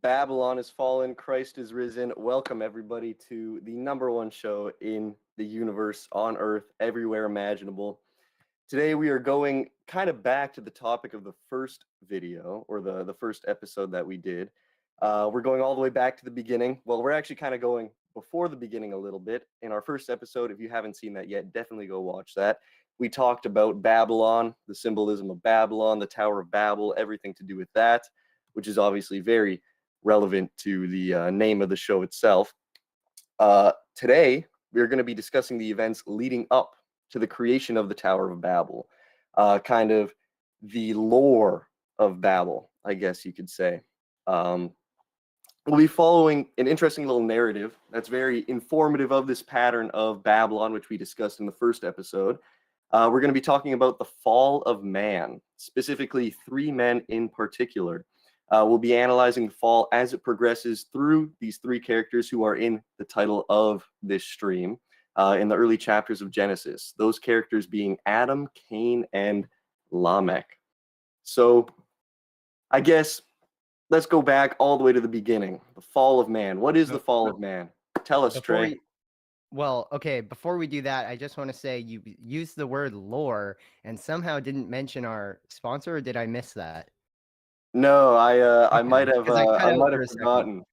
Babylon is fallen, Christ is risen. Welcome everybody to the number one show in the universe, on earth, everywhere imaginable. Today we are going kind of back to the topic of the first video, or the first episode that we did. We're going all the way back to the beginning. Well, we're actually kind of going before the beginning a little bit. In our first episode, if you haven't seen that yet, definitely go watch that. We talked about Babylon, the symbolism of Babylon, the Tower of Babel, everything to do with that, which is obviously very relevant to the name of the show itself. Today, we're going to be discussing the events leading up to the creation of the Tower of Babel, kind of the lore of Babel, I guess you could say. We'll be following an interesting little narrative that's very informative of this pattern of Babylon, which we discussed in the first episode. We're going to be talking about the fall of man, specifically three men in particular. We'll be analyzing the fall as it progresses through these three characters who are in the title of this stream in the early chapters of Genesis. Those characters being Adam, Cain, and Lamech. So I guess let's go back all the way to the beginning. The fall of man. What is the fall of man? Tell us, Trey. Before we do that, I just want to say you used the word lore and somehow didn't mention our sponsor, or did I miss that? No, I Okay, might have 'cause I cut out for a second. forgotten.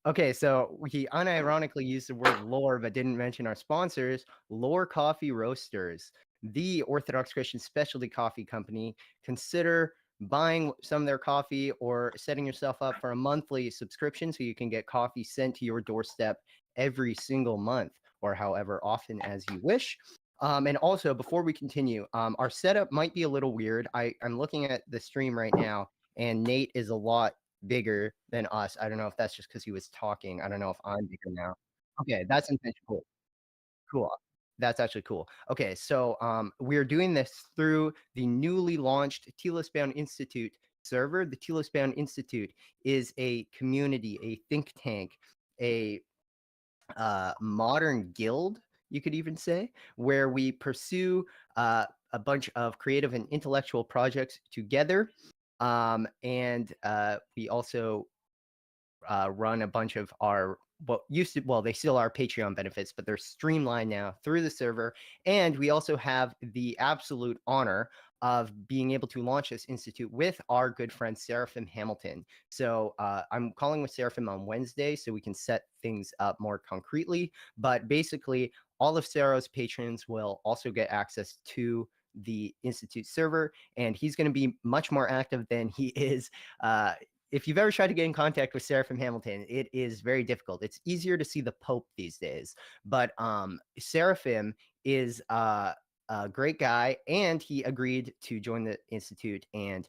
Okay, so he unironically used the word lore but didn't mention our sponsors, Lore Coffee Roasters, the Orthodox Christian specialty coffee company. Consider buying some of their coffee or setting yourself up for a monthly subscription so you can get coffee sent to your doorstep every single month or however often as you wish. And also, before we continue, our setup might be a little weird. I'm looking at the stream right now, and Nate is a lot bigger than us. I don't know if that's just because he was talking. I don't know if I'm bigger now. Okay, that's intentional. Cool. That's actually cool. Okay, so we're doing this through the newly launched Telosbound Institute server. The Telosbound Institute is a community, a think tank, a modern guild, you could even say, where we pursue a bunch of creative and intellectual projects together. And we also run a bunch of our they still are Patreon benefits, but they're streamlined now through the server. And we also have the absolute honor of being able to launch this institute with our good friend Seraphim Hamilton. So I'm calling with Seraphim on Wednesday so we can set things up more concretely. But basically, all of Sarah's patrons will also get access to the institute server, and he's going to be much more active than he is if you've ever tried to get in contact with Seraphim Hamilton, it is very difficult. It's easier to see the Pope these days, but Seraphim is a great guy, and he agreed to join the institute and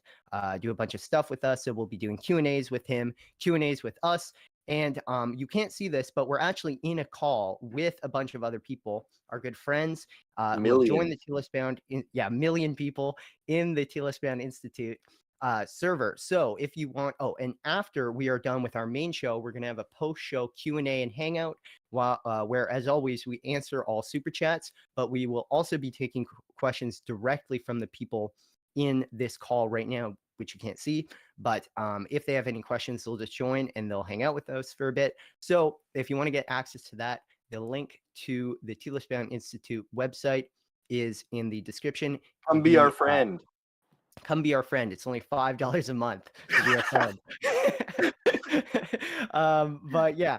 do a bunch of stuff with us. So we'll be doing Q&As with him, Q&As with us, and you can't see this, but we're actually in a call with a bunch of other people, our good friends who have joined the Telosbound. Million people in the Telosbound Institute server. So if you want, and after we are done with our main show, we're going to have a post-show Q&A and Hangout, where, as always, we answer all super chats, but we will also be taking questions directly from the people in this call right now, which you can't see. But if they have any questions, they'll just join and they'll hang out with us for a bit. So if you want to get access to that, the link to the Telosbound Institute website is in the description. Come be our friend. Come be our friend. It's only $5 a month to be our friend. But yeah.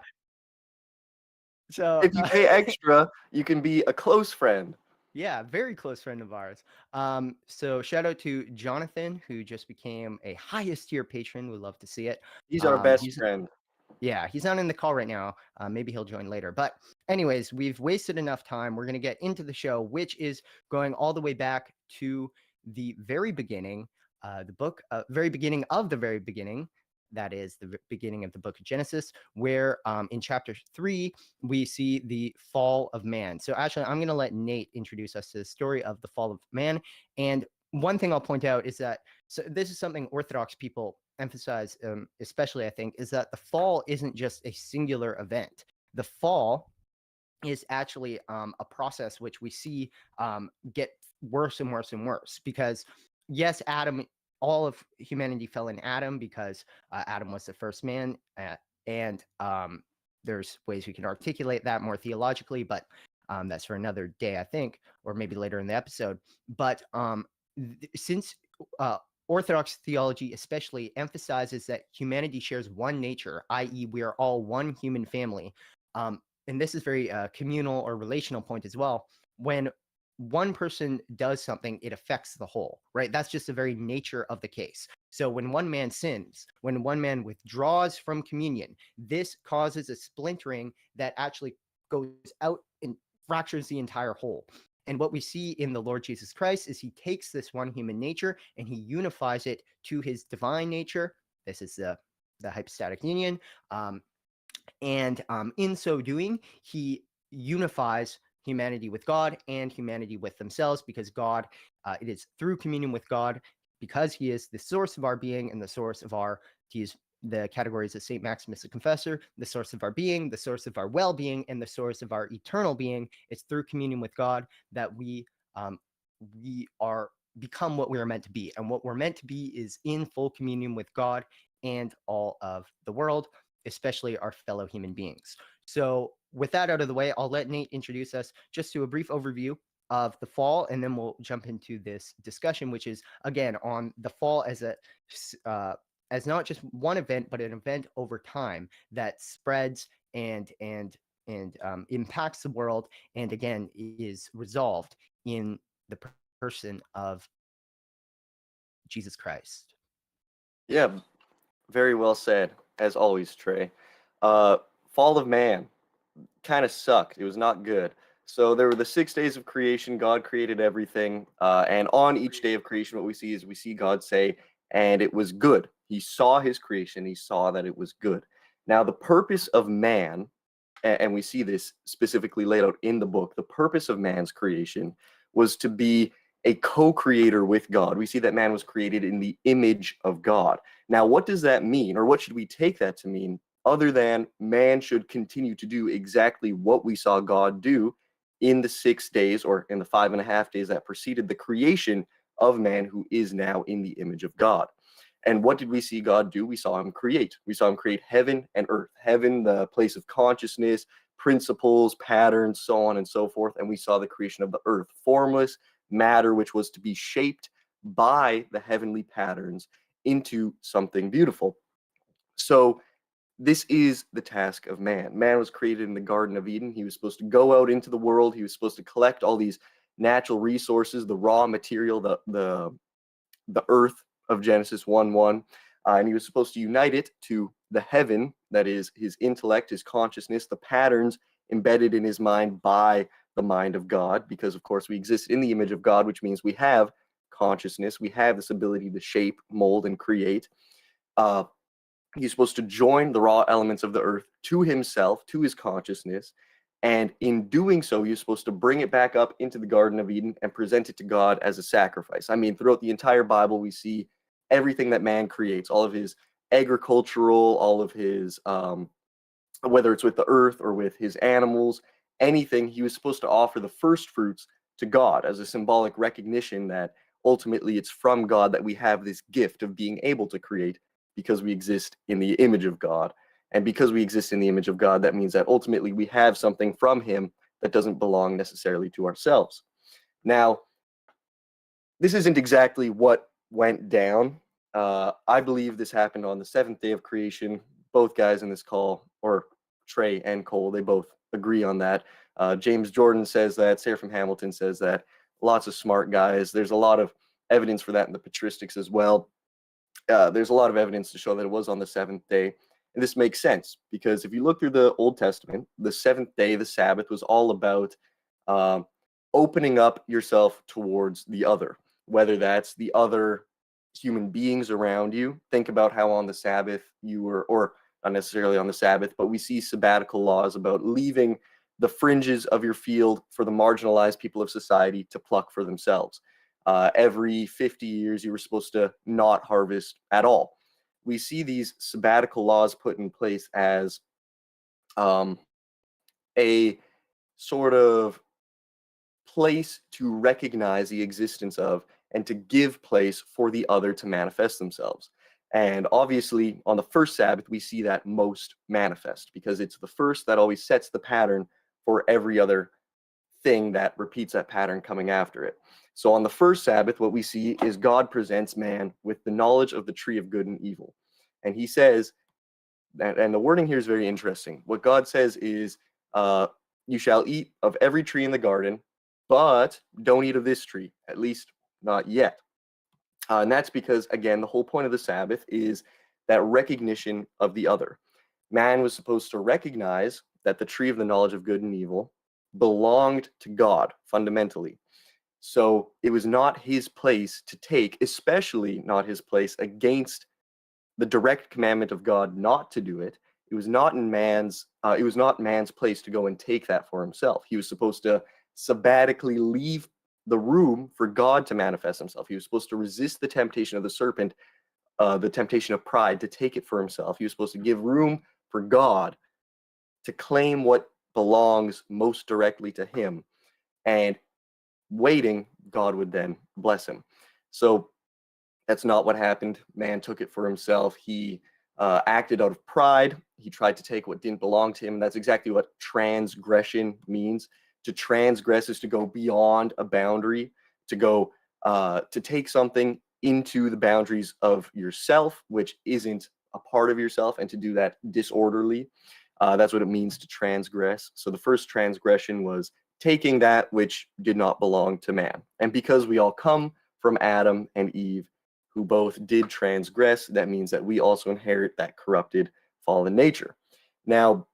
So if you pay extra, you can be a close friend. Yeah, very close friend of ours. So shout out to Jonathan, who just became a highest tier patron. We'd love to see it. He's our best friend. Yeah, he's not in the call right now. Maybe he'll join later. But anyways, we've wasted enough time. We're going to get into the show, which is going all the way back to the very beginning, the book, very beginning of the very beginning. That is the beginning of the book of Genesis, where in chapter 3, we see the fall of man. So actually, I'm going to let Nate introduce us to the story of the fall of man. And one thing I'll point out is that, so this is something Orthodox people emphasize, especially I think, is that the fall isn't just a singular event. The fall is actually a process which we see get worse and worse and worse, because yes, Adam all of humanity fell in Adam because Adam was the first man, and there's ways we can articulate that more theologically, but that's for another day, I think, or maybe later in the episode. But since Orthodox theology especially emphasizes that humanity shares one nature, i.e., we are all one human family, and this is very communal or relational point as well. When one person does something, it affects the whole, right? That's just the very nature of the case. So when one man sins, when one man withdraws from communion, this causes a splintering that actually goes out and fractures the entire whole. And what we see in the Lord Jesus Christ is he takes this one human nature and he unifies it to his divine nature. This is the hypostatic union. And in so doing, he unifies humanity with God and humanity with themselves, because God, it is through communion with God, because he is the source of our being and the source of our, to use the categories of St. Maximus the Confessor, the source of our being, the source of our well-being, and the source of our eternal being. It's through communion with God that we are become what we are meant to be. And what we're meant to be is in full communion with God and all of the world, especially our fellow human beings. So with that out of the way, I'll let Nate introduce us just to a brief overview of the fall, and then we'll jump into this discussion, which is, again, on the fall as a as not just one event, but an event over time that spreads and impacts the world, and again is resolved in the person of Jesus Christ. Yeah, very well said, as always, Trey. Fall of man kind of sucked. It was not good. So there were the 6 days of creation. God created everything. And on each day of creation, what we see is we see God say, and it was good. He saw his creation. He saw that it was good. Now, the purpose of man, and we see this specifically laid out in the book, the purpose of man's creation was to be a co-creator with God. We see that man was created in the image of God. Now, what does that mean, or what should we take that to mean, other than man should continue to do exactly what we saw God do in the 6 days, or in the 5.5 days that preceded the creation of man, who is now in the image of God? And what did we see God do? We saw him create. We saw him create heaven and earth. Heaven, the place of consciousness, principles, patterns, so on and so forth. And we saw the creation of the earth, formless matter, which was to be shaped by the heavenly patterns into something beautiful. So this is the task of man. Man was created in the Garden of Eden. He was supposed to go out into the world. He was supposed to collect all these natural resources, the raw material, the earth of Genesis 1:1, and he was supposed to unite it to the heaven, that is his intellect, his consciousness, the patterns embedded in his mind by the mind of God, because of course we exist in the image of God, which means we have consciousness, we have this ability to shape, mold, and create. He's supposed to join the raw elements of the earth to himself, to his consciousness, and in doing so, he's supposed to bring it back up into the Garden of Eden and present it to God as a sacrifice. I mean, throughout the entire Bible, we see everything that man creates, all of his agricultural, all of his, whether it's with the earth or with his animals, anything, he was supposed to offer the first fruits to God as a symbolic recognition that ultimately it's from God that we have this gift of being able to create, because we exist in the image of God. And because we exist in the image of God, that means that ultimately we have something from him that doesn't belong necessarily to ourselves. Now, this isn't exactly what went down. I believe this happened on the 7th day of creation. Both guys in this call, or Trey and Cole, they both agree on that. James Jordan says that. Seraphim Hamilton says that. Lots of smart guys. There's a lot of evidence for that in the patristics as well. There's a lot of evidence to show that it was on the 7th day. And this makes sense, because if you look through the Old Testament, the 7th day, the Sabbath, was all about opening up yourself towards the other, whether that's the other human beings around you. Think about how on the Sabbath you were, or not necessarily on the Sabbath, but we see sabbatical laws about leaving the fringes of your field for the marginalized people of society to pluck for themselves. Every 50 years, you were supposed to not harvest at all. We see these sabbatical laws put in place as a sort of place to recognize the existence of and to give place for the other to manifest themselves. And obviously, on the first Sabbath, we see that most manifest because it's the first that always sets the pattern for every other thing that repeats that pattern coming after it. So on the first Sabbath, what we see is God presents man with the knowledge of the tree of good and evil. And he says, and the wording here is very interesting. What God says is, you shall eat of every tree in the garden, but don't eat of this tree, at least not yet. And that's because, again, the whole point of the Sabbath is that recognition of the other. Man was supposed to recognize that the tree of the knowledge of good and evil belonged to God fundamentally. So it was not his place to take, especially not his place against the direct commandment of God not to do it. It was not man's place to go and take that for himself. He was supposed to sabbatically leave the room for God to manifest himself. He was supposed to resist the temptation of the serpent, the temptation of pride, to take it for himself. He was supposed to give room for God to claim what belongs most directly to him. And waiting, God would then bless him. So that's not what happened. Man took it for himself. He acted out of pride. He tried to take what didn't belong to him. That's exactly what transgression means. To transgress is to go beyond a boundary, to go to take something into the boundaries of yourself, which isn't a part of yourself, and to do that disorderly. That's what it means to transgress. So the first transgression was taking that which did not belong to man. And because we all come from Adam and Eve, who both did transgress, that means that we also inherit that corrupted fallen nature. Now,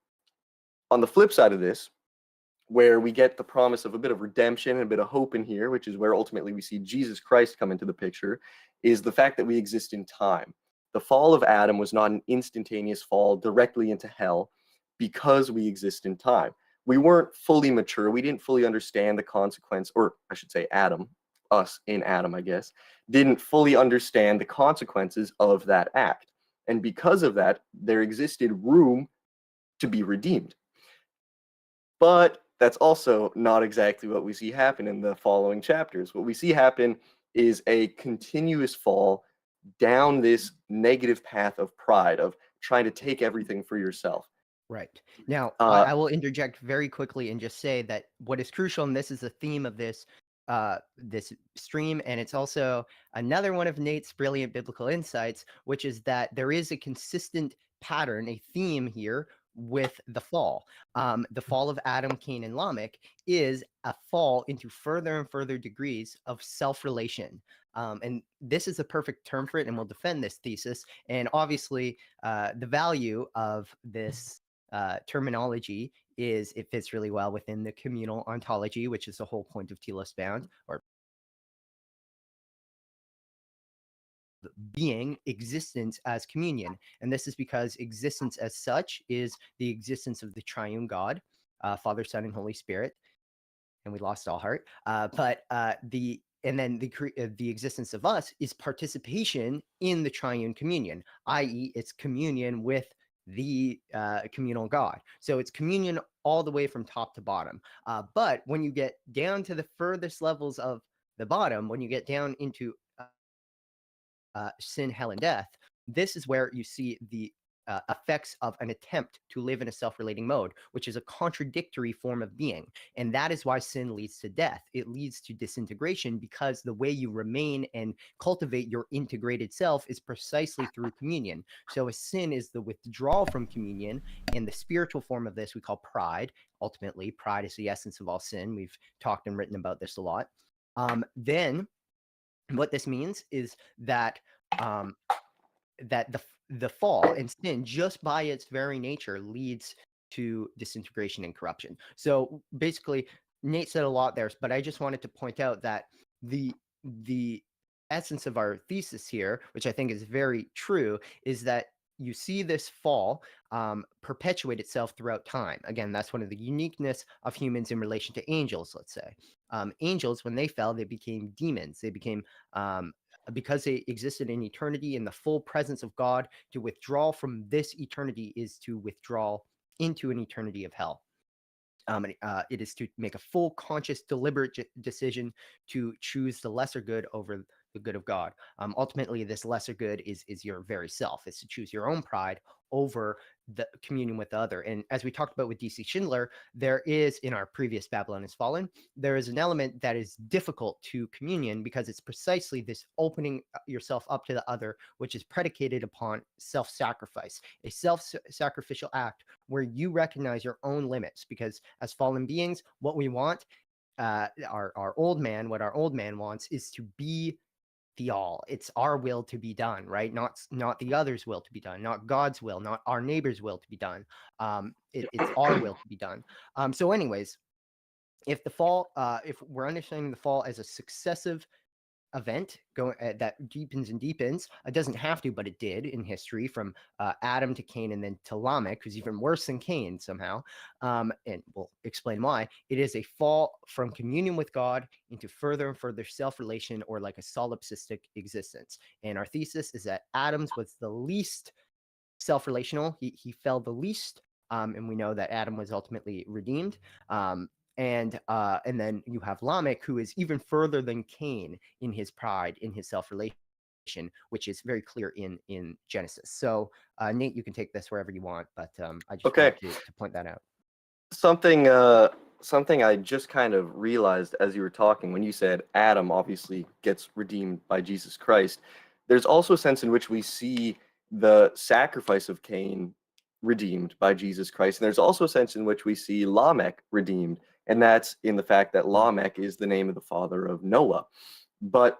on the flip side of this, where we get the promise of a bit of redemption and a bit of hope in here, which is where ultimately we see Jesus Christ come into the picture, is the fact that we exist in time. The fall of Adam was not an instantaneous fall directly into hell because we exist in time. We weren't fully mature. We didn't fully understand the consequence, or I should say Adam, us in Adam, I guess, didn't fully understand the consequences of that act. And because of that, there existed room to be redeemed. But that's also not exactly what we see happen in the following chapters. What we see happen is a continuous fall down this negative path of pride, of trying to take everything for yourself. Right. Now, Uh, I will interject very quickly and just say that what is crucial, and this is the theme of this stream, and it's also another one of Nate's brilliant biblical insights, which is that there is a consistent pattern, a theme here with the fall. The fall of Adam, Cain, and Lamech is a fall into further and further degrees of self-relation. And this is the perfect term for it, and we'll defend this thesis. And obviously, the value of this terminology is it fits really well within the communal ontology, which is the whole point of Telosbound, or being existence as communion. And this is because existence as such is the existence of the triune God, Father, Son, and Holy Spirit. And we lost all heart. The existence of us is participation in the triune communion, i.e., it's communion with the communal God. So it's communion all the way from top to bottom. But when you get down to the furthest levels of the bottom, when you get down into sin, hell, and death, this is where you see the effects of an attempt to live in a self-relating mode, which is a contradictory form of being. And that is why sin leads to death. It leads to disintegration because the way you remain and cultivate your integrated self is precisely through communion. So a sin is the withdrawal from communion, and the spiritual form of this we call pride. Ultimately, pride is the essence of all sin. We've talked and written about this a lot. Then what this means is that that the fall and sin, just by its very nature, leads to disintegration and corruption. So basically, Nate said a lot there, but I just wanted to point out that the essence of our thesis here, which I think is very true, is that you see this fall perpetuate itself throughout time. Again, that's one of the uniqueness of humans in relation to angels, let's say. Angels, when they fell, they became demons. They became because they existed in eternity in the full presence of God. To withdraw from this eternity is to withdraw into an eternity of hell. It is to make a full, conscious, deliberate decision to choose the lesser good over the good of God. Ultimately, this lesser good is your very self. It's to choose your own pride over the communion with the other. And as we talked about with DC Schindler, there is, in our previous Babylon is Fallen, there is an element that is difficult to communion because it's precisely this opening yourself up to the other, which is predicated upon self-sacrifice, a self-sacrificial act where you recognize your own limits. Because as fallen beings, what we want, our old man, what our old man wants is to be the all. It's our will to be done, right? Not the other's will to be done, not God's will, not our neighbor's will to be done. It's our will to be done. So anyways, if the fall, if we're understanding the fall as a successive event going that deepens and deepens, it doesn't have to, but it did in history, from Adam to Cain and then to Lamech, who's even worse than Cain somehow, and we'll explain why. It is a fall from communion with God into further and further self-relation, or like a solipsistic existence. And our thesis is that Adam's was the least self-relational. He fell the least, and we know that Adam was ultimately redeemed. And then you have Lamech, who is even further than Cain in his pride, in his self-relation, which is very clear in Genesis. So Nate, you can take this wherever you want, but I just Okay. wanted to point that out. Something I just kind of realized as you were talking, when you said Adam obviously gets redeemed by Jesus Christ, there's also a sense in which we see the sacrifice of Cain redeemed by Jesus Christ. And there's also a sense in which we see Lamech redeemed, and that's in the fact that Lamech is the name of the father of Noah. But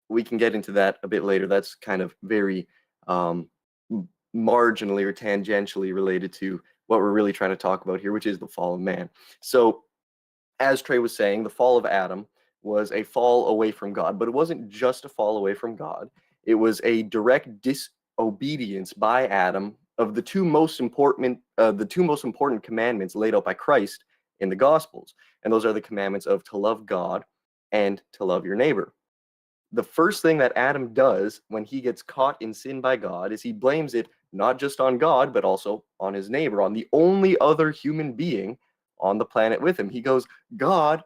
we can get into that a bit later. That's kind of very marginally or tangentially related to what we're really trying to talk about here, which is the fall of man. So, as Trey was saying, the fall of Adam was a fall away from God, but it wasn't just a fall away from God. It was a direct disobedience by Adam of the two most important commandments laid out by Christ in the Gospels, and those are the commandments of to love God and to love your neighbor. The first thing that Adam does when he gets caught in sin by God is he blames it not just on God, but also on his neighbor, on the only other human being on the planet with him. He goes, God,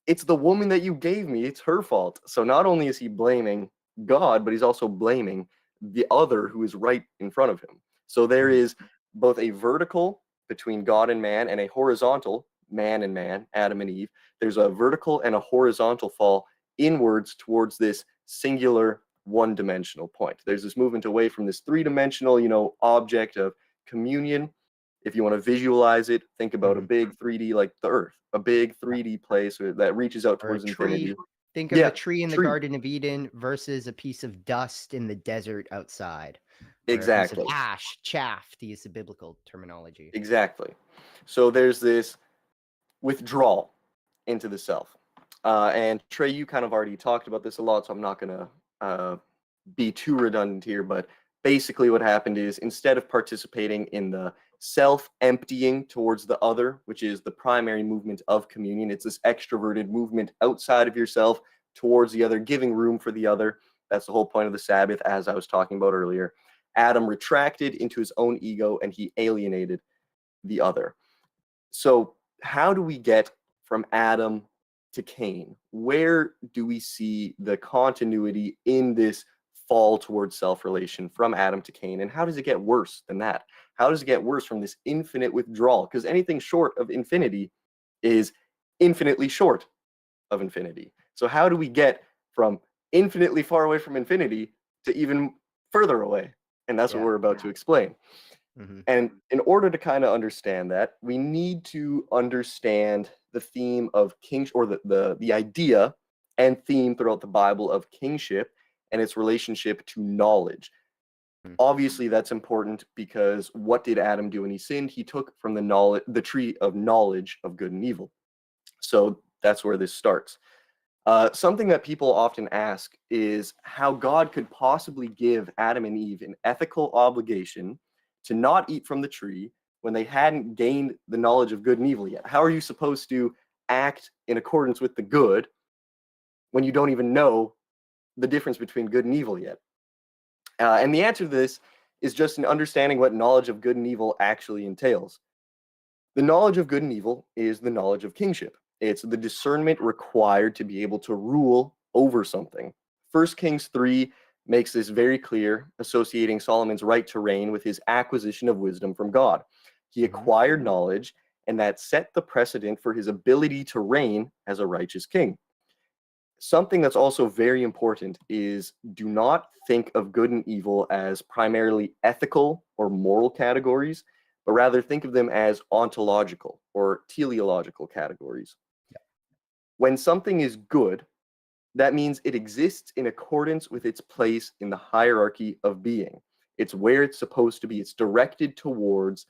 it's the woman that you gave me. It's her fault. So not only is he blaming God, but he's also blaming the other who is right in front of him. So there is both a vertical between God and man, and a horizontal, man and man, Adam and Eve. There's a vertical and a horizontal fall inwards towards this singular one-dimensional point. There's this movement away from this three-dimensional, object of communion. If you want to visualize it, think about a big 3D, like the Earth, a big 3D place that reaches out towards infinity. Think of a tree in the Garden of Eden versus a piece of dust in the desert outside. Exactly. A piece of ash, chaff, to use the biblical terminology. Exactly. So there's this withdrawal into the self. And Trey, you kind of already talked about this a lot, so I'm not going to be too redundant here, but basically what happened is, instead of participating in the self-emptying towards the other, which is the primary movement of communion, it's this extroverted movement outside of yourself towards the other, giving room for the other. That's the whole point of the Sabbath, as I was talking about earlier. Adam retracted into his own ego and he alienated the other. So how do we get from Adam to Cain? Where do we see the continuity in this fall towards self-relation from Adam to Cain? And how does it get worse than that? How does it get worse from this infinite withdrawal? Because anything short of infinity is infinitely short of infinity. So how do we get from infinitely far away from infinity to even further away? And that's what we're about to explain. And in order to kind of understand that, we need to understand the theme of kingship, or the idea and theme throughout the Bible of kingship and its relationship to knowledge. Obviously, that's important because what did Adam do when he sinned? He took from the tree of knowledge of good and evil. So that's where this starts. Something that people often ask is how God could possibly give Adam and Eve an ethical obligation to not eat from the tree when they hadn't gained the knowledge of good and evil yet. How are you supposed to act in accordance with the good when you don't even know the difference between good and evil yet? And the answer to this is just in understanding what knowledge of good and evil actually entails. The knowledge of good and evil is the knowledge of kingship. It's the discernment required to be able to rule over something. 1 Kings 3 makes this very clear, associating Solomon's right to reign with his acquisition of wisdom from God. He acquired knowledge, and that set the precedent for his ability to reign as a righteous king. Something that's also very important is do not think of good and evil as primarily ethical or moral categories, but rather think of them as ontological or teleological categories. Yeah. When something is good, that means it exists in accordance with its place in the hierarchy of being. It's where it's supposed to be. It's directed towards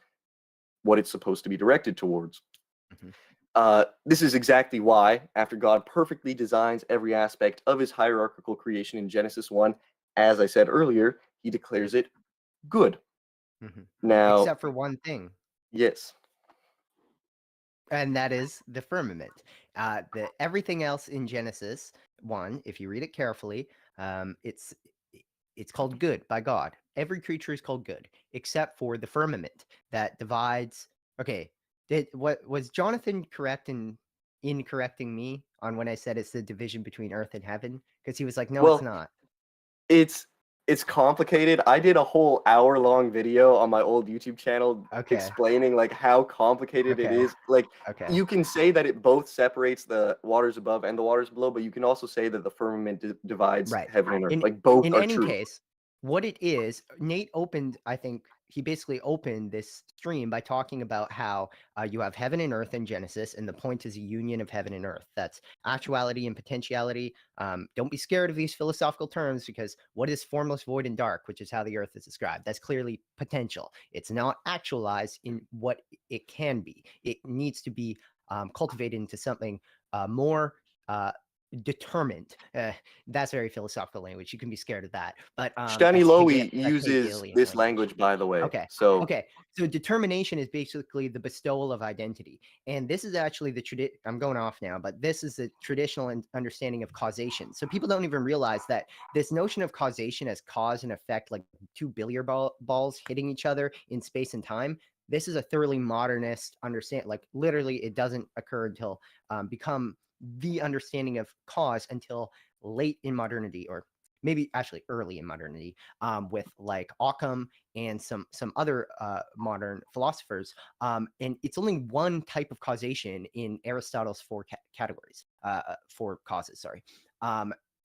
what it's supposed to be directed towards. Mm-hmm. This is exactly why, after God perfectly designs every aspect of his hierarchical creation in Genesis 1, as I said earlier, he declares it good. Mm-hmm. Now, Except for one thing, yes. and that is the firmament. Everything else in Genesis 1, if you read it carefully, it's called good by God. Every creature is called good, except for the firmament that divides. Okay, what was Jonathan correct in correcting me on when I said it's the division between earth and heaven? Because he was like, no, it's Well, not. it's complicated. I did a whole hour-long video on my old YouTube channel Okay. explaining like how complicated it Okay. is. Like Okay. you can say that it both separates the waters above and the waters below, but you can also say that the firmament divides Right. heaven and earth. In Like both in are any true. case, what it is, Nate opened, I think he basically opened this stream by talking about how you have heaven and earth in Genesis, and the point is a union of heaven and earth. That's actuality and potentiality. Don't be scared of these philosophical terms, because what is formless, void, and dark, which is how the earth is described, that's clearly potential. It's not actualized in what it can be. It needs to be cultivated into something more determined. That's very philosophical language. You can be scared of that, but Shani Lowy uses Hegelian this language. language, by the way. Okay. So Okay. So determination is basically the bestowal of identity. And this is actually I'm going off now, but this is the traditional understanding of causation. So people don't even realize that this notion of causation as cause and effect, like two billiard balls hitting each other in space and time. This is a thoroughly modernist understand. Like literally, it doesn't occur until become the understanding of cause until late in modernity, or maybe actually early in modernity, with like Occam and some other modern philosophers. And it's only one type of causation in Aristotle's four categories, four causes, sorry.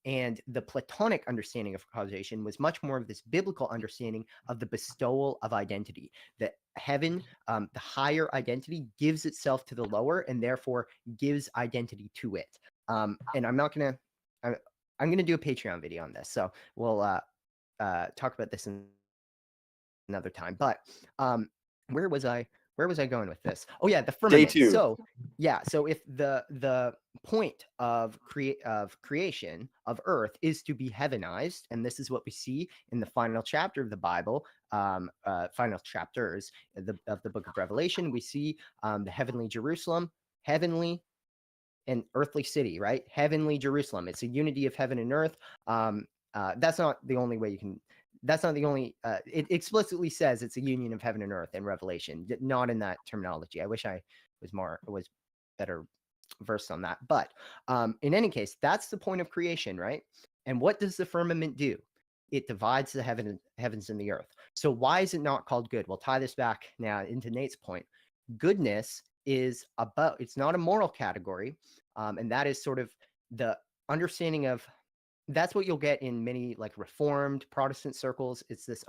And the Platonic understanding of causation was much more of this biblical understanding of the bestowal of identity. That heaven, the higher identity, gives itself to the lower, and therefore gives identity to it. And I'm not gonna, I'm gonna do a Patreon video on this, so we'll talk about this another time. But where was I? Where was I going with this? Oh yeah, the day firmament. 2. So yeah, so if the point of creation of Earth is to be heavenized, and this is what we see in the final chapter of the Bible, final chapters of the Book of Revelation, we see the heavenly Jerusalem, heavenly and earthly city, right? Heavenly Jerusalem. It's a unity of heaven and earth. That's not the only way you can. That's not the only. It explicitly says it's a union of heaven and earth in Revelation, not in that terminology. I wish I was better versed on that. But in any case, that's the point of creation, right? And what does the firmament do? It divides the heavens and the earth. So why is it not called good? We'll tie this back now into Nate's point. Goodness is about, it's not a moral category, and that is sort of the understanding of, that's what you'll get in many like Reformed Protestant circles. It's this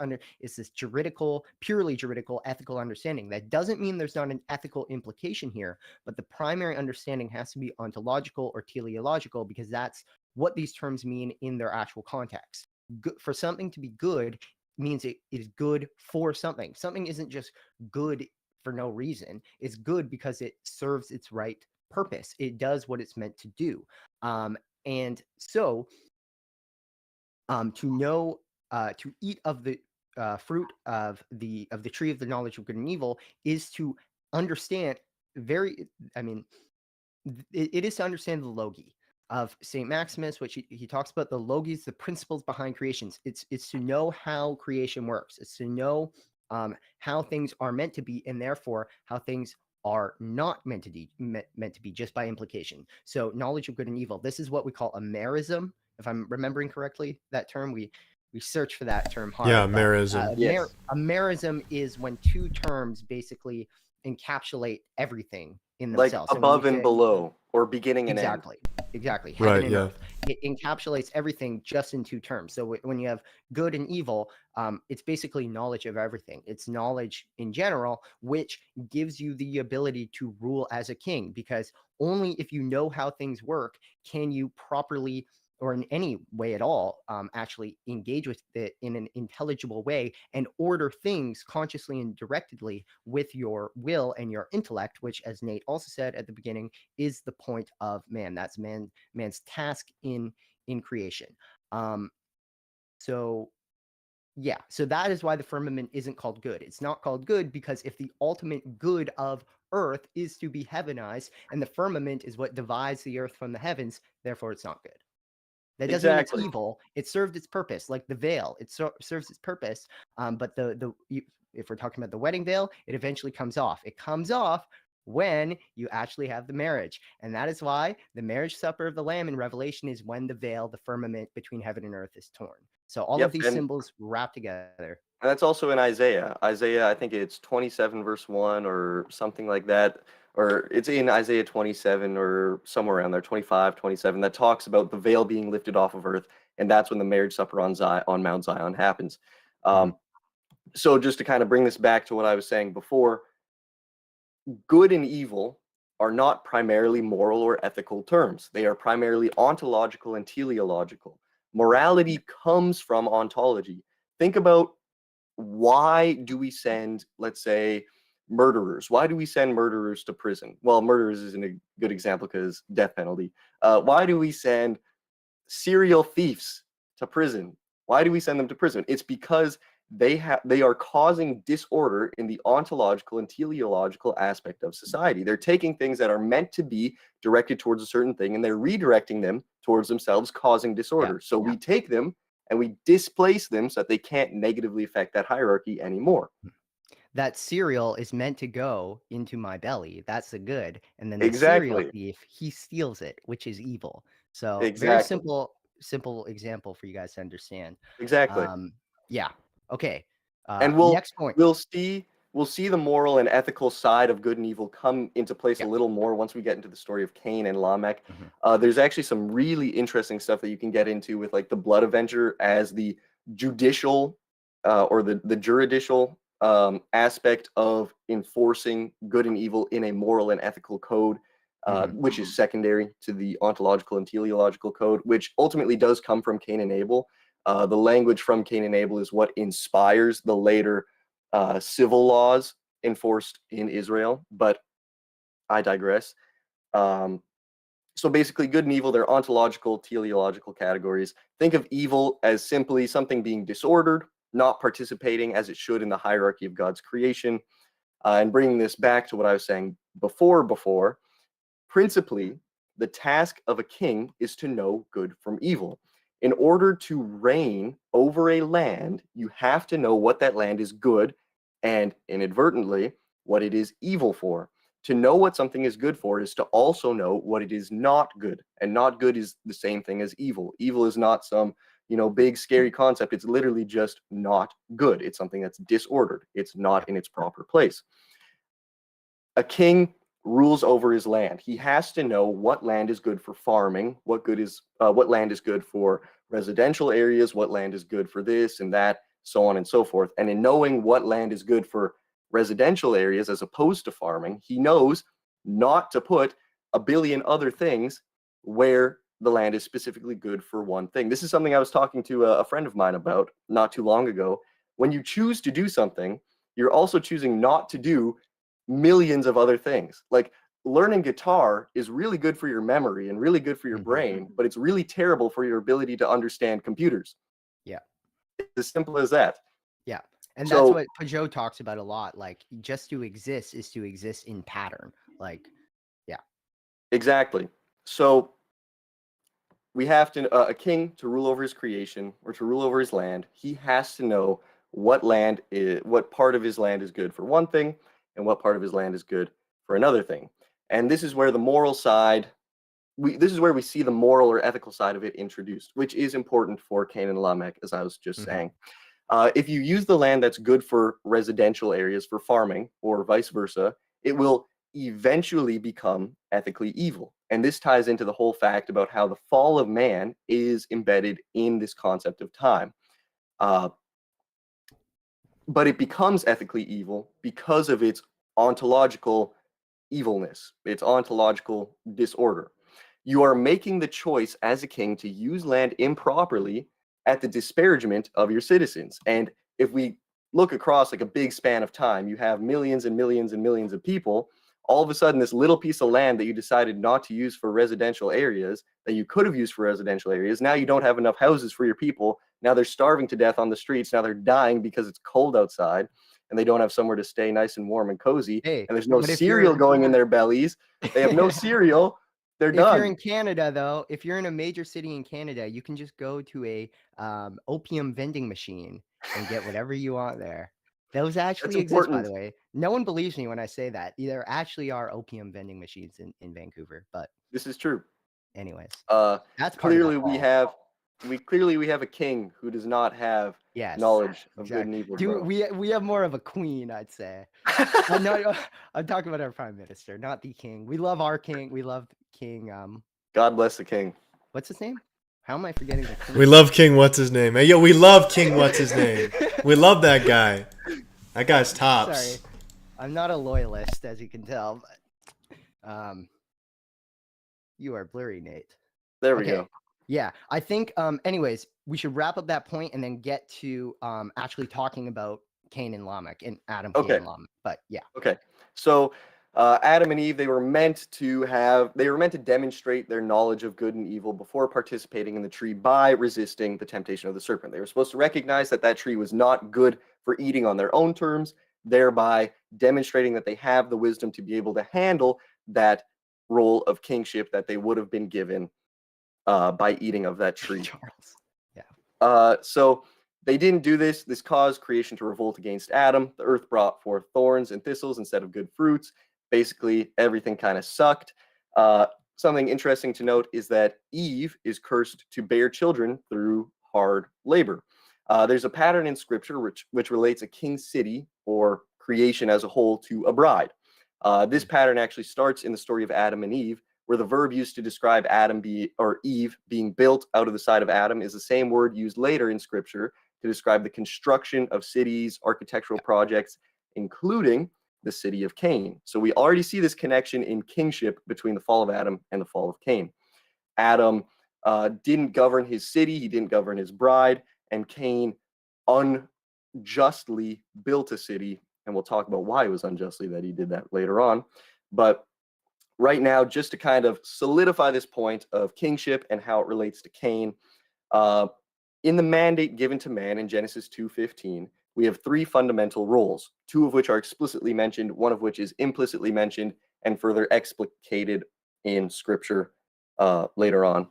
juridical, purely juridical, ethical understanding. That doesn't mean there's not an ethical implication here, but the primary understanding has to be ontological or teleological, because that's what these terms mean in their actual context. For something to be good means it is good for something. Something isn't just good for no reason. It's good because it serves its right purpose. It does what it's meant to do. And so to eat of the fruit of the tree of the knowledge of good and evil is to understand it is to understand the logi of St. Maximus, which he talks about. The logis, the principles behind creations. It's to know how creation works. It's to know how things are meant to be, and therefore how things are not meant to be meant to be just by implication. So knowledge of good and evil. This is what we call a merism, if I'm remembering correctly that term. We search for that term Yeah, hard, but merism. Yes. a merism is when two terms basically encapsulate everything in Like themselves. So when you above and say below, or beginning and end. exactly, heaven Right, and yeah. earth, it encapsulates everything just in two terms. So when you have good and evil, it's basically knowledge of everything. It's knowledge in general, which gives you the ability to rule as a king, because only if you know how things work can you properly, or in any way at all, actually engage with it in an intelligible way and order things consciously and directly with your will and your intellect, which, as Nate also said at the beginning, is the point of man. That's man's task in creation. So yeah, so that is why the firmament isn't called good. It's not called good because if the ultimate good of earth is to be heavenized, and the firmament is what divides the earth from the heavens, therefore it's not good. That doesn't mean it's Exactly. evil. It served its purpose, like the veil. It serves its purpose. But if we're talking about the wedding veil, it eventually comes off. It comes off when you actually have the marriage, and that is why the marriage supper of the Lamb in Revelation is when the veil, the firmament between heaven and earth, is torn. So all of Yep. these And symbols wrap together. that's also in Isaiah. Isaiah, I think it's 27 verse 1 or something like that. Or it's in Isaiah 27 or somewhere around there, 25, 27, that talks about the veil being lifted off of earth. And that's when the marriage supper on Mount Zion happens. Mhm. So just to kind of bring this back to what I was saying before, good and evil are not primarily moral or ethical terms. They are primarily ontological and teleological. Morality comes from ontology. Think about, why do we send, let's say, murderers? Why do we send murderers to prison? Well, murderers isn't a good example because death penalty. Why do we send serial thieves to prison? Why do we send them to prison? It's because they are causing disorder in the ontological and teleological aspect of society. They're taking things that are meant to be directed towards a certain thing and they're redirecting them towards themselves, causing Yeah, disorder. So we take them and we displace them so that they can't negatively affect that hierarchy anymore. that cereal is meant to go into my belly. That's the good. And then the cereal Exactly. thief, he steals it, which is evil. So very Exactly. simple example for you guys to understand. Exactly. Um, yeah. Okay. And Next point. we'll see the moral and ethical side of good and evil come into place a Yeah. little more once we get into the story of Cain and Lamech. Mhm. There's actually some really interesting stuff that you can get into with like the Blood Avenger as the judicial or the juridical aspect of enforcing good and evil in a moral and ethical code, Mhm. which is secondary to the ontological and teleological code, which ultimately does come from Cain and Abel. The language from Cain and Abel is what inspires the later civil laws enforced in Israel, but I digress. Um, so basically, good and evil, they're ontological, teleological categories. Think of evil as simply something being disordered, not participating as it should in the hierarchy of God's creation. And bringing this back to what I was saying before, principally, the task of a king is to know good from evil. In order to reign over a land, you have to know what that land is good and inadvertently what it is evil for. To know what something is good for is to also know what it is not good. And not good is the same thing as evil. Evil is not some, big scary concept. It's literally just not good. It's something that's disordered. It's Yeah. not in its proper place. A king rules over his land. He has to know what land is good for farming, what land is good for residential areas, what land is good for this and that, so on and so forth. And in knowing what land is good for residential areas as opposed to farming, he knows not to put a billion other things where the land is specifically good for one thing. This is something I was talking to a friend of mine about not too long ago. When you choose to do something, you're also choosing not to do millions of other things. Like learning guitar is really good for your memory and really good for your Mhm. brain, but it's really terrible for your ability to understand computers. Yeah. It's as simple as that. Yeah. And that's So what Pajot talks about a lot. Like, just to exist is to exist in pattern. Like, yeah. exactly. So we have to a king to rule over his creation or to rule over his land. He has to know what part of his land is good for one thing and what part of his land is good for another thing. And this is where the moral side, this is where we see the moral or ethical side of it introduced, which is important for Cain and Lamech, as I was just saying. If you use the land that's good for residential areas for farming, or vice versa, it will eventually become ethically evil. And this ties into the whole fact about how the fall of man is embedded in this concept of time. But it becomes ethically evil because of its ontological evilness, its ontological disorder. You are making the choice as a king to use land improperly at the disparagement of your citizens. And if we look across like a big span of time, you have millions and millions and millions of people. All of a sudden, this little piece of land that you decided not to use for residential areas, that you could have used for residential areas, now you don't have enough houses for your people. Now they're starving to death on the streets. Now they're dying because it's cold outside and they don't have somewhere to stay nice and warm and cozy. Hey, and there's no but if cereal you're going in their bellies. They have no cereal. They're if you're done. in Canada, though, if you're in a major city in Canada, you can just go to a opium vending machine and get whatever you want there. Those actually exist, by the way. No one believes me when I say that. There actually are opium vending machines in Vancouver, but This is true. anyways, That's part of clearly the we fall. have we have a king who does not have Yes, knowledge of exactly. good and evil. Dude, Bro. we have more of a queen, I'd say. I'm talking about our prime minister, not the king. We love our king. We love King. God bless the king. What's his name? How am I forgetting the king? We love King. What's his name? Hey, yo, we love King. What's his name? We love that guy. That guy's tops. Sorry, I'm not a loyalist, as you can tell. But, you are blurry, Nate. There we go. Yeah, I think. Anyways, we should wrap up that point and then get to actually talking about Cain and Lamech and Adam, Cain and Lamech. But yeah. Okay. So Adam and Eve, they were meant to demonstrate their knowledge of good and evil before participating in the tree by resisting the temptation of the serpent. They were supposed to recognize that that tree was not good for eating on their own terms, thereby demonstrating that they have the wisdom to be able to handle that role of kingship that they would have been given by eating of that tree. Charles. Yeah. So they didn't do this. This caused creation to revolt against Adam. The earth brought forth thorns and thistles instead of good fruits. Basically, everything kind of sucked. Something interesting to note is that Eve is cursed to bear children through hard labor. There's a pattern in scripture which relates a king's city or creation as a whole to a bride. This pattern actually starts in the story of Adam and Eve, where the verb used to describe Eve being built out of the side of Adam is the same word used later in scripture to describe the construction of cities, architectural projects, including the city of Cain. So we already see this connection in kingship between the fall of Adam and the fall of Cain. Adam didn't govern his city, he didn't govern his bride, and Cain unjustly built a city, and we'll talk about why it was unjustly that he did that later on. But right now, just to kind of solidify this point of kingship and how it relates to Cain, in the mandate given to man in Genesis 2:15, we have three fundamental roles, two of which are explicitly mentioned, one of which is implicitly mentioned and further explicated in scripture later on.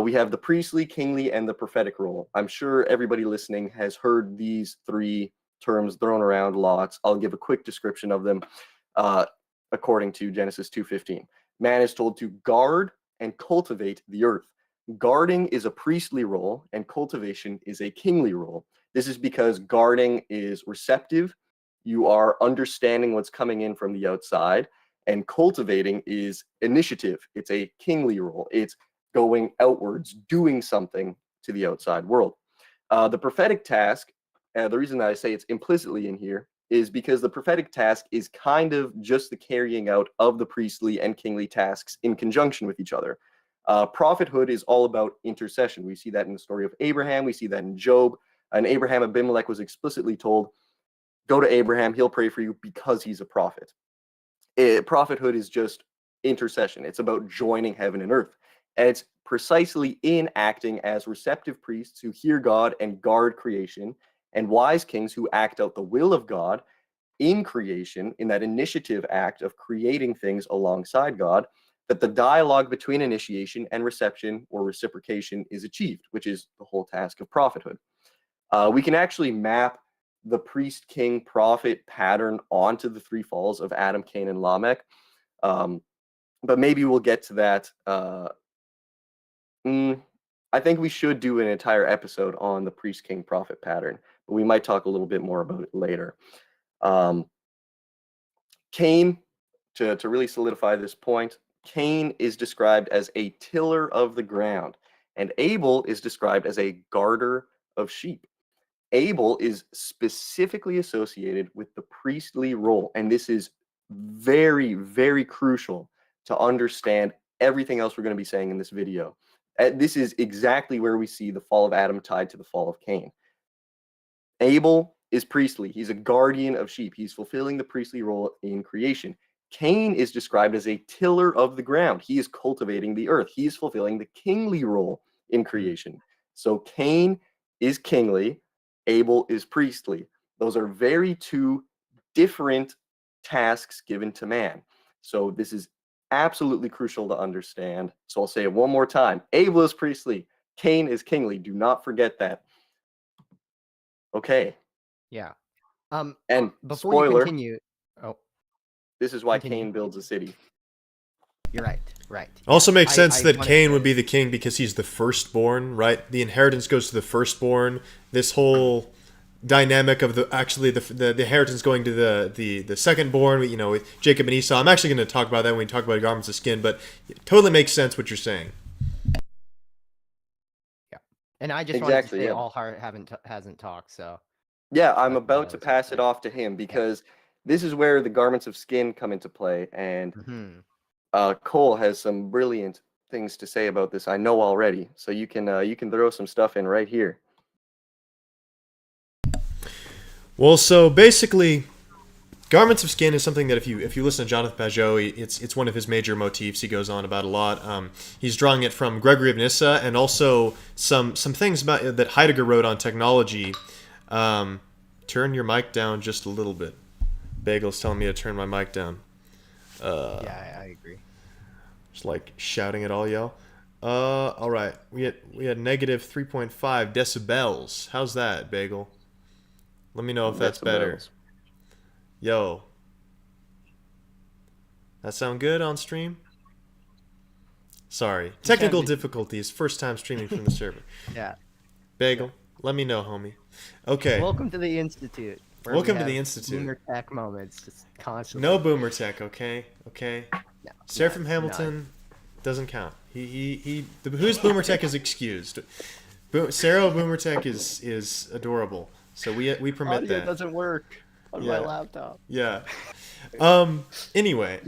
We have the priestly, kingly, and the prophetic role. I'm sure everybody listening has heard these three terms thrown around lots. I'll give a quick description of them according to Genesis 2:15. Man is told to guard and cultivate the earth. Guarding is a priestly role and cultivation is a kingly role. This is because guarding is receptive. You are understanding what's coming in from the outside, and cultivating is initiative. It's a kingly role. It's going outwards, doing something to the outside world. The prophetic task, the reason that I say it's implicitly in here is because the prophetic task is kind of just the carrying out of the priestly and kingly tasks in conjunction with each other. Prophethood is all about intercession. We see that in the story of Abraham. We see that in Job. And Abraham, Abimelech was explicitly told, go to Abraham, he'll pray for you because he's a prophet. Prophethood is just intercession. It's about joining heaven and earth. And it's precisely in acting as receptive priests who hear God and guard creation, and wise kings who act out the will of God in creation, in that initiative act of creating things alongside God, that the dialogue between initiation and reception or reciprocation is achieved, which is the whole task of prophethood. We can actually map the priest, king, prophet pattern onto the three falls of Adam, Cain, and Lamech. But maybe we'll get to that. I think we should do an entire episode on the priest, king, prophet pattern, but we might talk a little bit more about it later. Cain, to really solidify this point, Cain is described as a tiller of the ground, and Abel is described as a guarder of sheep. Abel is specifically associated with the priestly role, and this is very, very crucial to understand everything else we're going to be saying in this video. This is exactly where we see the fall of Adam tied to the fall of Cain. Abel is priestly. He's a guardian of sheep. He's fulfilling the priestly role in creation. Cain is described as a tiller of the ground. He is cultivating the earth. He is fulfilling the kingly role in creation. So Cain is kingly, Abel is priestly. Those are very two different tasks given to man. So this is absolutely crucial to understand. So I'll say it one more time. Abel is priestly, Cain is kingly. Do not forget that. Okay. Yeah. And Before spoiler, you continue, this is why continue. Cain builds a city. You're right. Right. Also makes sense that wanted Cain to- would be the king because he's the firstborn, right? The inheritance goes to the firstborn. This whole dynamic of the inheritance going to the secondborn, you know, with Jacob and Esau. I'm actually going to talk about that when we talk about garments of skin, but it totally makes sense what you're saying. Yeah. And I just Exactly, wanted to say yeah. All Heart hasn't talked, so Yeah, I'm That- about that to was pass it great. off to him because this is where the garments of skin come into play, and Cole has some brilliant things to say about this. I know already, so you can throw some stuff in right here. Well, so basically, garments of skin is something that if you listen to Jonathan Pajot, it's one of his major motifs. He goes on about a lot. He's drawing it from Gregory of Nyssa and also some things about that Heidegger wrote on technology. Turn your mic down just a little bit. Bagel's telling me to turn my mic down. yeah, I agree. Just like shouting at all y'all. All right. We had negative 3.5 decibels. How's that, Bagel? Let me know if that's better. Decibels. Yo. That sound good on stream? Sorry. Technical difficulties. First time streaming from the server. Yeah. Bagel, let me know, homie. Okay. Welcome to the Institute. where we Welcome to have the Institute. Boomer tech moments, just constantly. No boomer tech, okay? Okay. No, Sarah from none. Hamilton doesn't count. Who's boomer tech is excused. Sarah boomer tech is adorable. So we permit Audio that. doesn't work on Yeah. my laptop. Yeah. Anyway,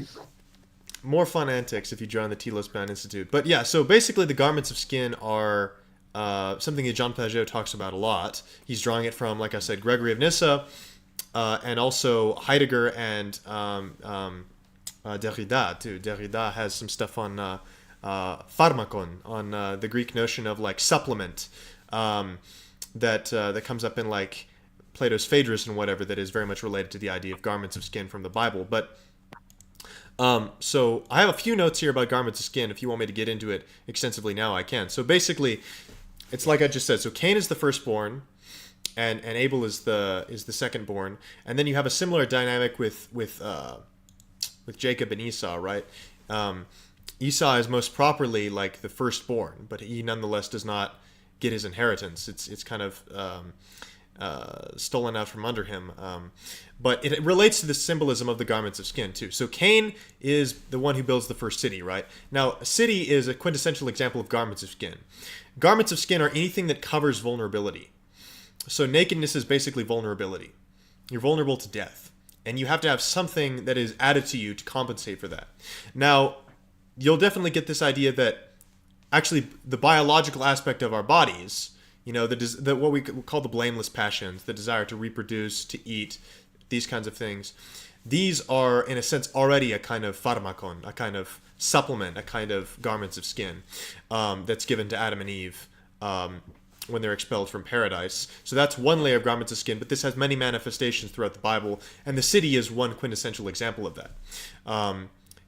more fun antics if you join the Telosbound Institute. But yeah, so basically the garments of skin are something that Jean Pajot talks about a lot. He's drawing it from, like I said, Gregory of Nyssa, and also Heidegger and Derrida too. Derrida has some stuff on pharmakon, on the Greek notion of like supplement, that comes up in like Plato's Phaedrus and whatever, that is very much related to the idea of garments of skin from the Bible. But so I have a few notes here about garments of skin. If you want me to get into it extensively now, I can. So basically, it's like I just said. So Cain is the firstborn, and Abel is the secondborn, and then you have a similar dynamic with Jacob and Esau, right? Esau is most properly like the firstborn, but he nonetheless does not get his inheritance. It's kind of stolen out from under him. But it relates to the symbolism of the garments of skin too. So Cain is the one who builds the first city, right? Now, a city is a quintessential example of garments of skin. Garments of skin are anything that covers vulnerability. So nakedness is basically vulnerability. You're vulnerable to death. And you have to have something that is added to you to compensate for that. Now, you'll definitely get this idea that actually the biological aspect of our bodies, you know, what we call the blameless passions, the desire to reproduce, to eat, these kinds of things, these are, in a sense, already a kind of pharmakon, a kind of supplement, a kind of garments of skin that's given to Adam and Eve when they're expelled from paradise. So that's one layer of garments of skin, but this has many manifestations throughout the Bible, and the city is one quintessential example of that.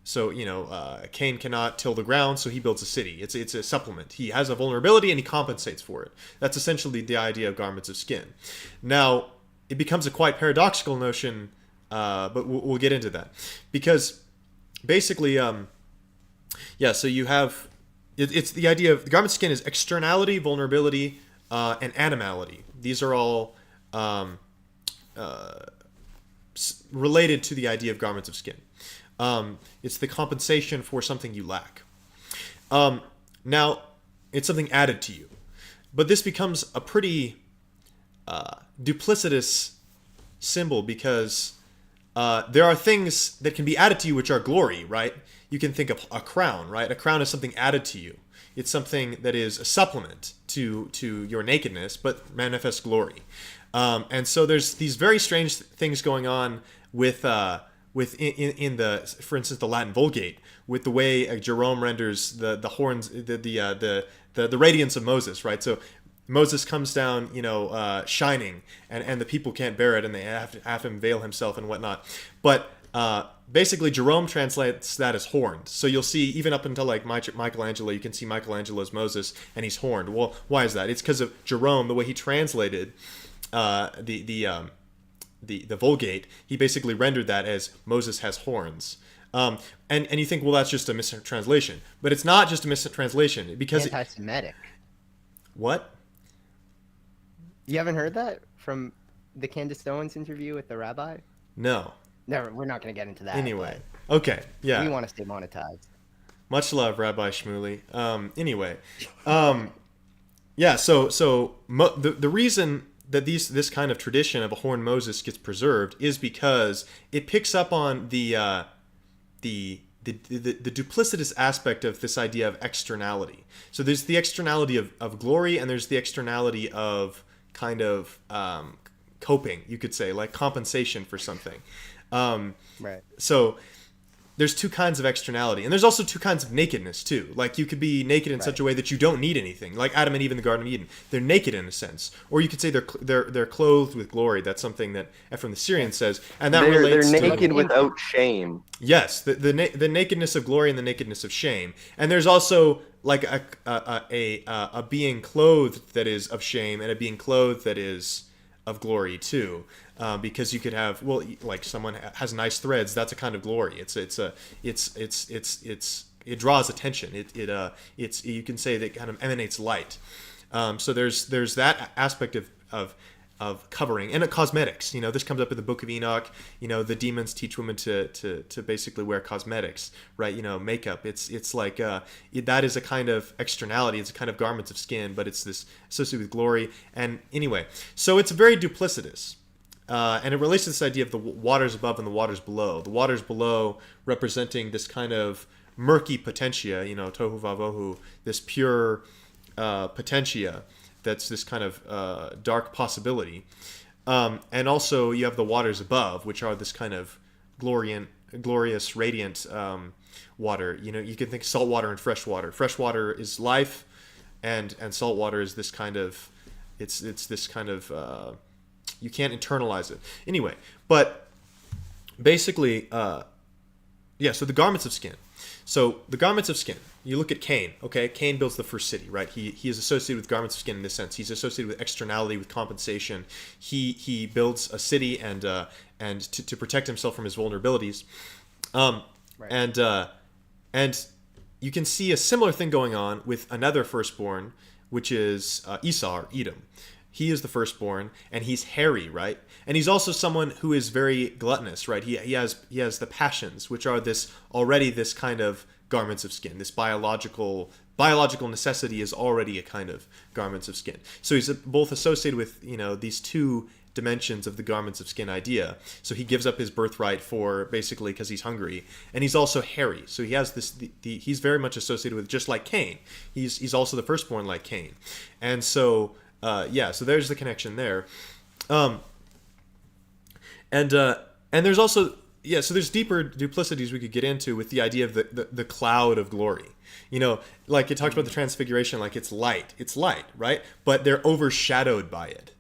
So, you know, Cain cannot till the ground, so he builds a city. It's a supplement. He has a vulnerability, and he compensates for it. That's essentially the idea of garments of skin. Now, it becomes a quite paradoxical notion, but we'll get into that. Because basically, yeah. So you have it's the idea of the garment of skin is externality, vulnerability, and animality. These are all related to the idea of garments of skin. It's the compensation for something you lack. Now, it's something added to you, but this becomes a pretty duplicitous symbol because there are things that can be added to you which are glory, right? You can think of a crown, right? A crown is something added to you. It's something that is a supplement to your nakedness, but manifests glory. And so there's these very strange things going on with in the, for instance, the Latin Vulgate, with the way Jerome renders the horns, the radiance of Moses, right? So Moses comes down, shining, and the people can't bear it, and they have to have him veil himself and whatnot. But basically, Jerome translates that as horned. So you'll see, even up until like Michelangelo, you can see Michelangelo's Moses, and he's horned. Well, why is that? It's because of Jerome, the way he translated the Vulgate. He basically rendered that as Moses has horns. And you think, well, that's just a mistranslation, but it's not just a mistranslation because anti-Semitic. What? You haven't heard that from the Candace Owens interview with the rabbi? No. No, we're not going to get into that. Anyway, okay, yeah. We want to stay monetized. Much love, Rabbi Shmuley. Anyway, yeah. So the reason that this kind of tradition of a horned Moses gets preserved is because it picks up on the duplicitous aspect of this idea of externality. So there's the externality of glory, and there's the externality of kind of coping, you could say, like compensation for something. Right. So there's two kinds of externality, and there's also two kinds of nakedness too. Like you could be naked in such a way that you don't need anything, like Adam and Eve in the Garden of Eden. They're naked in a sense, or you could say they're clothed with glory. That's something that Ephraim the Syrian says, and that relates they're to naked without shame. Yes, the nakedness of glory and the nakedness of shame, and there's also like a being clothed that is of shame and a being clothed that is of glory too. Because you could have, well, like someone has nice threads. That's a kind of glory. It draws attention. It's you can say that it kind of emanates light. So there's that aspect of covering and cosmetics. This comes up in the Book of Enoch. The demons teach women to basically wear cosmetics, right? Makeup. It's like that is a kind of externality. It's a kind of garments of skin, but it's this associated with glory. And anyway, so it's very duplicitous. And it relates to this idea of the waters above and the waters below. The waters below representing this kind of murky potentia, tohu vavohu, this pure potentia that's this kind of dark possibility. And also you have the waters above, which are this kind of glorious, radiant water. You can think salt water and fresh water. Fresh water is life, and salt water is this kind of, it's this kind of, you can't internalize it. Anyway, but basically, so the garments of skin. So the garments of skin, you look at Cain, okay? Cain builds the first city, right? He is associated with garments of skin in this sense. He's associated with externality, with compensation. He builds a city and to protect himself from his vulnerabilities. Right. And you can see a similar thing going on with another firstborn, which is Esau, or Edom. He is the firstborn, and he's hairy, right? And he's also someone who is very gluttonous, right? He has the passions, which are this kind of garments of skin. This biological necessity is already a kind of garments of skin. So he's both associated with these two dimensions of the garments of skin idea. So he gives up his birthright for basically because he's hungry, and he's also hairy. So he has this. He's very much associated with, just like Cain. He's also the firstborn like Cain, and so. So there's the connection there. And there's also, so there's deeper duplicities we could get into with the idea of the cloud of glory. Like it talks about the transfiguration, like it's light, right? But they're overshadowed by it,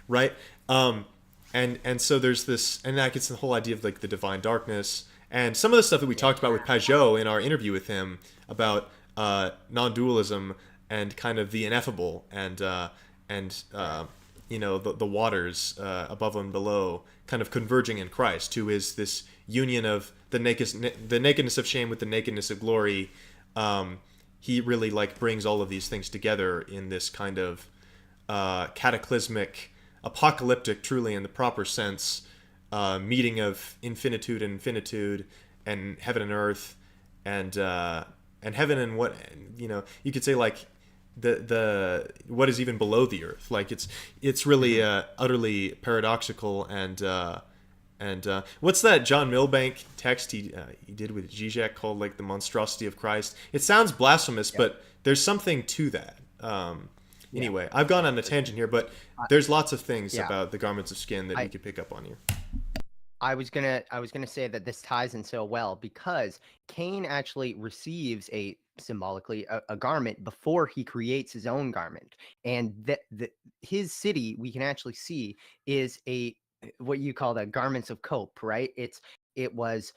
right? And so there's this, and that gets the whole idea of like the divine darkness, and some of the stuff that we talked about with Pajot in our interview with him about non-dualism and kind of the ineffable and the waters above and below kind of converging in Christ, who is this union of the nakedness of shame with the nakedness of glory, he really like brings all of these things together in this kind of cataclysmic, apocalyptic, truly in the proper sense, meeting of infinitude and heaven and earth, and heaven and what, you know, you could say like the what is even below the earth. Like it's really utterly paradoxical, and what's that John Milbank text he did with Zizek called like the monstrosity of Christ? It sounds blasphemous, but there's something to that. Anyway, I've gone on a tangent here, but there's lots of things about the garments of skin that you could pick up on here. I was gonna say that this ties in so well because Cain actually receives symbolically a garment before he creates his own garment, and his city we can actually see is what you call the garments of cope, right? It was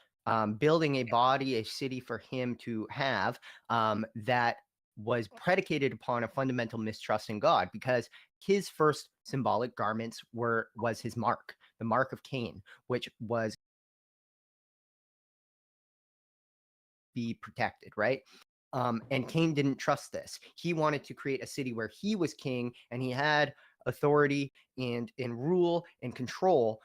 building a body, a city for him to have that was predicated upon a fundamental mistrust in God, because his first symbolic garments was his mark, the mark of Cain, which was be protected, right? And Cain didn't trust this. He wanted to create a city where he was king and he had authority and rule and control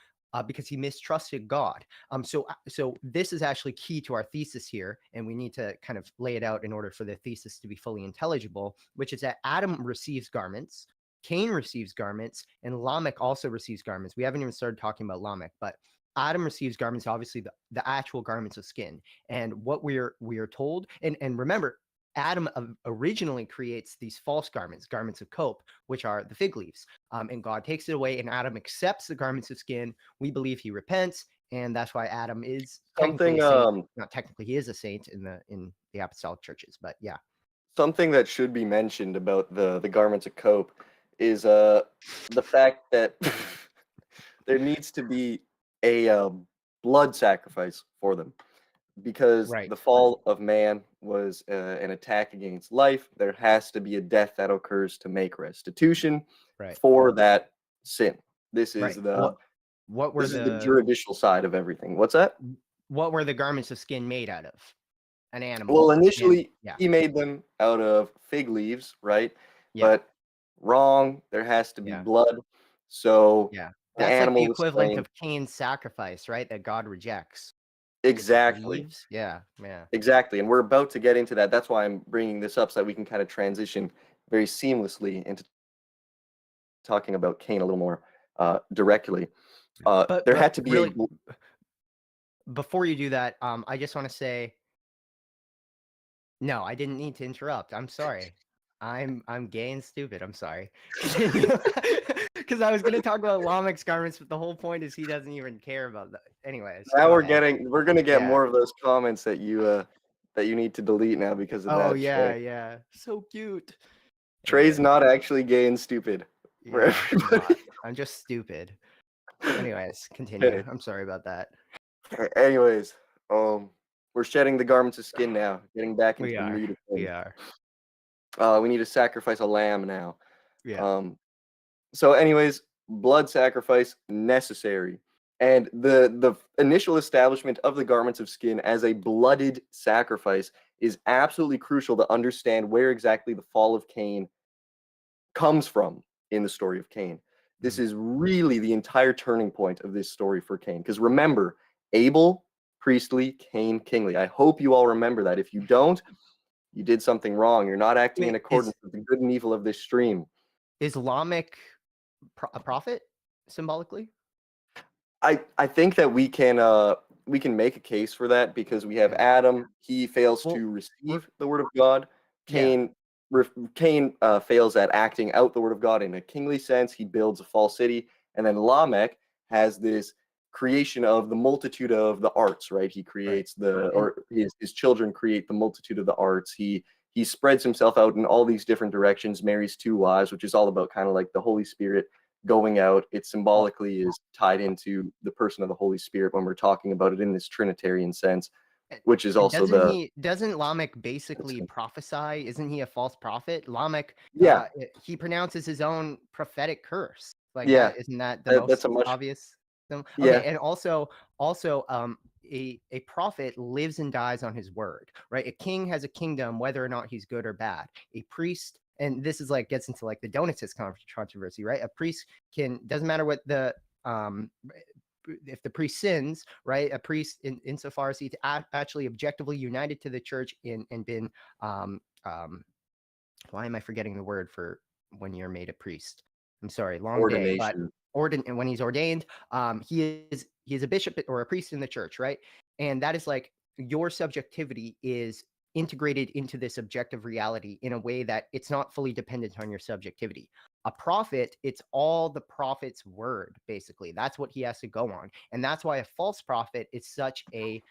because he mistrusted God. So this is actually key to our thesis here, and we need to kind of lay it out in order for the thesis to be fully intelligible, which is that Adam receives garments, Cain receives garments, and Lamech also receives garments. We haven't even started talking about Lamech, but Adam receives garments, obviously the actual garments of skin. And what we are told, and remember, Adam originally creates these false garments of cope, which are the fig leaves. And God takes it away, and Adam accepts the garments of skin. We believe he repents, and that's why Adam is technically a saint. Not technically, he is a saint in the apostolic churches, but yeah. Something that should be mentioned about the garments of cope is the fact that there needs to be a blood sacrifice for them, because the fall of man was an attack against life. There has to be a death that occurs to make restitution for that sin. This is the juridical side of everything. What's that? What were the garments of skin made out of? An animal. Well, initially he made them out of fig leaves, right? But wrong. There has to be blood. So that's like the equivalent of Cain's sacrifice, right? That God rejects. Exactly. Yeah. Exactly. And we're about to get into that. That's why I'm bringing this up, so that we can kind of transition very seamlessly into talking about Cain a little more directly. There had to be really, before you do that, I just want to say, no, I didn't need to interrupt. I'm sorry. I'm gay and stupid. I'm sorry. Because I was going to talk about Lamech's garments, but the whole point is he doesn't even care about that. Anyways. Now we're going to get more of those comments that you need to delete now because of that. Oh yeah. So cute. Trey's not actually gay and stupid. Yeah, I'm just stupid. Anyways, continue. I'm sorry about that. Anyways, we're shedding the garments of skin now, getting back into the meat of things. We are. We need to sacrifice a lamb now. Yeah. So anyways, blood sacrifice necessary. And the initial establishment of the garments of skin as a blooded sacrifice is absolutely crucial to understand where exactly the fall of Cain comes from in the story of Cain. This is really the entire turning point of this story for Cain. Because remember, Abel, priestly, Cain, kingly. I hope you all remember that. If you don't, you did something wrong. You're not acting in accordance with the good and evil of this stream. Is Lamech a prophet symbolically? I think that we can make a case for that, because we have Adam. He fails to receive the word of God. Cain fails at acting out the word of God in a kingly sense. He builds a false city, and then Lamech has this creation of the multitude of the arts, right? He creates his children create the multitude of the arts. He spreads himself out in all these different directions, marries 2 wives, which is all about kind of like the Holy Spirit going out. It symbolically is tied into the person of the Holy Spirit when we're talking about it in this Trinitarian sense, which is also doesn't Lamech basically prophesy? Isn't he a false prophet? Lamech, he pronounces his own prophetic curse. Like, isn't that the most obvious? Okay, and also, a prophet lives and dies on his word, right? A king has a kingdom, whether or not he's good or bad. A priest, and this is like gets into like the Donatist controversy, right? A priest doesn't matter what the if the priest sins, right? A priest, insofar as he's actually objectively united to the church and been why am I forgetting the word for when you're made a priest? I'm sorry, long day, but when he's ordained, he is a bishop or a priest in the church, right? And that is like your subjectivity is integrated into this objective reality in a way that it's not fully dependent on your subjectivity. A prophet, it's all the prophet's word, basically. That's what he has to go on. And that's why a false prophet is such a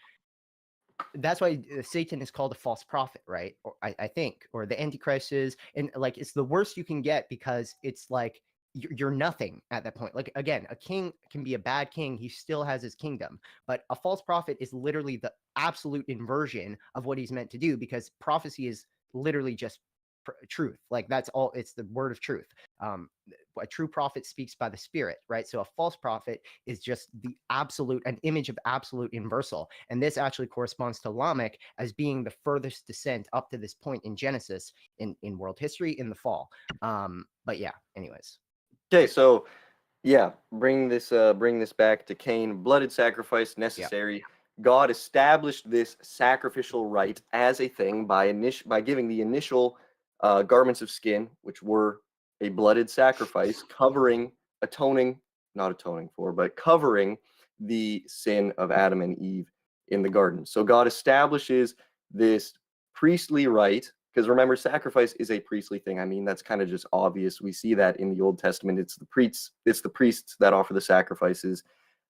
that's why Satan is called a false prophet, right? Or I think, or the Antichrist is, and like it's the worst you can get because it's like you're nothing at that point. Like again, a king can be a bad king; he still has his kingdom. But a false prophet is literally the absolute inversion of what he's meant to do, because prophecy is literally just truth. Like that's all. It's the word of truth. A true prophet speaks by the Spirit, right? So a false prophet is just an image of absolute inversal. And this actually corresponds to Lamech as being the furthest descent up to this point in Genesis in world history in the fall. But yeah, anyways. Okay, so yeah, bring this back to Cain. Blooded sacrifice necessary. Yeah. God established this sacrificial rite as a thing by giving the initial garments of skin, which were a blooded sacrifice, covering the sin of Adam and Eve in the garden. So God establishes this priestly rite, because remember, sacrifice is a priestly thing. I mean, that's kind of just obvious. We see that in the Old Testament. It's the priests that offer the sacrifices.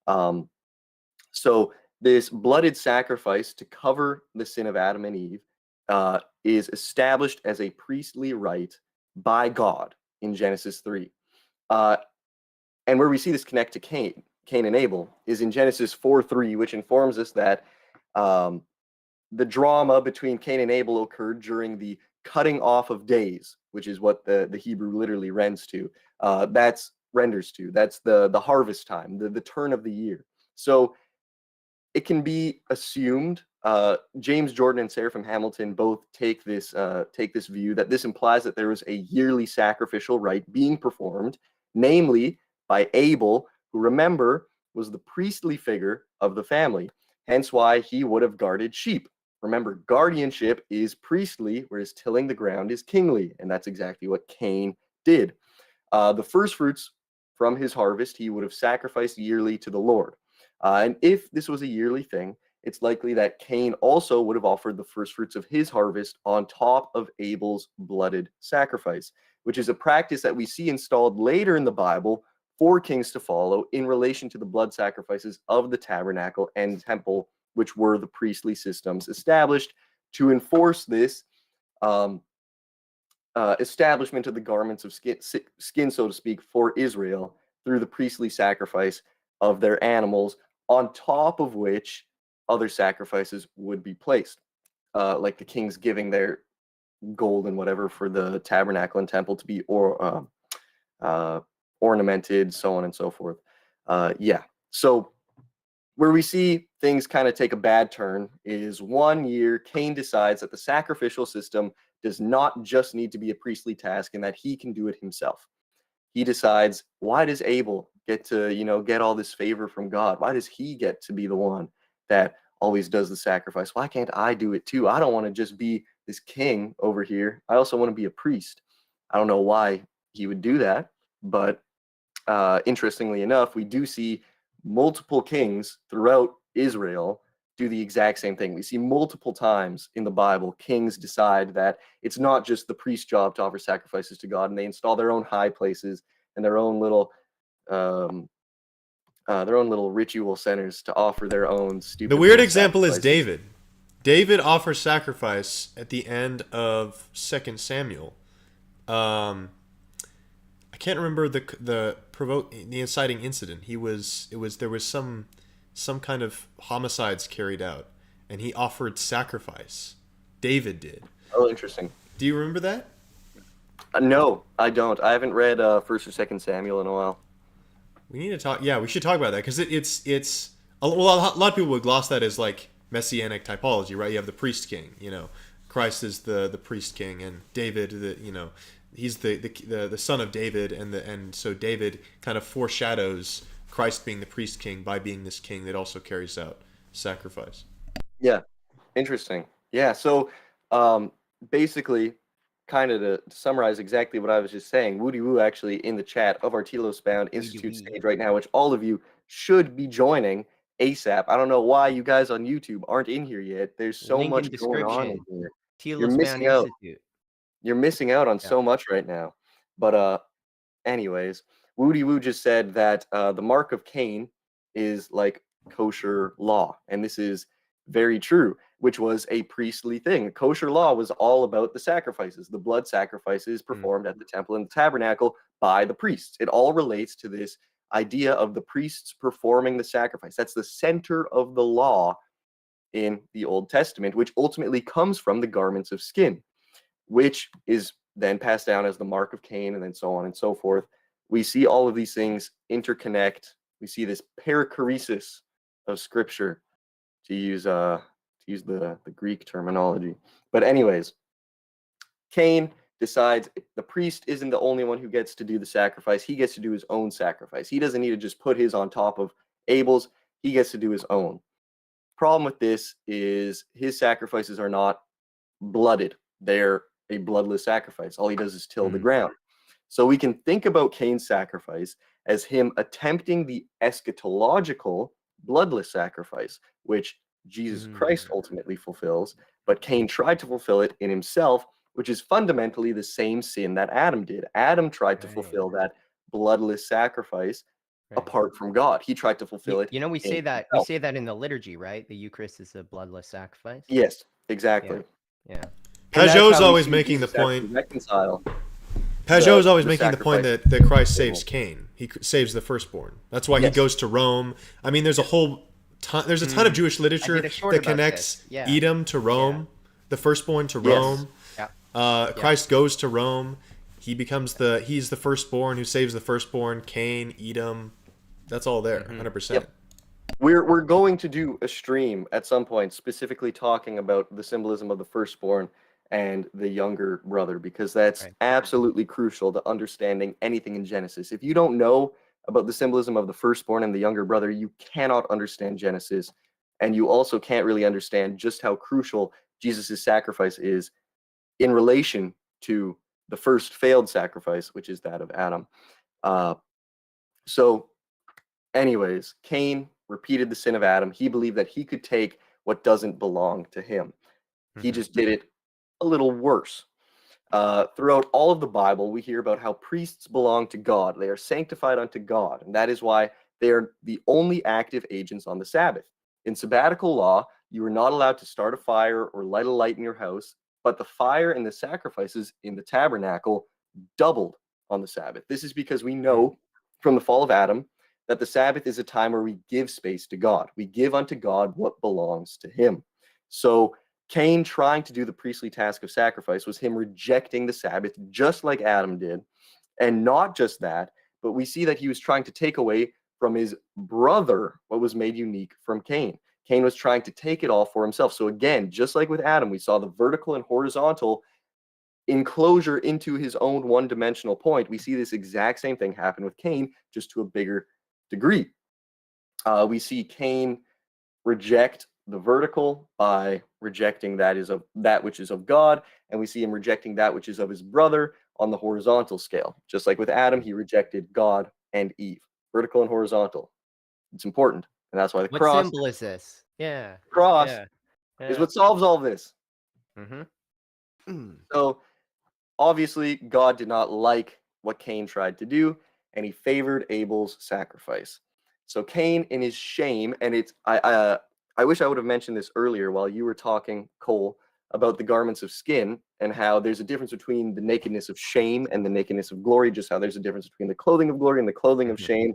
So this blooded sacrifice to cover the sin of Adam and Eve is established as a priestly rite by God in Genesis 3. And where we see this connect to Cain and Abel is in Genesis 4:3, which informs us that the drama between Cain and Abel occurred during the cutting off of days, which is what the Hebrew literally renders to. That's the harvest time, the turn of the year. So it can be assumed, James Jordan and Seraphim Hamilton both take this view that this implies that there was a yearly sacrificial rite being performed, namely by Abel, who, remember, was the priestly figure of the family, hence why he would have guarded sheep. Remember, guardianship is priestly, whereas tilling the ground is kingly, and that's exactly what Cain did. The first fruits from his harvest he would have sacrificed yearly to the Lord. And if this was a yearly thing, it's likely that Cain also would have offered the first fruits of his harvest on top of Abel's blooded sacrifice, which is a practice that we see installed later in the Bible for kings to follow in relation to the blood sacrifices of the tabernacle and temple, which were the priestly systems established to enforce this establishment of the garments of skin, so to speak, for Israel through the priestly sacrifice of their animals, on top of which other sacrifices would be placed, like the kings giving their gold and whatever for the tabernacle and temple to be ornamented, so on and so forth. So where we see things kind of take a bad turn is one year Cain decides that the sacrificial system does not just need to be a priestly task and that he can do it himself. He decides, why does Abel get to, get all this favor from God? Why does he get to be the one that always does the sacrifice? Why can't I do it too? I don't want to just be this king over here. I also want to be a priest. I don't know why he would do that, but interestingly enough, we do see multiple kings throughout Israel do the exact same thing. We see multiple times in the Bible, kings decide that it's not just the priest's job to offer sacrifices to God, and they install their own high places and their own little ritual centers to offer their own stupid. The weird example is David. David offers sacrifice at the end of 2 Samuel. I can't remember the inciting incident. There was some kind of homicides carried out, and he offered sacrifice. David did. Oh, interesting. Do you remember that? No, I don't. I haven't read 1 or 2 Samuel in a while. We need to talk. Yeah, we should talk about that because it's Well, a lot of people would gloss that as like messianic typology, right? You have the priest king, Christ is the priest king, and David, he's the son of David, and so David kind of foreshadows Christ being the priest king by being this king that also carries out sacrifice. Yeah, interesting. Yeah, so basically, kind of to summarize exactly what I was just saying, Woody Woo actually in the chat of our Telosbound Institute stage right now, which all of you should be joining ASAP. I don't know why you guys on YouTube aren't in here yet. There's so Link much in going on in description. here. You're Telosbound missing out. Institute. You're missing out on Yeah. so much right now. But anyways, Woody Woo just said that the mark of Cain is like kosher law, and this is very true, which was a priestly thing. Kosher law was all about the sacrifices, the blood sacrifices performed at the temple and the tabernacle by the priests. It all relates to this idea of the priests performing the sacrifice. That's the center of the law in the Old Testament, which ultimately comes from the garments of skin, which is then passed down as the mark of Cain, and then so on and so forth. We see all of these things interconnect. We see this perichoresis of Scripture, to use the Greek terminology. But anyways, Cain decides the priest isn't the only one who gets to do the sacrifice. He gets to do his own sacrifice. He doesn't need to just put his on top of Abel's. He gets to do his own. Problem with this is his sacrifices are not blooded. They're a bloodless sacrifice. All he does is till the ground. So we can think about Cain's sacrifice as him attempting the eschatological bloodless sacrifice, which Jesus Christ ultimately fulfills, but Cain tried to fulfill it in himself, which is fundamentally the same sin that Adam did. Adam tried to fulfill that bloodless sacrifice apart from God. He tried to fulfill it. We say that in the liturgy, right? The Eucharist is a bloodless sacrifice. Yes, exactly. Yeah. Pajot's always making the point. Pajot's always making the point that Christ saves Cain. He saves the firstborn. That's why he goes to Rome. I mean, there's a ton of Jewish literature that connects Edom to Rome, the firstborn to Rome. Christ goes to Rome. He's the firstborn who saves the firstborn. Cain, Edom, that's all there, 100%. Yep. We're going to do a stream at some point specifically talking about the symbolism of the firstborn and the younger brother, because that's absolutely crucial to understanding anything in Genesis. If you don't know about the symbolism of the firstborn and the younger brother, you cannot understand Genesis, and you also can't really understand just how crucial Jesus' sacrifice is in relation to the first failed sacrifice, which is that of Adam. So anyways, Cain repeated the sin of Adam. He believed that he could take what doesn't belong to him. He just did it a little worse. Throughout all of the Bible, we hear about how priests belong to God. They are sanctified unto God, and that is why they are the only active agents on the Sabbath. In sabbatical law, you are not allowed to start a fire or light a light in your house, but the fire and the sacrifices in the tabernacle doubled on the Sabbath. This is because we know from the fall of Adam that the Sabbath is a time where we give space to God. We give unto God what belongs to him. So Cain trying to do the priestly task of sacrifice was him rejecting the Sabbath, just like Adam did. And not just that, but we see that he was trying to take away from his brother what was made unique from Cain. Cain was trying to take it all for himself. So again, just like with Adam, we saw the vertical and horizontal enclosure into his own one-dimensional point. We see this exact same thing happen with Cain, just to a bigger degree. We see Cain reject the vertical by rejecting that which is of God, and we see him rejecting that which is of his brother on the horizontal scale. Just like with Adam, he rejected God and Eve. Vertical and horizontal. It's important, and that's why the cross. What symbol is this? Yeah. Cross is what solves all this. Mm-hmm. So obviously, God did not like what Cain tried to do, and he favored Abel's sacrifice. So Cain, in his shame, and it's I wish I would have mentioned this earlier while you were talking, Cole, about the garments of skin and how there's a difference between the nakedness of shame and the nakedness of glory, just how there's a difference between the clothing of glory and the clothing of shame.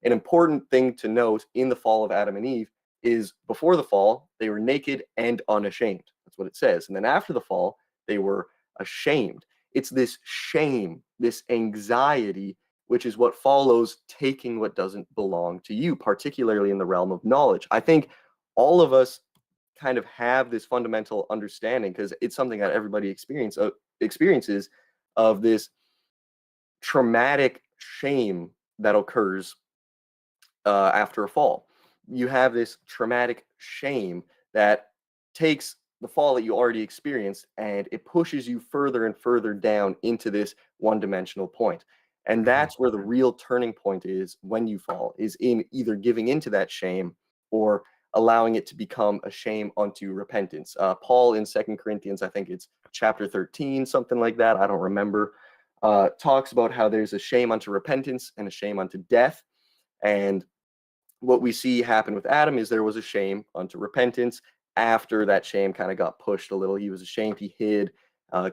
An important thing to note in the fall of Adam and Eve is before the fall, they were naked and unashamed. That's what it says. And then after the fall, they were ashamed. It's this shame, this anxiety which is what follows taking what doesn't belong to you, particularly in the realm of knowledge. I think all of us kind of have this fundamental understanding because it's something that everybody experiences of this traumatic shame that occurs after a fall. You have this traumatic shame that takes the fall that you already experienced and it pushes you further and further down into this one-dimensional point. And that's where the real turning point is when you fall, is in either giving into that shame or allowing it to become a shame unto repentance. Paul in 2 Corinthians, I think it's chapter 13, something like that, I don't remember, talks about how there's a shame unto repentance and a shame unto death. And what we see happen with Adam is there was a shame unto repentance. After that shame kind of got pushed a little, he was ashamed, he hid,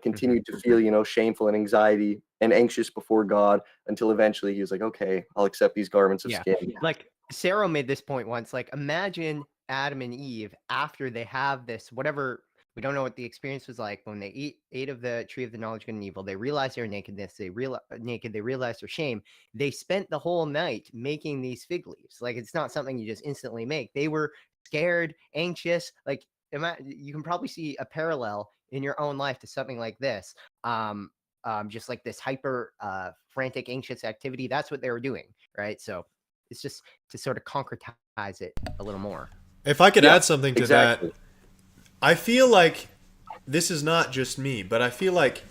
continued to feel, shameful and anxiety and anxious before God until eventually he was like, okay, I'll accept these garments of skin. Like Sarah made this point once, like imagine Adam and Eve after they have this, whatever, we don't know what the experience was like when they ate of the tree of the knowledge of good and evil. They realized their nakedness. They realized their shame. They spent the whole night making these fig leaves. Like it's not something you just instantly make. They were scared, anxious. Like you can probably see a parallel in your own life to something like this. Just like this hyper frantic, anxious activity. That's what they were doing, right? So it's just to sort of concretize it a little more. If I could add something to exactly. that, I feel like this is not just me, but I feel like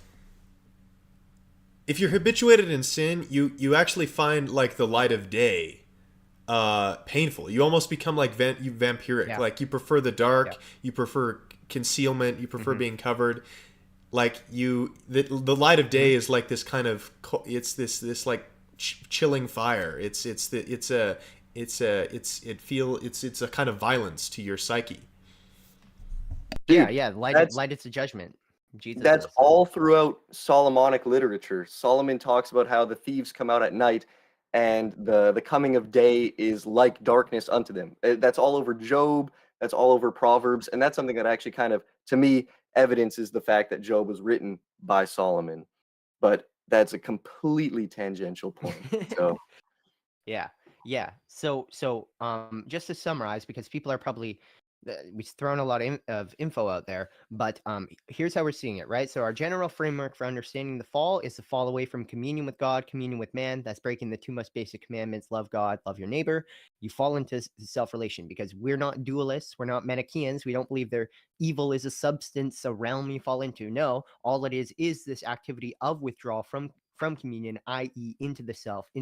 if you're habituated in sin, you actually find like the light of day painful. You almost become like vampiric. Yeah. Like you prefer the dark, you prefer concealment, you prefer being covered. Like the light of day is like this kind of, it's this like chilling fire. It's a kind of violence to your psyche. Dude, light is a judgment. Jesus that's says. all throughout Solomonic literature. Solomon talks about how the thieves come out at night and the coming of day is like darkness unto them. That's all over Job, that's all over Proverbs, and that's something that actually kind of, to me, evidences the fact that Job was written by Solomon. But that's a completely tangential point. So Yeah. So just to summarize, because people are probably we've thrown a lot of info out there, but here's how we're seeing it, right? So our general framework for understanding the fall is the fall away from communion with God, communion with man. That's breaking the two most basic commandments: love God, love your neighbor. You fall into self-relation because we're not dualists, we're not Manichaeans. We don't believe there evil is a substance, a realm you fall into. No, all it is this activity of withdrawal from communion, i.e., into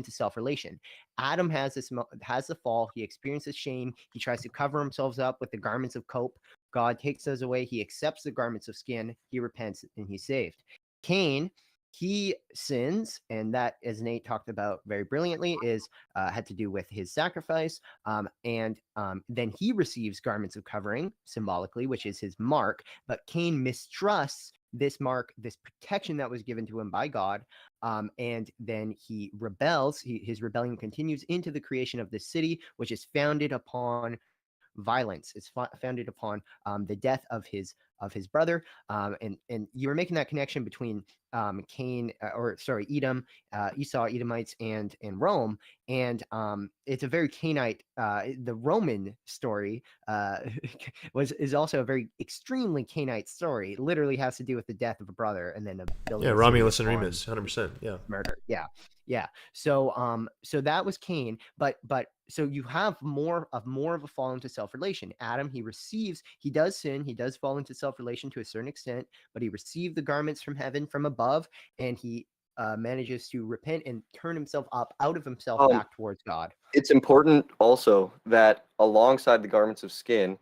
self-relation. Adam has the fall. He experiences shame. He tries to cover himself up with the garments of cope. God takes those away. He accepts the garments of skin. He repents and he's saved. Cain, he sins, and that, as Nate talked about very brilliantly, is had to do with his sacrifice. And then he receives garments of covering symbolically, which is his mark. But Cain mistrusts this mark, this protection that was given to him by God. And then he rebels. His rebellion continues into the creation of this city, which is founded upon violence. It's founded upon the death of his brother. And you were making that connection between Edom, Esau, Edomites, and Rome. And it's a very Cainite. The Roman story is also a very extremely Cainite story. It literally has to do with the death of a brother and then Romulus and Remus, 100%. Yeah, murder. Yeah. So that was Cain, but so you have more of a fall into self-relation. Adam, he does sin, he does fall into self-relation to a certain extent, but he received the garments from heaven from above, and he manages to repent and turn himself up out of himself back towards God. It's important also that alongside the garments of skin,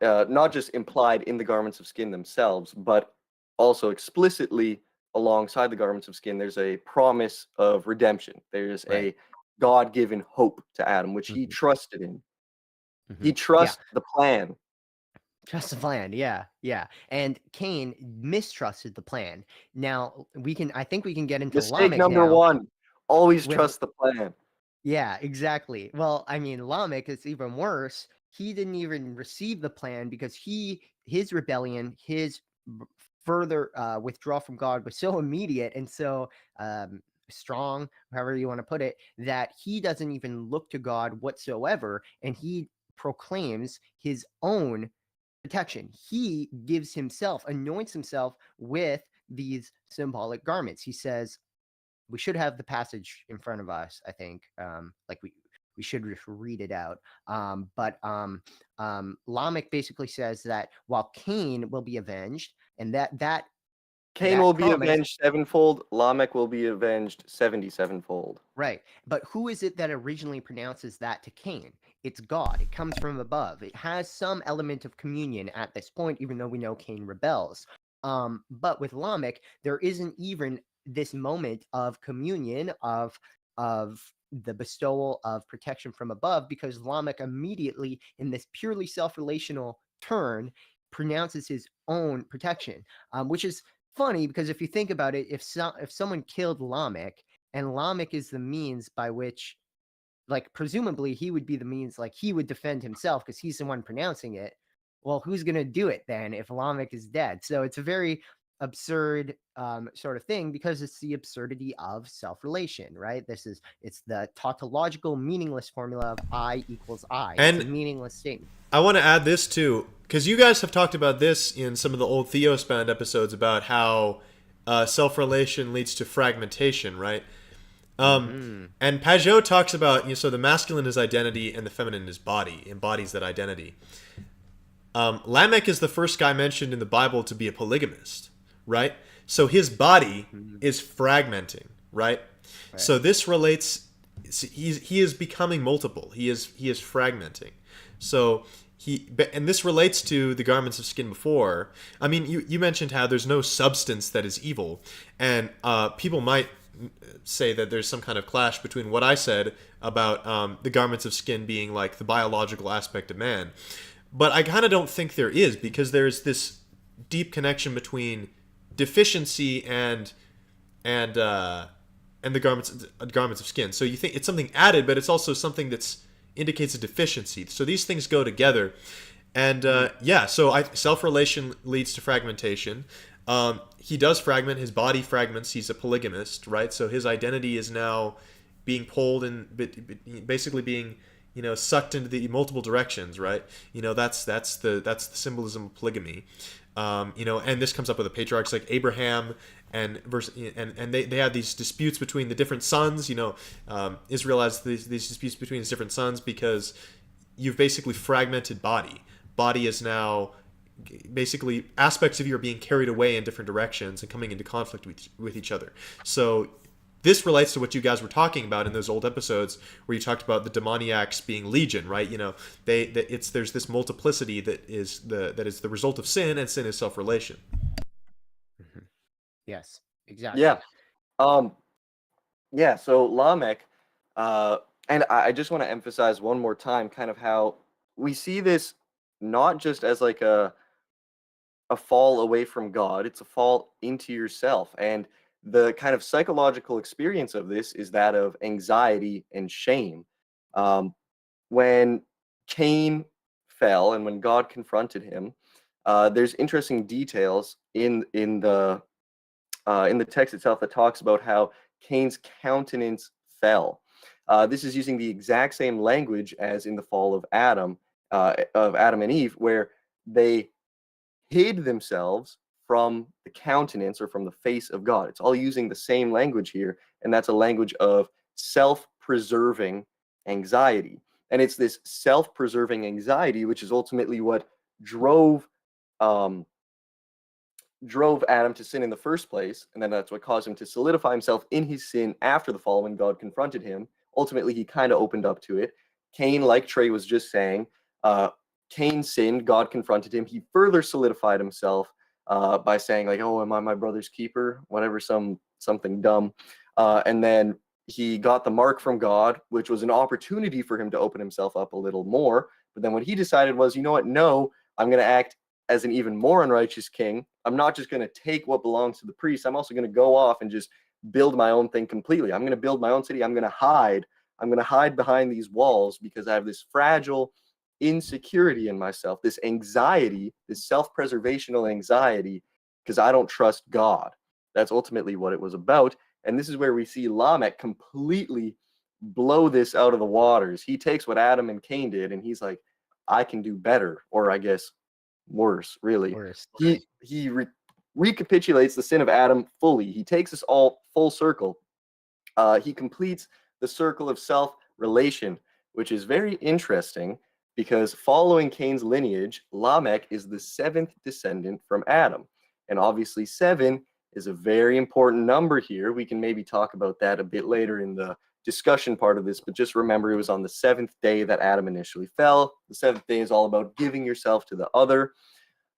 not just implied in the garments of skin themselves, but also explicitly alongside the garments of skin, there's a promise of redemption. There's a God-given hope to Adam, which he trusted in. He trusts the plan. Trust the plan, yeah. And Cain mistrusted the plan. Now I think we can get into Mistake Lamech number now. one: always trust the plan. Yeah, exactly. Well, I mean, Lamech is even worse. He didn't even receive the plan because his rebellion, his further withdrawal from God was so immediate and so strong, however you want to put it, that he doesn't even look to God whatsoever, and he proclaims his own protection. He gives himself, anoints himself with these symbolic garments. He says, we should have the passage in front of us, I think. Like we should read it out. But Lamech basically says that while Cain will be avenged, and that Cain will be promise, avenged sevenfold. Lamech will be avenged 77-fold. right? But who is it that originally pronounces that to Cain? It's God. It comes from above. It has some element of communion at this point, even though we know Cain rebels. But with Lamech, there isn't even this moment of communion of the bestowal of protection from above, because Lamech immediately, in this purely self-relational turn, pronounces his own protection, which is funny because if you think about it, if someone killed Lamech, and Lamech is the means by which, like, presumably he would be the means, like, he would defend himself because he's the one pronouncing it. Well, who's going to do it then if Lamech is dead? So it's a very absurd sort of thing, because it's the absurdity of self-relation, right? It's the tautological meaningless formula of I equals I. And it's a meaningless statement. I want to add this too, because you guys have talked about this in some of the old Telosbound episodes about how self-relation leads to fragmentation, right? And Pajot talks about, so the masculine is identity and the feminine is body, embodies that identity. Lamech is the first guy mentioned in the Bible to be a polygamist, right? So his body is fragmenting, right? So this relates. He is becoming multiple. He is fragmenting. So and this relates to the garments of skin before. I mean, you mentioned how there's no substance that is evil, and people might say that there's some kind of clash between what I said about the garments of skin being like the biological aspect of man. But I kind of don't think there is, because there's this deep connection between deficiency and the garments of skin. So you think it's something added, but it's also something that's indicates a deficiency. So these things go together, and so self-relation leads to fragmentation. He does fragment. His body fragments. He's a polygamist, right? So his identity is now being pulled and basically being sucked into the multiple directions, right? That's the symbolism of polygamy. And this comes up with the patriarchs like Abraham and they have these disputes between the different sons. Israel has these disputes between his different sons because you've basically fragmented body. Body is now basically aspects of you are being carried away in different directions and coming into conflict with each other. So this relates to what you guys were talking about in those old episodes where you talked about the demoniacs being legion, right? There's this multiplicity that is the result of sin, and sin is self-relation. Yes, exactly. Yeah. So Lamech, and I just want to emphasize one more time kind of how we see this not just as like a fall away from God, it's a fall into yourself. And the kind of psychological experience of this is that of anxiety and shame. When Cain fell and when God confronted him, there's interesting details in the text itself that talks about how Cain's countenance fell. This is using the exact same language as in the fall of Adam and Eve, where they hid themselves from the countenance or from the face of God. It's all using the same language here, and that's a language of self-preserving anxiety. And it's this self-preserving anxiety which is ultimately what drove Adam to sin in the first place, and then that's what caused him to solidify himself in his sin after the fall when God confronted him. Ultimately, he kind of opened up to it. Cain, like Trey was just saying, Cain sinned, God confronted him. He further solidified himself by saying, like, oh, am I my brother's keeper? Whatever, something dumb. And then he got the mark from God, which was an opportunity for him to open himself up a little more. But then what he decided was, you know what? No, I'm going to act as an even more unrighteous king. I'm not just going to take what belongs to the priest. I'm also going to go off and just build my own thing completely. I'm going to build my own city. I'm going to hide behind these walls because I have this fragile insecurity in myself, this anxiety, this self-preservational anxiety, because I don't trust God. That's ultimately what it was about. And this is where we see Lamech completely blow this out of the waters. He takes what Adam and Cain did, and he's like, I can do better, or I guess worse, really. Worse. He recapitulates the sin of Adam fully. He takes us all full circle. He completes the circle of self-relation, which is very interesting because following Cain's lineage, Lamech is the 7th descendant from Adam. And obviously 7 is a very important number here. We can maybe talk about that a bit later in the discussion part of this, but just remember it was on the 7th day that Adam initially fell. The 7th day is all about giving yourself to the other.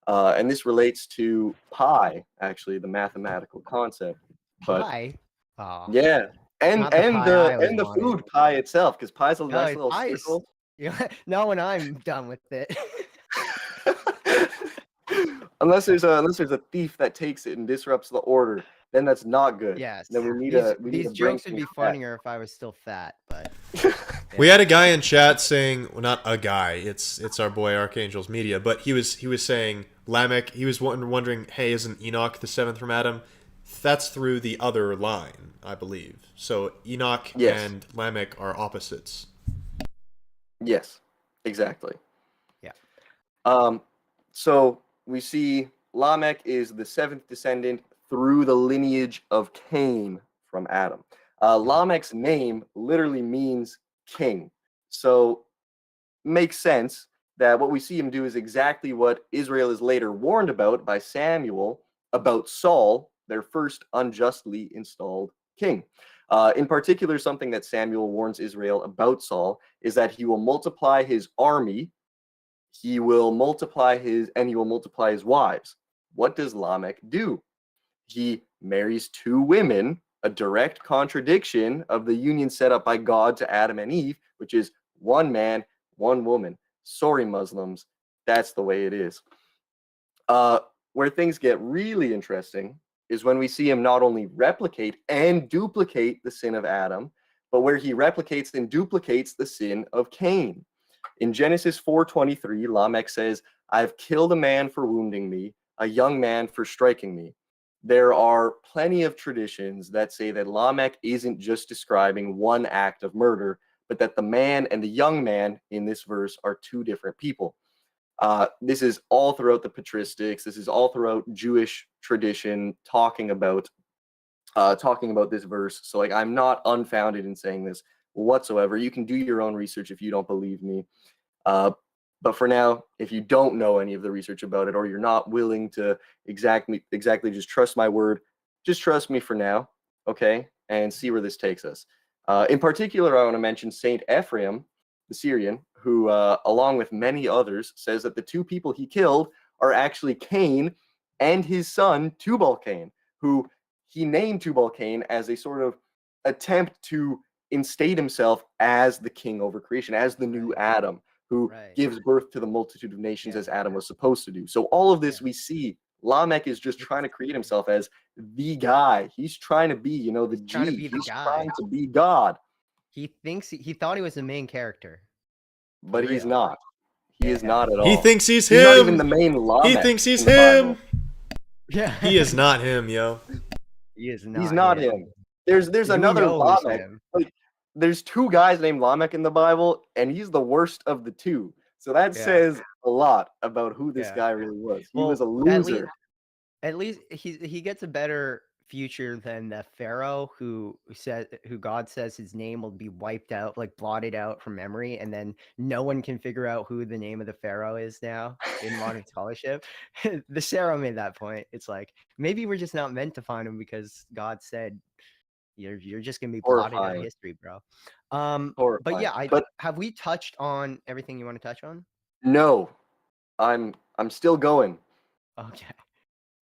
And this relates to pi, actually, the mathematical concept. But Pie? Oh, yeah, and not the pie I always the wanted. food pie itself, because pie's a No, nice little pie is circle. yeah, not when I'm done with it. unless there's a thief that takes it and disrupts the order, then that's not good. Yes. Then we need These to bring jokes would be things back. funnier if I was still fat, but We had a guy in chat saying, well, not a guy, it's our boy Archangel's Media, but he was saying Lamech. He was wondering, hey, isn't Enoch the 7th from Adam? That's through the other line, I believe. So Enoch and Lamech are opposites. Yes, exactly. Yeah. So we see Lamech is the 7th descendant through the lineage of Cain from Adam. Lamech's name literally means king. So makes sense that what we see him do is exactly what Israel is later warned about by Samuel about Saul, their first unjustly installed king. In particular, something that Samuel warns Israel about Saul is that he will multiply his army, he will multiply his wives. What does Lamech do? He marries 2 women, a direct contradiction of the union set up by God to Adam and Eve, which is 1 man, 1 woman. Sorry, Muslims, that's the way it is. Where things get really interesting is when we see him not only replicate and duplicate the sin of Adam, but where he replicates and duplicates the sin of Cain. In Genesis 4:23, Lamech says, I've killed a man for wounding me, a young man for striking me. There are plenty of traditions that say that Lamech isn't just describing one act of murder, but that the man and the young man in this verse are 2 different people. This is all throughout the patristics. This is all throughout Jewish tradition talking about this verse. So like, I'm not unfounded in saying this whatsoever. You can do your own research if you don't believe me. But for now, if you don't know any of the research about it, or you're not willing to exactly just trust my word, just trust me for now, okay? And see where this takes us. In particular, I want to mention Saint Ephraim, the Syrian, who, along with many others, says that the 2 people he killed are actually Cain and his son Tubal-Cain, who he named Tubal-Cain as a sort of attempt to instate himself as the king over creation, as the new Adam, who gives birth to the multitude of nations as Adam was supposed to do. So all of this we see, Lamech is just trying to create himself as the guy. He's trying to be, the G. trying to be the He's guy. trying to be God. He thought he was the main character. But he's not. He is not at all. He thinks he's He's him. not even the main Lamech. He thinks he's in the him. Bible. Yeah. He is not him, yo. He is not. He's not him. There's another Lamech. Like, there's 2 guys named Lamech in the Bible, and he's the worst of the 2. So that says a lot about who this guy really was. He was a loser. At least he gets a better future than the Pharaoh who God says his name will be wiped out, like blotted out from memory, and then no one can figure out who the name of the Pharaoh is now in modern scholarship. The Sarah made that point. It's like, maybe we're just not meant to find him because God said you're just gonna be blotted out of history, bro. But yeah, have we touched on everything you want to touch on? No, I'm still going. Okay.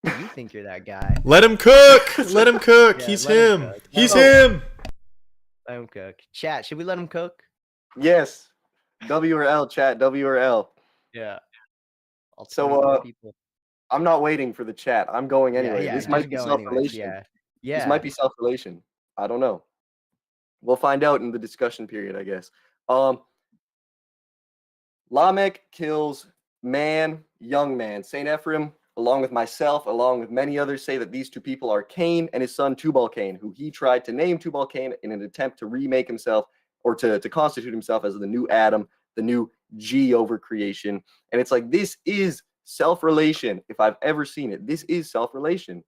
You think you're that guy. Let him cook. Let him cook. He's him. He's him. Let him cook. Chat, should we let him cook? Yes. W or L, chat. W or L. Yeah. So I'm not waiting for the chat. I'm going anyway. This might be self-relation. Yeah. This might be self-relation. I don't know. We'll find out in the discussion period, I guess. Lamech kills man, young man. Saint Ephraim, along with myself, along with many others, say that these two people are Cain and his son Tubal-Cain, who he tried to name Tubal-Cain in an attempt to remake himself or to constitute himself as the new Adam, the new G over creation. And it's like, this is self-relation. If I've ever seen it, this is self-relation.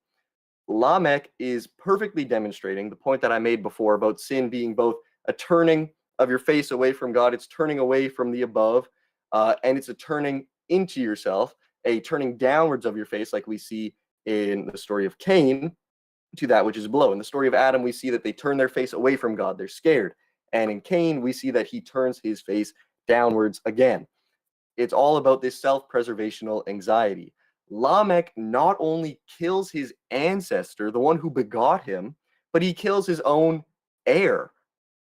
Lamech is perfectly demonstrating the point that I made before about sin being both a turning of your face away from God, it's turning away from the above, and it's a turning into yourself, a turning downwards of your face, like we see in the story of Cain, to that which is below. In the story of Adam, we see that they turn their face away from God, they're scared. And in Cain, we see that he turns his face downwards again. It's all about this self-preservational anxiety. Lamech not only kills his ancestor, the one who begot him, but he kills his own heir.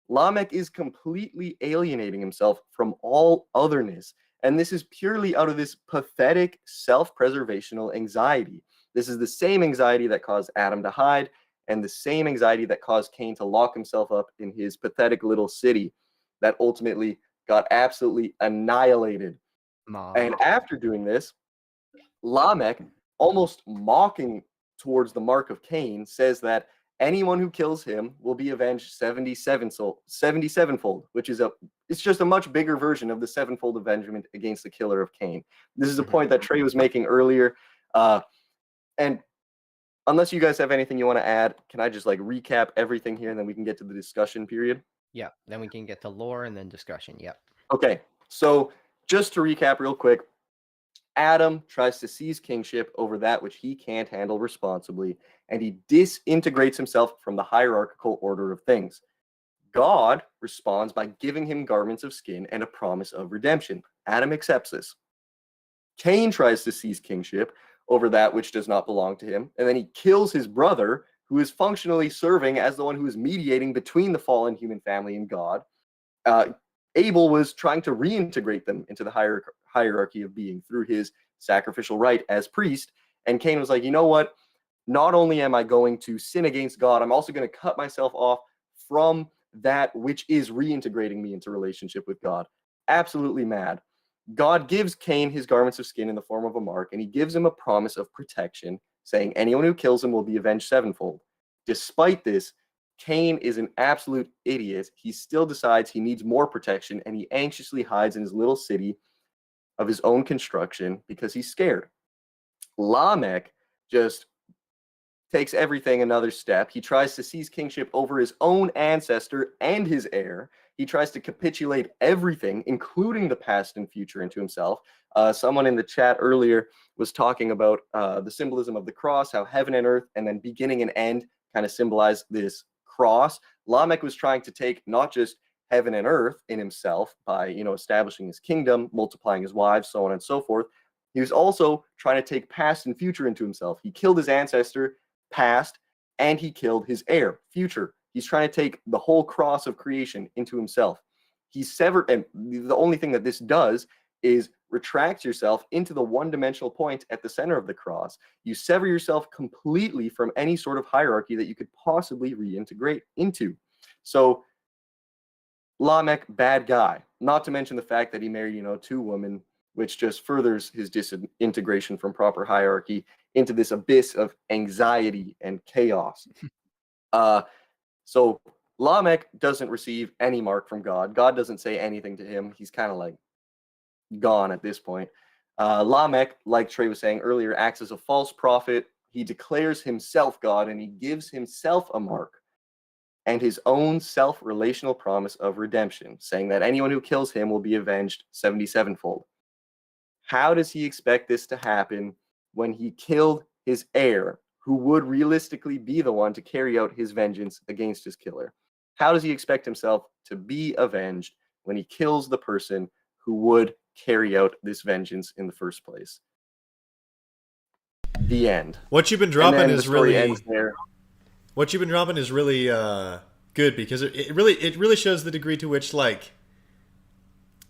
Lamech is completely alienating himself from all otherness. And this is purely out of this pathetic self-preservational anxiety. This is the same anxiety that caused Adam to hide, and the same anxiety that caused Cain to lock himself up in his pathetic little city that ultimately got absolutely annihilated. And after doing this, Lamech, almost mocking towards the mark of Cain, says that anyone who kills him will be avenged 77-fold, which is it's just a much bigger version of the sevenfold avengement against the killer of Cain. This is a point that Trey was making earlier. And unless you guys have anything you want to add, can I just like recap everything here and then we can get to the discussion period? Yeah, then we can get to lore and then discussion. Yep. Okay, so just to recap real quick, Adam tries to seize kingship over that which he can't handle responsibly, and he disintegrates himself from the hierarchical order of things. God responds by giving him garments of skin and a promise of redemption. Adam accepts this. Cain tries to seize kingship over that which does not belong to him, and then he kills his brother, who is functionally serving as the one who is mediating between the fallen human family and God. Abel was trying to reintegrate them into the hierarchy of being through his sacrificial rite as priest. And Cain was like, you know what? Not only am I going to sin against God, I'm also going to cut myself off from that which is reintegrating me into relationship with God. Absolutely mad. God gives Cain his garments of skin in the form of a mark, and he gives him a promise of protection, saying anyone who kills him will be avenged sevenfold. Despite this, Cain is an absolute idiot. He still decides he needs more protection, and he anxiously hides in his little city of his own construction because he's scared. Lamech just takes everything another step. He tries to seize kingship over his own ancestor and his heir. He tries to capitulate everything, including the past and future, into himself. Someone in the chat earlier was talking about the symbolism of the cross, how heaven and earth and then beginning and end kind of symbolize this cross. Lamech was trying to take not just heaven and earth in himself by, establishing his kingdom, multiplying his wives, so on and so forth. He was also trying to take past and future into himself. He killed his ancestor, past, and he killed his heir, future. He's trying to take the whole cross of creation into himself. He severed, and the only thing that this does is retracts yourself into the one-dimensional point at the center of the cross. You sever yourself completely from any sort of hierarchy that you could possibly reintegrate into. So Lamech, bad guy. Not to mention the fact that he married, two women, which just furthers his disintegration from proper hierarchy into this abyss of anxiety and chaos. So Lamech doesn't receive any mark from God. God doesn't say anything to him. He's kind of like gone at this point. Lamech, like Trey was saying earlier, acts as a false prophet. He declares himself God, and he gives himself a mark and his own self-relational promise of redemption, saying that anyone who kills him will be avenged 77-fold. How does he expect this to happen when he killed his heir, who would realistically be the one to carry out his vengeance against his killer? How does he expect himself to be avenged when he kills the person who would carry out this vengeance in the first place? The end. What you've been dropping is really ends there. What you've been dropping is really good, because it really shows the degree to which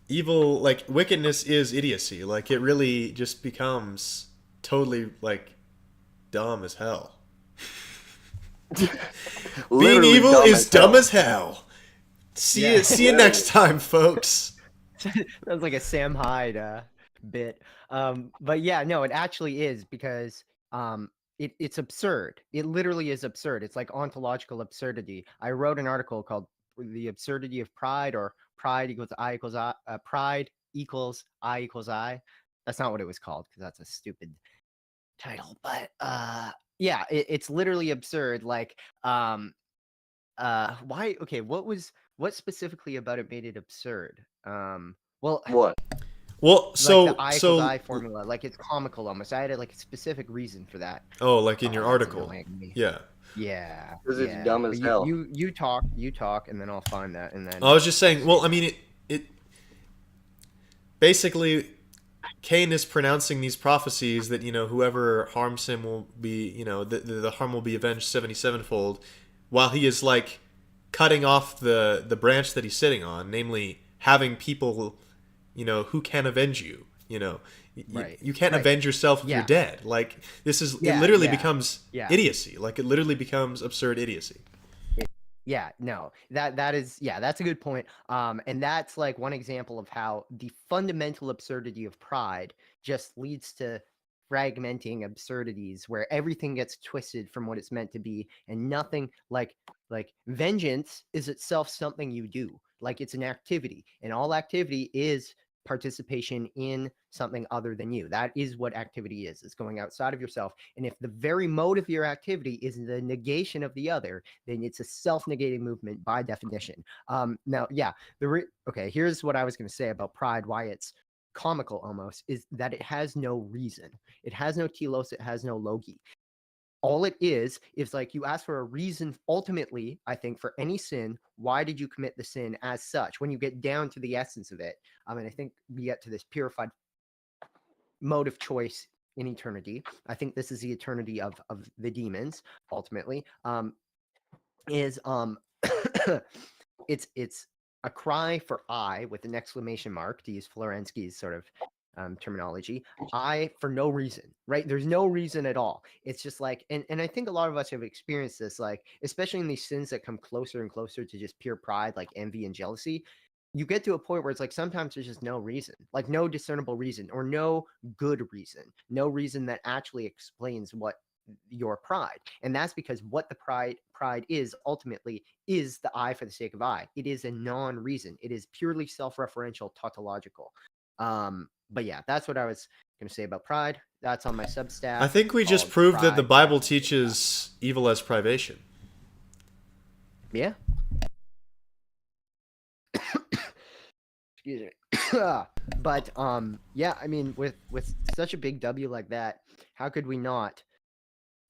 evil, wickedness is idiocy. It really just becomes totally dumb as hell. Being evil is dumb as hell. See you next time, folks. Sounds like a Sam Hyde bit. But yeah, no, it actually is because it's absurd. It literally is absurd. It's like ontological absurdity. I wrote an article called "The Absurdity of Pride" or "Pride equals I equals I." Pride equals I equals I. That's not what it was called because that's a stupid title. But yeah, it's literally absurd. Like why? Okay, what specifically about it made it absurd? Well, What? Well, like the so I equals so I formula, like it's comical almost. I had like a specific reason for that. oh, like in Oh, your that's article. annoying me. Yeah. Yeah, Because it's yeah. dumb But as hell. you talk, and then I'll find that, and then I was just saying, well, I say mean it basically Cain is pronouncing these prophecies that, whoever harms him will be, the harm will be avenged 77-fold, while he is like cutting off the branch that he's sitting on, namely having people, who can avenge you. Right, You can't right. avenge yourself if you're Yeah. dead. Like this is it Yeah, literally yeah, becomes yeah. idiocy. Like it literally becomes absurd idiocy. Yeah, no, that is, yeah, that's a good point. And that's like one example of how the fundamental absurdity of pride just leads to fragmenting absurdities where everything gets twisted from what it's meant to be, and nothing like vengeance is itself something you do. Like it's an activity, and all activity is participation in something other than you. That is what activity is. It's going outside of yourself. And if the very mode of your activity is the negation of the other, then it's a self-negating movement by definition. Now, yeah, okay, here's what I was going to say about pride, why it's comical almost, is that it has no reason. It has no telos, it has no logi. All it is like you ask for a reason, ultimately, I think, for any sin. Why did you commit the sin as such? When you get down to the essence of it, I mean, I think we get to this purified mode of choice in eternity. I think this is the eternity of the demons, ultimately. Is it's a cry for I with an exclamation mark, to use Florensky's sort of terminology. I for no reason, right? There's no reason at all. It's just like, and I think a lot of us have experienced this, like especially in these sins that come closer and closer to just pure pride, like envy and jealousy. You get to a point where it's like sometimes there's just no reason, like no discernible reason or no good reason, no reason that actually explains what your pride. And that's because what the pride is ultimately is the I for the sake of I. It is a non-reason. It is purely self-referential, tautological. But yeah, that's what I was going to say about pride. That's on my Substack. I think we just called proved that the Pride. Bible teaches evil as privation. Yeah. Excuse me. But yeah, I mean, with such a big W like that, how could we not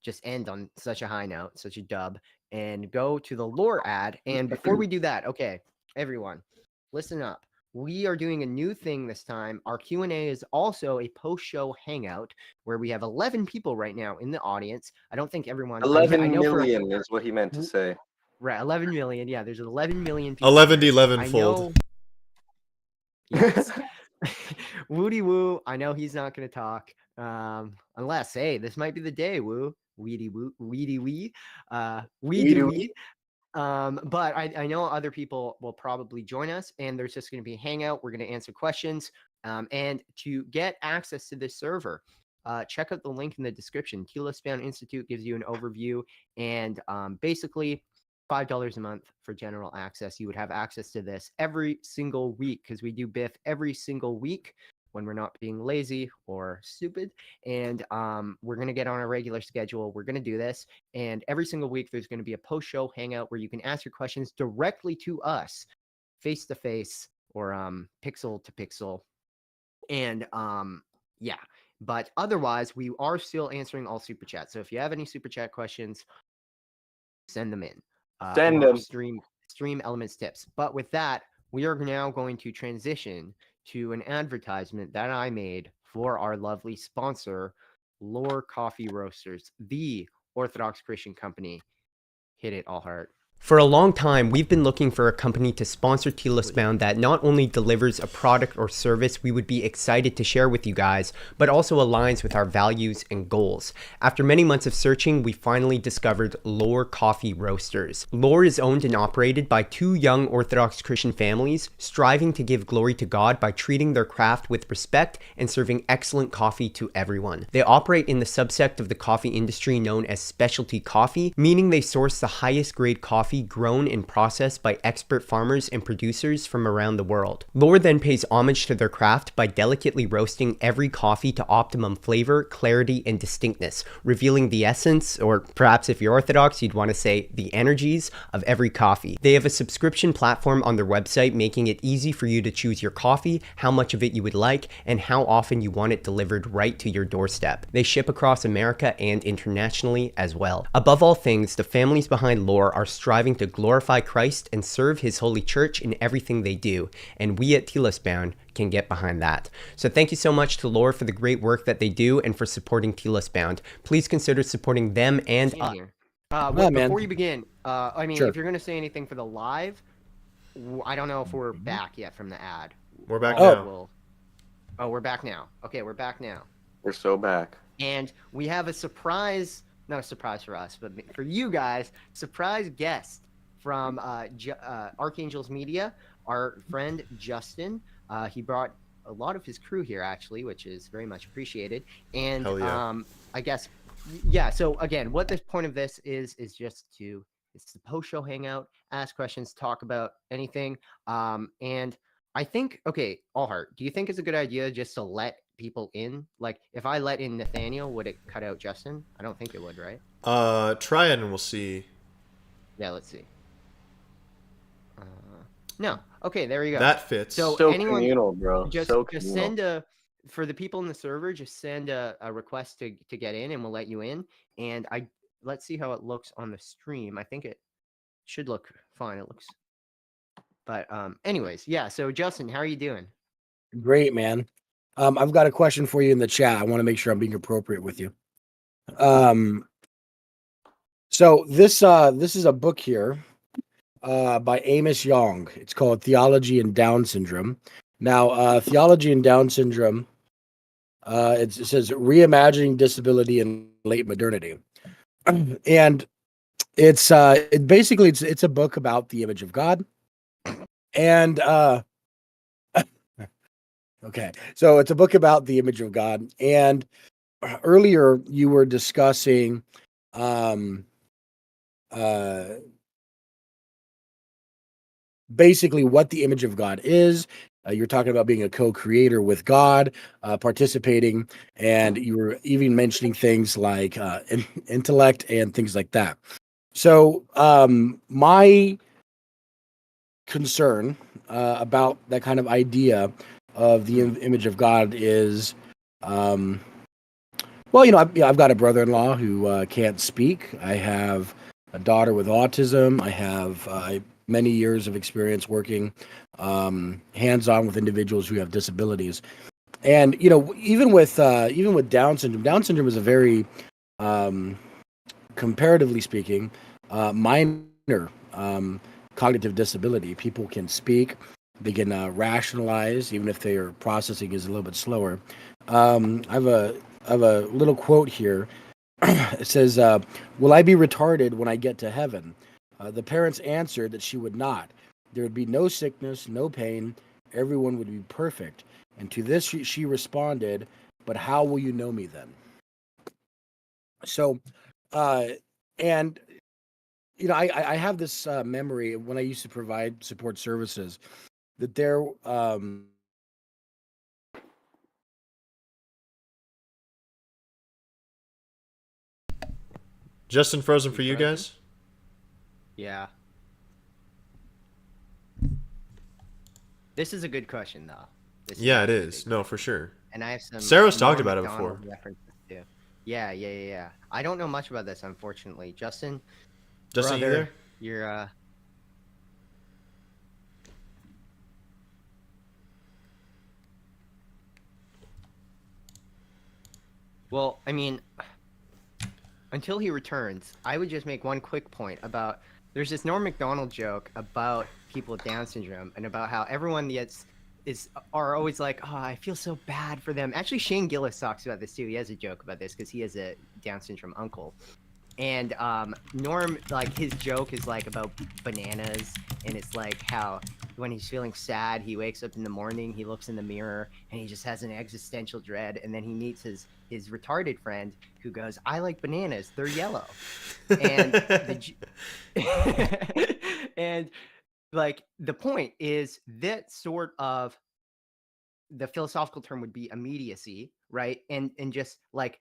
just end on such a high note, such a dub, and go to the lore ad? And before we do that, okay, everyone, listen up. We are doing a new thing this time. Our Q&A is also a post-show hangout where we have 11 people right now in the audience. I don't think everyone... 11 I know million is what he meant to say. Right, 11 million. Yeah, there's 11 million people. 11-11-fold. Yes. Woody Woo, I know he's not going to talk. Unless, hey, this might be the day, Woo. Weedy Woo. Weedy Wee. Weedy Wee. But I know other people will probably join us, and there's just going to be a hangout. We're going to answer questions. And to get access to this server, check out the link in the description. Telosbound Institute gives you an overview, and basically $5 a month for general access. You would have access to this every single week because we do BIF every single week when we're not being lazy or stupid. And we're going to get on a regular schedule. We're going to do this. And every single week, there's going to be a post-show hangout where you can ask your questions directly to us, face-to-face or pixel to pixel. And yeah, but otherwise, we are still answering all super chats. So if you have any super chat questions, send them in. Send or them. stream elements tips. But with that, we are now going to transition to an advertisement that I made for our lovely sponsor, Lore Coffee Roasters, the Orthodox Christian company. Hit it, All Heart. For a long time, we've been looking for a company to sponsor Telosbound that not only delivers a product or service we would be excited to share with you guys, but also aligns with our values and goals. After many months of searching, we finally discovered Lore Coffee Roasters. Lore is owned and operated by two young Orthodox Christian families, striving to give glory to God by treating their craft with respect and serving excellent coffee to everyone. They operate in the subsect of the coffee industry known as specialty coffee, meaning they source the highest grade coffee grown and processed by expert farmers and producers from around the world. Lore then pays homage to their craft by delicately roasting every coffee to optimum flavor, clarity, and distinctness, revealing the essence, or perhaps if you're Orthodox, you'd want to say the energies of every coffee. They have a subscription platform on their website, making it easy for you to choose your coffee, how much of it you would like, and how often you want it delivered right to your doorstep. They ship across America and internationally as well. Above all things, the families behind Lore are striving to glorify Christ and serve his holy church in everything they do, and we at Telosbound can get behind that. So thank you so much to Lore for the great work that they do and for supporting Telosbound. Please consider supporting them and us. Before you begin, I mean, Sure. if you're going to say anything for the live, I don't know if we're back yet from the ad. We're back Oh. now. Oh, we're back now. Okay, we're back now. We're so back. And we have a surprise, not a surprise for us, but for you guys, surprise guest from Archangels Media, our friend Justin. He brought a lot of his crew here, actually, which is very much appreciated. And Hell yeah. I guess, yeah, so again, what the point of this is just to, it's the post-show hangout, ask questions, talk about anything. And I think, okay, Allheart, do you think it's a good idea just to let people in? Like, if I let in Nathaniel, would it cut out Justin? I don't think it would, right? Try it and we'll see. Yeah, let's see. No. Okay, there you go. That fits. So So anyone, communal, bro. just so just communal. send a, for the people in the server, just send a request to get in, and we'll let you in. And let's see how it looks on the stream. I think it should look fine. It looks, but anyways, yeah. So Justin, how are you doing? Great, man. I've got a question for you in the chat. I want to make sure I'm being appropriate with you. So this is a book here by Amos Young. It's called Theology and Down Syndrome. Now, Theology and Down Syndrome, it says reimagining disability in late modernity, and it's basically it's a book about the image of God, and okay, so it's a book about the image of God, and earlier you were discussing basically what the image of God is. You're talking about being a co-creator with God, participating, and you were even mentioning things like intellect and things like that. So my concern about that kind of idea of the image of God is, well, you know, I've got a brother-in-law who can't speak. I have a daughter with autism. I have many years of experience working hands-on with individuals who have disabilities, and you know, even with Down syndrome is a very, comparatively speaking, minor cognitive disability. People can speak, they can rationalize, even if their processing is a little bit slower. I have a little quote here. It says, "Will I be retarded when I get to heaven?" The parents answered that she would not. There would be no sickness, no pain. Everyone would be perfect. And to this she responded, "But how will you know me then?" So, and you know, I have this memory when I used to provide support services that there, Justin frozen for you guys? Yeah. This is a good question, though. This Yeah, it actually a is. good No, question. for sure. And I have some. Sarah's talked Norm about it Macdonald before. references too. Yeah. I don't know much about this, unfortunately. Justin, Justin, you brother, there? you're Well, I mean, until he returns, I would just make one quick point about there's this Norm Macdonald joke about people with Down syndrome and about how everyone are always like, oh, I feel so bad for them. Actually, Shane Gillis talks about this too. He has a joke about this because he has a Down syndrome uncle. And Norm, like, his joke is like about bananas, and it's like how when he's feeling sad, he wakes up in the morning, he looks in the mirror, and he just has an existential dread, and then he meets his retarded friend who goes, I like bananas, they're yellow. And and like the point is that sort of the philosophical term would be immediacy, right? And just like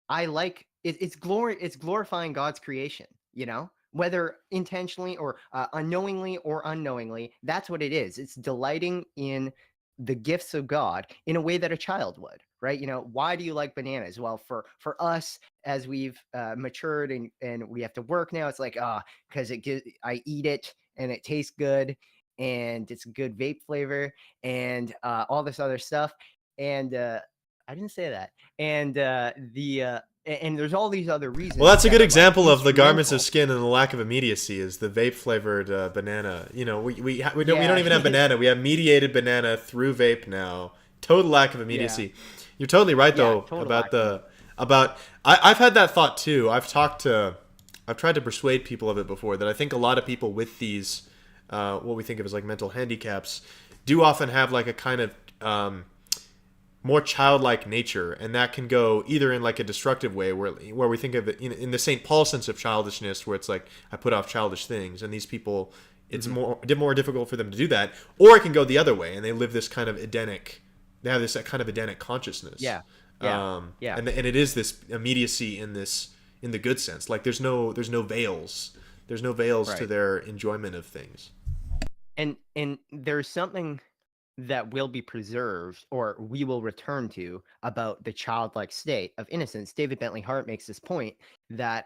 I like it, it's glorifying God's creation, you know, whether intentionally or unknowingly or unknowingly. That's what it is. It's delighting in the gifts of God in a way that a child would, right? You know, why do you like bananas? Well, for us, as we've matured and we have to work now, it's like because I eat it and it tastes good and it's a good vape flavor and all this other stuff. And I didn't say that. And and there's all these other reasons. Well, that's a that good are, example like, of the garments of instrumental. skin and the lack of immediacy is the vape flavored banana. You know, we don't Yeah. even have banana. We have mediated banana through vape now. Total lack of immediacy. You're totally right though total about lack I've had that thought too. I've tried to persuade people of it before, that I think a lot of people with these what we think of as like mental handicaps do often have like a kind of more childlike nature, and that can go either in like a destructive way where we think of it in the St. Paul sense of childishness, where it's like I put off childish things, and these people it's more difficult for them to do that, or it can go the other way and they live this kind of Edenic, they have this kind of Edenic consciousness. Yeah. And it is this immediacy in the good sense, like there's no veils to Right. their enjoyment of things. And there's something that will be preserved or we will return to about the childlike state of innocence. David Bentley Hart makes this point that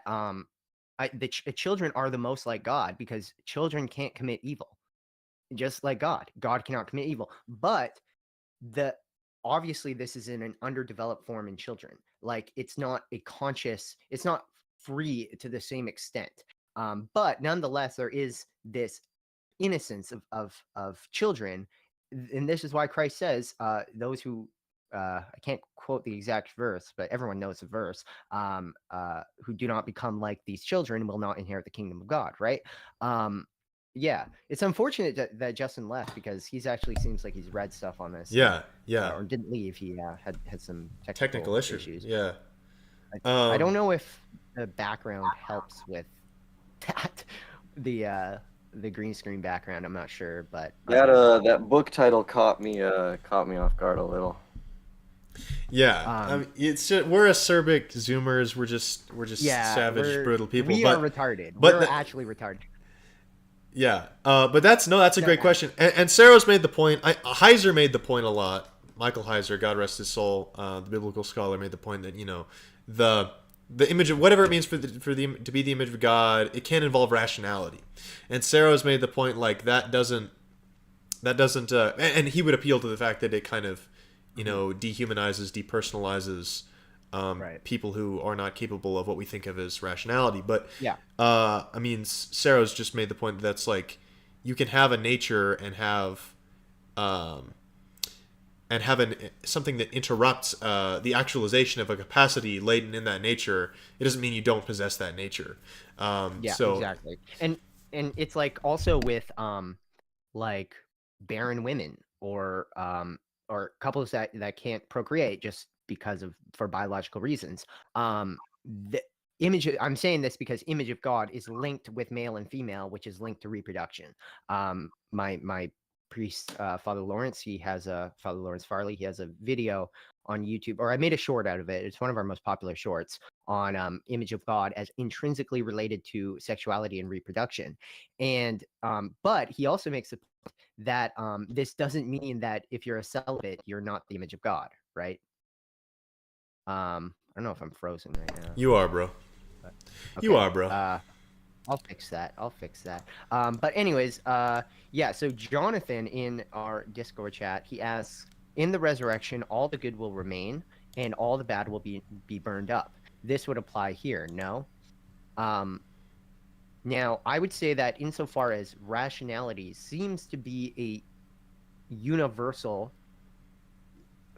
children are the most like God because children can't commit evil, just like God. God cannot commit evil, but the obviously this is in an underdeveloped form in children. Like it's not free to the same extent. But nonetheless, there is this innocence of children, and this is why Christ says, those who I can't quote the exact verse, but everyone knows the verse, who do not become like these children will not inherit the kingdom of God, right? Yeah, it's unfortunate that Justin left because he's actually seems like he's read stuff on this. Yeah. Or didn't leave. He had some Technical issues. Yeah. I don't know if the background helps with that. The green screen background, I'm not sure, but That book title caught me off guard a little. Yeah, I mean, it's just, we're acerbic Zoomers. We're just savage, brutal people. We but, are retarded. But we're actually retarded. Yeah, but that's a great question. And Sarah's made the point. Heiser made the point a lot. Michael Heiser, God rest his soul, the biblical scholar, made the point that the image of whatever it means to be the image of God, it can involve rationality. And Sarah's made the point like that doesn't and he would appeal to the fact that it kind of dehumanizes, depersonalizes people who are not capable of what we think of as rationality. But I mean, Sarah's just made the point that that's like you can have a nature and have something that interrupts the actualization of a capacity latent in that nature. It doesn't mean you don't possess that nature. Exactly. And it's like also with like barren women or couples that can't procreate just for biological reasons. The image, I'm saying this because image of God is linked with male and female, which is linked to reproduction. My priest, Father Lawrence Farley, he has a video on YouTube, or I made a short out of it. It's one of our most popular shorts on image of God as intrinsically related to sexuality and reproduction. And but he also makes a point that this doesn't mean that if you're a celibate, you're not the image of God, right? I don't know if I'm frozen right now. You are, bro. Okay. You are, bro. I'll fix that. But anyways, so Jonathan in our Discord chat, he asks, in the resurrection, all the good will remain and all the bad will be burned up. This would apply here, no? Now, I would say that insofar as rationality seems to be a universal,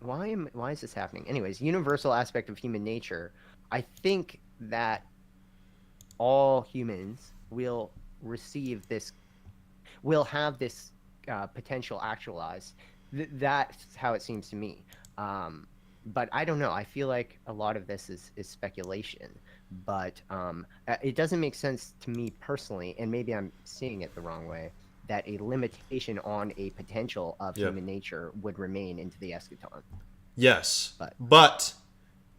why is this happening? Anyways, universal aspect of human nature, I think that all humans will have this potential actualized. That's how it seems to me. But I don't know. I feel like a lot of this is speculation. But it doesn't make sense to me personally, and maybe I'm seeing it the wrong way, that a limitation on a potential of human nature would remain into the eschaton. Yes, but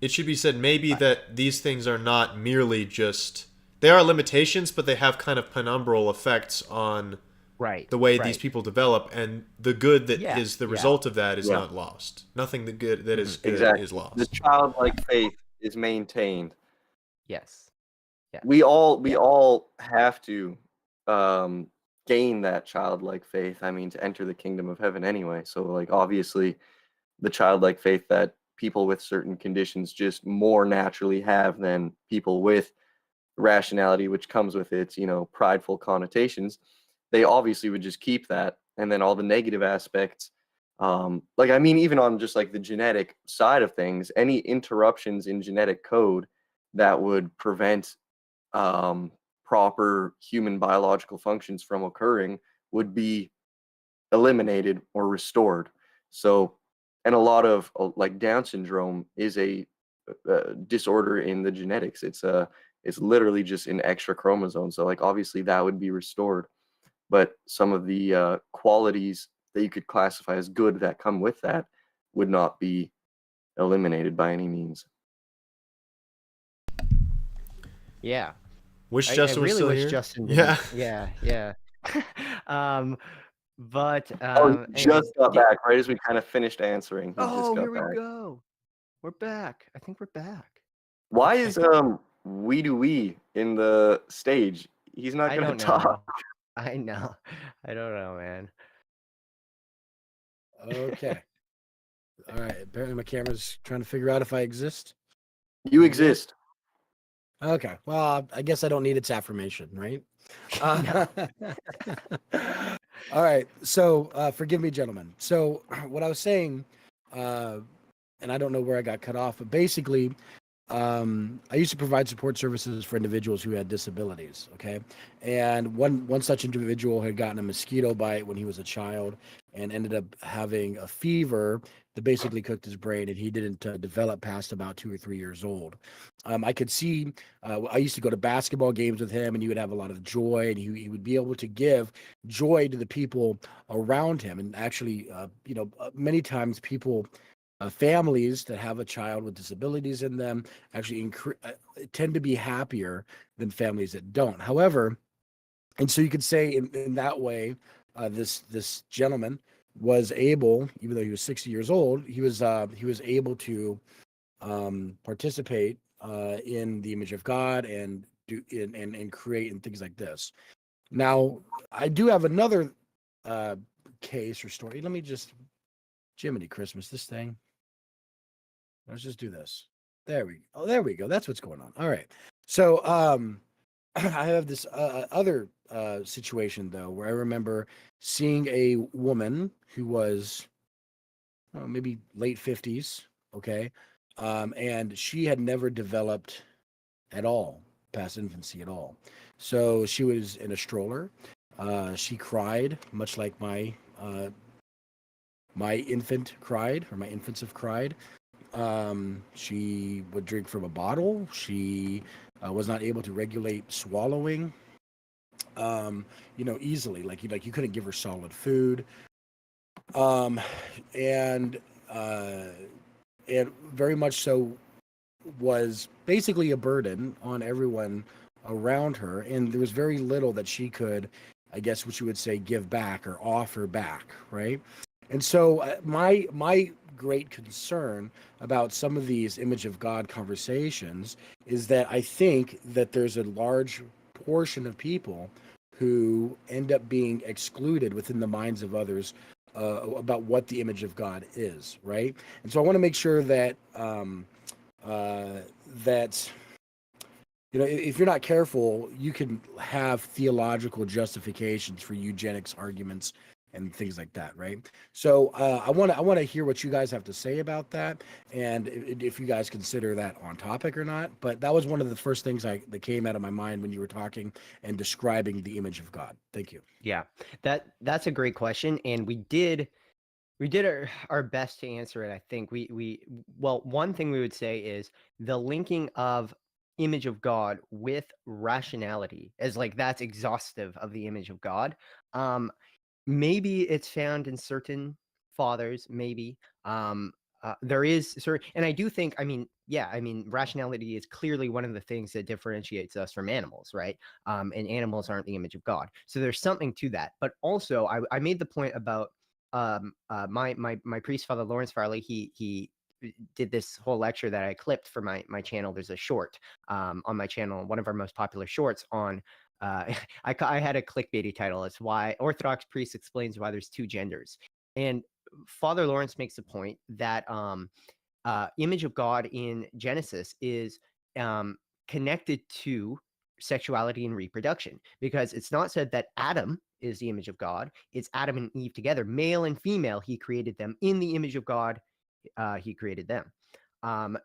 it should be said maybe that these things are not merely just... They are limitations, but they have kind of penumbral effects on the way these people develop, and the good that is the result of that is not lost. Nothing the good that is good is lost. The childlike faith is maintained. Yes. Yeah. We all have to gain that childlike faith. I mean, to enter the kingdom of heaven anyway. So, like, obviously, the childlike faith that people with certain conditions just more naturally have than people with rationality, which comes with its, prideful connotations, they obviously would just keep that. And then all the negative aspects, even on just like the genetic side of things, any interruptions in genetic code that would prevent proper human biological functions from occurring would be eliminated or restored. So, and a lot of like Down syndrome is a disorder in the genetics. It's literally just an extra chromosome. So like obviously that would be restored, but some of the qualities that you could classify as good that come with that would not be eliminated by any means. Yeah. Wish Justin was still here. Justin Yeah. But he just got back right as we kind of finished answering. Here we go. We're back. I think we're back. Why is we in the stage? He's not going to talk. I know. I don't know, man. Okay. All right. Apparently my camera's trying to figure out if I exist. You exist. Okay. Well, I guess I don't need its affirmation, right? All right. So forgive me, gentlemen. So what I was saying, and I don't know where I got cut off, but basically, I used to provide support services for individuals who had disabilities. Okay. And one such individual had gotten a mosquito bite when he was a child and ended up having a fever that basically cooked his brain, and he didn't develop past about 2 or 3 years old. I could see, I used to go to basketball games with him, and he would have a lot of joy, and he would be able to give joy to the people around him. And actually, many times people, families that have a child with disabilities in them actually tend to be happier than families that don't. However, and so you could say in that way, this gentleman was able, even though he was 60 years old, he was able to participate in the image of God and do and create and things like this. Now, I do have another case or story. Let me just, Jiminy Christmas, this thing. Let's just do this. There we go. That's what's going on. All right. So I have this other situation though, where I remember seeing a woman who was maybe late 50s. Okay. And she had never developed at all past infancy at all. So she was in a stroller. She cried much like my infant cried, or my infants have cried. She would drink from a bottle. She was not able to regulate swallowing, easily. Like you couldn't give her solid food. And very much so was basically a burden on everyone around her. And there was very little that she could, I guess what you would say, give back or offer back. Right. And so my great concern about some of these image of God conversations is that I think that there's a large portion of people who end up being excluded within the minds of others about what the image of God is, right? And so I want to make sure that if you're not careful, you can have theological justifications for eugenics arguments and things like that, right? So I want to hear what you guys have to say about that, and if you guys consider that on topic or not. But that was one of the first things that came out of my mind when you were talking and describing the image of God. Thank you. Yeah, that's a great question, and we did our best to answer it. I think well, one thing we would say is the linking of image of God with rationality is like that's exhaustive of the image of God. Maybe it's found in certain fathers, maybe. There is sort and I do think, rationality is clearly one of the things that differentiates us from animals, right? And animals aren't the image of God. So there's something to that. But also I made the point about my priest, Father Lawrence Farley. He did this whole lecture that I clipped for my channel. There's a short on my channel, one of our most popular shorts on I had a clickbaity title. It's why Orthodox priest explains why there's two genders. And Father Lawrence makes a point that image of God in Genesis is connected to sexuality and reproduction, because it's not said that Adam is the image of God. It's Adam and Eve together, male and female. He created them in the image of God. He created them.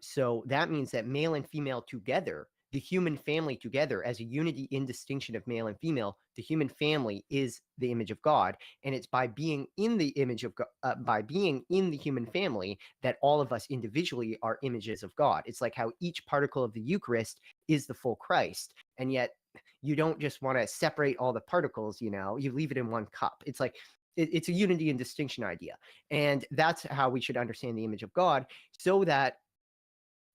So that means that male and female together, the human family together as a unity in distinction of male and female, the human family is the image of God. And it's by being in the image of God, by being in the human family, that all of us individually are images of God. It's like how each particle of the Eucharist is the full Christ. And yet you don't just want to separate all the particles, you leave it in one cup. It's like, it's a unity and distinction idea. And that's how we should understand the image of God, so that,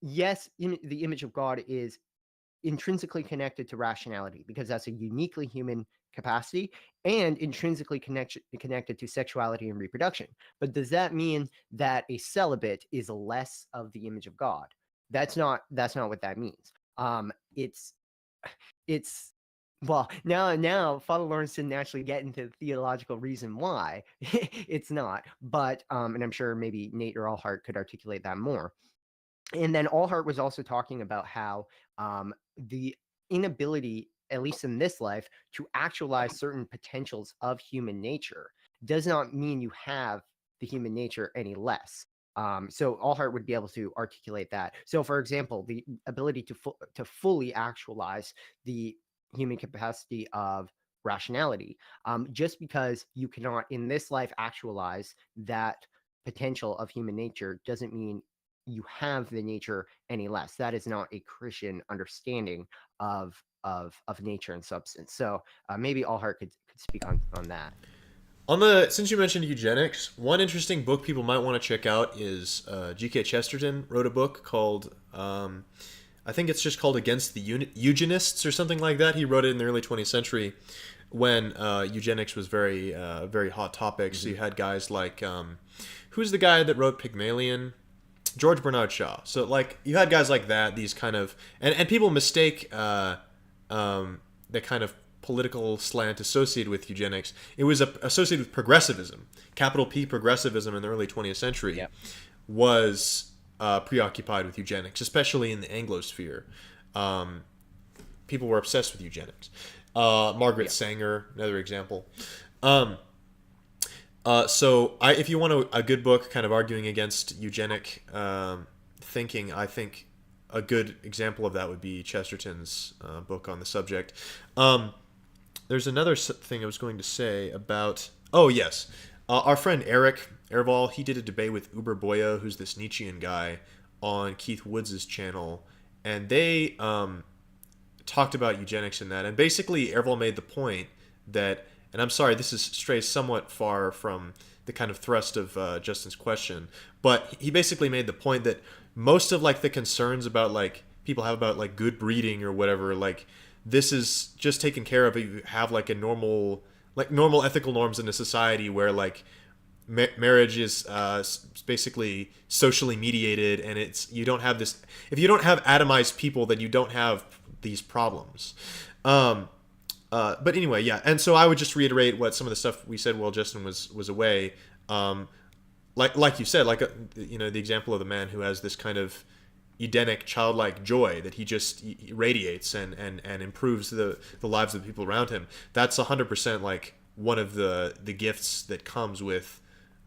yes, the image of God is intrinsically connected to rationality, because that's a uniquely human capacity, and intrinsically connected to sexuality and reproduction. But does that mean that a celibate is less of the image of God? That's not what that means. It's well, now Father Lawrence didn't actually get into the theological reason why it's not, but and I'm sure maybe Nate or Allhart could articulate that more. And then Allhart was also talking about how the inability, at least in this life, to actualize certain potentials of human nature does not mean you have the human nature any less. So Allhart would be able to articulate that. So, for example, the ability to fully actualize the human capacity of rationality, just because you cannot in this life actualize that potential of human nature doesn't mean you have the nature any less. That is not a Christian understanding of nature and substance. So maybe Allhart could speak on that. Since you mentioned eugenics, one interesting book people might want to check out is G.K. Chesterton wrote a book called, I think it's just called Against the Eugenists or something like that. He wrote it in the early 20th century when eugenics was very hot topic. So you had guys like, who's the guy that wrote Pygmalion? George Bernard Shaw. So like you had guys like that, these kind of, and people mistake the kind of political slant associated with eugenics. It was associated with progressivism. Capital P progressivism in the early 20th century was preoccupied with eugenics, especially in the Anglosphere. People were obsessed with eugenics. Margaret Sanger, another example. So if you want a good book kind of arguing against eugenic thinking, I think a good example of that would be Chesterton's book on the subject. There's another thing I was going to say about... Oh, yes. Our friend Eric Erval, he did a debate with Uber Boya, who's this Nietzschean guy, on Keith Woods' channel. And they talked about eugenics in that. And basically, Erval made the point that... And I'm sorry, this strays somewhat far from the kind of thrust of Justin's question. But he basically made the point that most of like the concerns about like people have about like good breeding or whatever, like this is just taken care of if you have like a normal ethical norms in a society where like marriage is basically socially mediated, and you don't have this. If you don't have atomized people, then you don't have these problems. But anyway, yeah. And so I would just reiterate what some of the stuff we said while Justin was away. Like you said, the example of the man who has this kind of Edenic childlike joy that he just radiates and improves the lives of the people around him. That's 100% like one of the gifts that comes with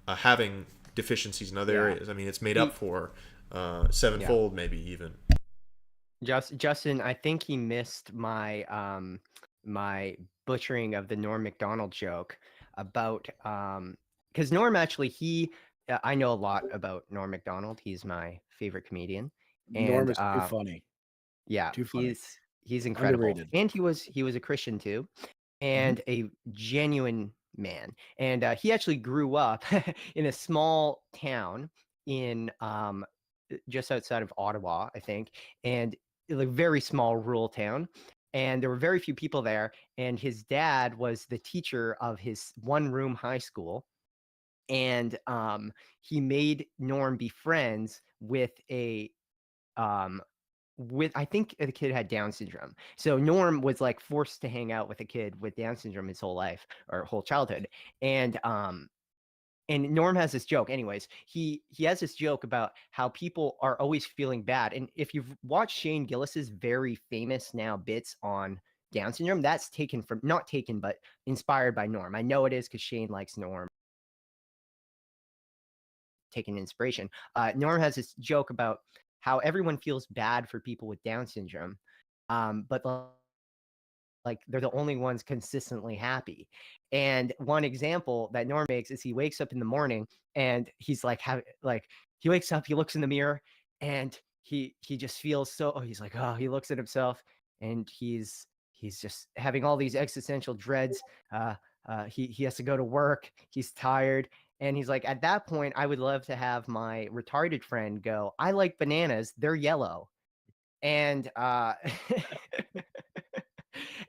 having deficiencies in other areas. I mean, it's made up for sevenfold, maybe even. Justin, I think he missed my my butchering of the Norm Macdonald joke about because Norm actually I know a lot about Norm Macdonald. He's my favorite comedian, Norm and is too funny. yeah, Too funny. he's incredible, Underrated. and he was a Christian too, and a genuine man. And he actually grew up in a small town in just outside of Ottawa, I think, and like very small rural town. And there were very few people there. And his dad was the teacher of his one-room high school. And he made Norm be friends with I think the kid had Down syndrome. So Norm was like forced to hang out with a kid with Down syndrome his whole life or whole childhood. And Norm has this joke. Anyways, he has this joke about how people are always feeling bad. And if you've watched Shane Gillis's very famous now bits on Down syndrome, that's taken from not taken, but inspired by Norm. I know it is because Shane likes Norm. Taking inspiration. Norm has this joke about how everyone feels bad for people with Down syndrome, but like they're the only ones consistently happy. And one example that Norm makes is he wakes up in the morning and he's like, he wakes up, he looks in the mirror, and he just feels so. He's like, oh, he looks at himself, and he's just having all these existential dreads. He has to go to work. He's tired. And he's like, at that point, I would love to have my retarded friend go, I like bananas. They're yellow. And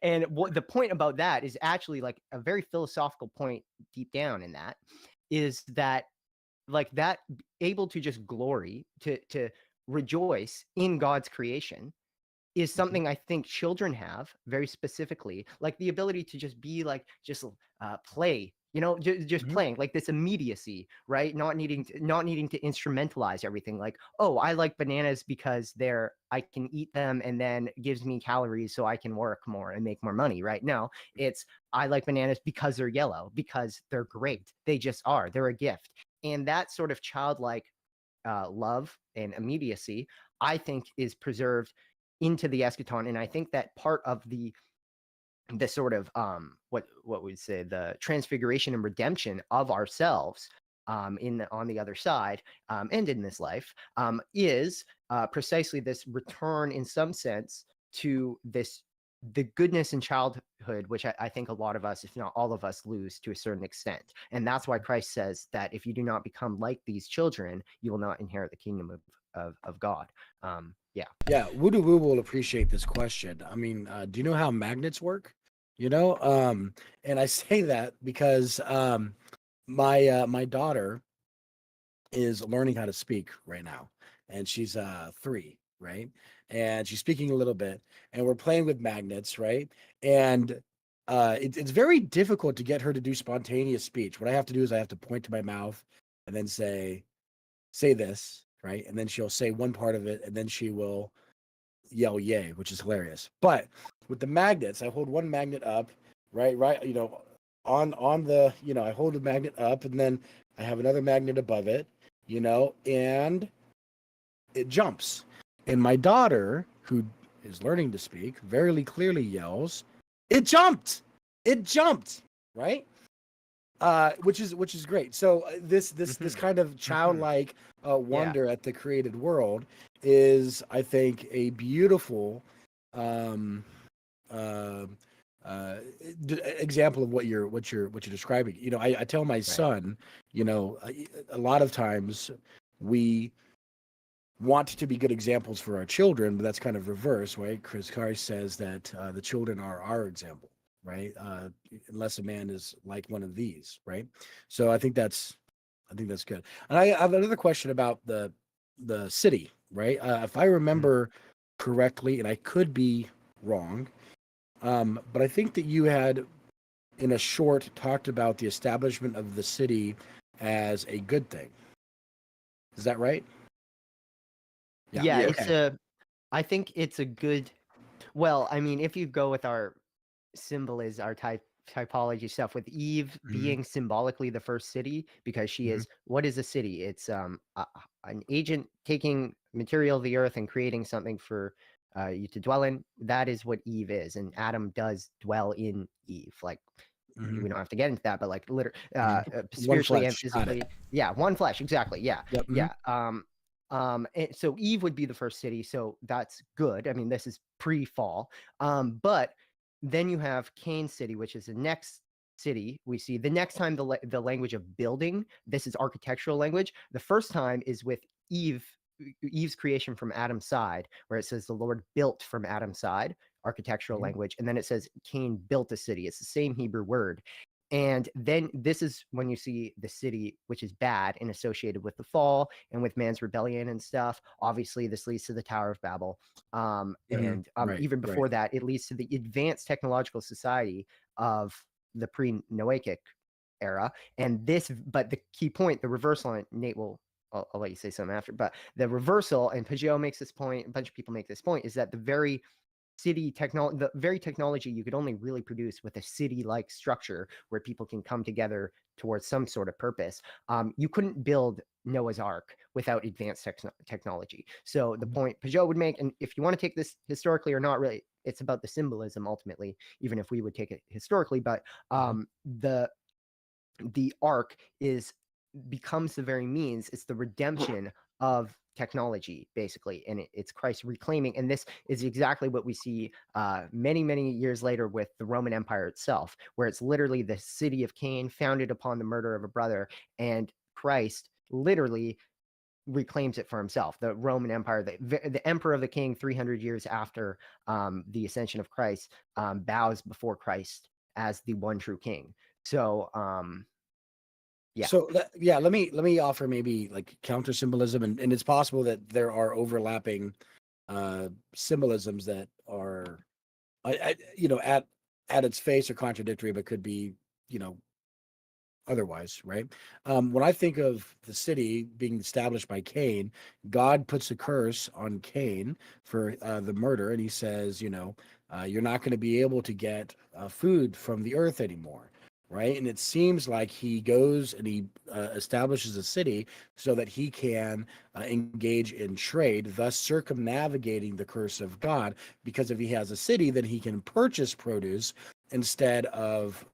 and what the point about that is actually like a very philosophical point deep down in that is that like that able to just glory to rejoice in God's creation is something I think children have very specifically, like the ability to just be like, just play, just playing, like this immediacy, right? Not needing to instrumentalize everything. Like, oh, I like bananas because I can eat them and then it gives me calories so I can work more and make more money, right? No, it's, I like bananas because they're yellow, because they're great. They just are, they're a gift. And that sort of childlike love and immediacy, I think, is preserved into the eschaton. And I think that part of the sort of what we'd say the transfiguration and redemption of ourselves on the other side and in this life is precisely this return in some sense to the goodness in childhood, which I think a lot of us, if not all of us, lose to a certain extent. And that's why Christ says that if you do not become like these children, you will not inherit the kingdom of God. Yeah, Voodoo Woo will appreciate this question. I mean, do you know how magnets work? And I say that because my daughter is learning how to speak right now, and she's 3, right? And she's speaking a little bit, and we're playing with magnets, right? And it's very difficult to get her to do spontaneous speech. What I have to do is I have to point to my mouth and then say this, right? And then she'll say one part of it, and then she will yell yay, which is hilarious. But with the magnets, I hold one magnet up, right, on the, I hold the magnet up, and then I have another magnet above it, and it jumps. And my daughter, who is learning to speak, very clearly yells, "It jumped! It jumped!" Right? Which is great. So this kind of childlike wonder at the created world is, I think, a beautiful example of what you're describing. I tell my son, a lot of times we want to be good examples for our children, but that's kind of reverse, right? Chris Christ says that the children are our example, right? Unless a man is like one of these, right? So I think that's good. And I have another question about the city, right? If I remember correctly, and I could be wrong, but I think that you had, in a short, talked about the establishment of the city as a good thing. Is that right? Yeah. Yeah, Yeah. it's I think it's a good. Well, I mean, if you go with our our typology stuff, with Eve Mhm. being symbolically the first city, because she Mhm. is, what is a city? It's an agent taking material of the earth and creating something for you to dwell in. That is what Eve is, and Adam does dwell in Eve. Like, Mhm. we don't have to get into that, but like literally, One spiritually and flesh. Got it. physically. Yeah, one flesh, exactly. Yeah, Yep. Mhm. yeah. And so Eve would be the first city, so that's good. I mean, this is pre-fall. But then you have Cain City, which is the next city we see. The next time the language of building, this is architectural language. The first time is with Eve's creation from Adam's side, where it says the Lord built from Adam's side, architectural Mhm. language, and then it says Cain built a city. It's the same Hebrew word. And then this is when you see the city, which is bad and associated with the fall and with man's rebellion and stuff. Obviously, this leads to the Tower of Babel. Mhm. And Right. even Right. before that, it leads to the advanced technological society of the pre-Noachic era. And this, but the key point, the reversal, and Nate will, I'll let you say something after, but the reversal, and Pajot makes this point, a bunch of people make this point, is that the very technology you could only really produce with a city-like structure where people can come together towards some sort of purpose. You couldn't build Noah's Ark without advanced technology. So the point Pajot would make, and if you want to take this historically or not, really, it's about the symbolism ultimately, even if we would take it historically. But the ark becomes the very means. It's the redemption of technology, basically, and it's Christ reclaiming. And this is exactly what we see many years later with the Roman Empire itself, where it's literally the city of Cain founded upon the murder of a brother, and Christ literally reclaims it for himself. The Roman Empire, the emperor of the king, 300 years after the ascension of Christ, bows before Christ as the one true king. So yeah. So let me offer maybe like counter symbolism, and it's possible that there are overlapping symbolisms that are at its face are contradictory, but could be you know otherwise, right? When I think of the city being established by Cain, God puts a curse on Cain for the murder, and he says, you're not going to be able to get food from the earth anymore, right? And it seems like he goes and he establishes a city so that he can engage in trade, thus circumnavigating the curse of God. Because if he has a city, then he can purchase produce instead of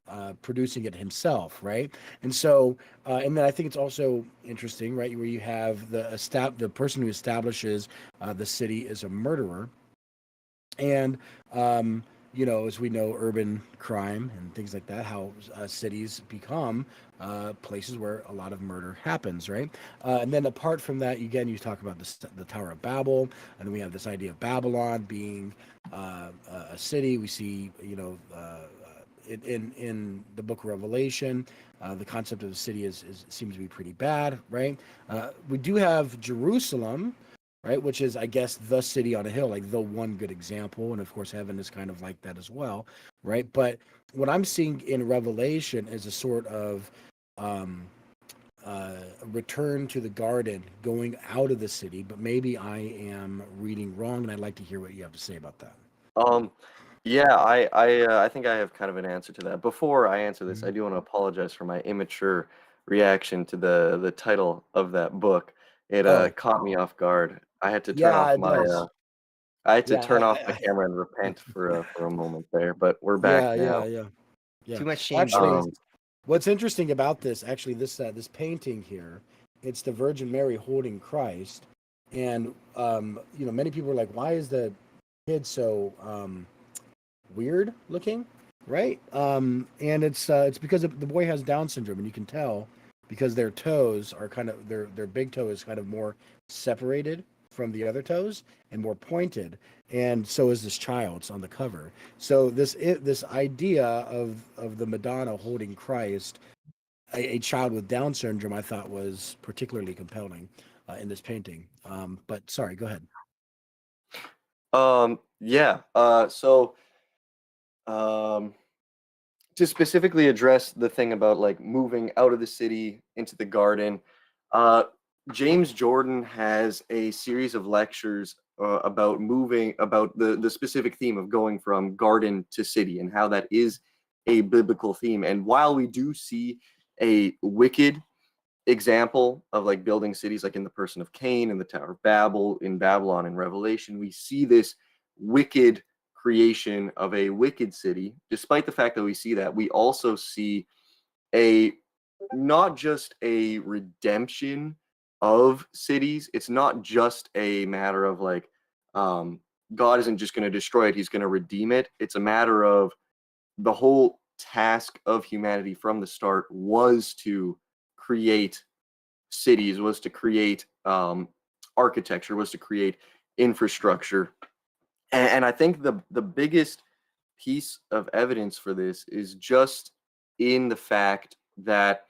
producing it himself, right? And so, and then I think it's also interesting, right, where you have the person who establishes the city is a murderer, and as we know, urban crime and things like that, how cities become places where a lot of murder happens, right? And then apart from that, again, you talk about the Tower of Babel, and then we have this idea of Babylon being a city. We see, in the Book of Revelation, the concept of the city seems to be pretty bad, right? We do have Jerusalem, right, which is, I guess, the city on a hill, like the one good example, and of course heaven is kind of like that as well, right? But what I'm seeing in Revelation is a sort of return to the garden, going out of the city, but maybe I am reading wrong, and I'd like to hear what you have to say about that. Yeah, I think I have kind of an answer to that. Before I answer this, I Mhm. do want to apologize for my immature reaction to the title of that book. It Oh, caught me off guard. I had to turn yeah, off it does. I had to Yeah, turn off my camera and repent for a moment there, but we're back yeah, now. yeah. Too much shame, Actually, boys. Um, what's interesting about actually, this painting here, it's the Virgin Mary holding Christ, and many people are like, why is the kid so weird looking, right? And it's because the boy has Down syndrome, and you can tell because their toes are kind of their big toe is kind of more separated from the other toes and more pointed, and so is this child's on the cover. So this idea of the Madonna holding Christ, a child with Down syndrome, I thought was particularly compelling in this painting. But sorry, go ahead. yeah. Um, to specifically address the thing about like moving out of the city into the garden, uh, James Jordan has a series of lectures about the specific theme of going from garden to city and how that is a biblical theme. And while we do see a wicked example of like building cities, like in the person of Cain and the Tower of Babel in Babylon and Revelation, we see this wicked creation of a wicked city. Despite the fact that we see that, we also see a not just a redemption of cities. It's not just a matter of like God isn't just going to destroy it, he's going to redeem it. It's a matter of the whole task of humanity from the start was to create cities, was to create architecture, was to create infrastructure. And I think the biggest piece of evidence for this is just in the fact that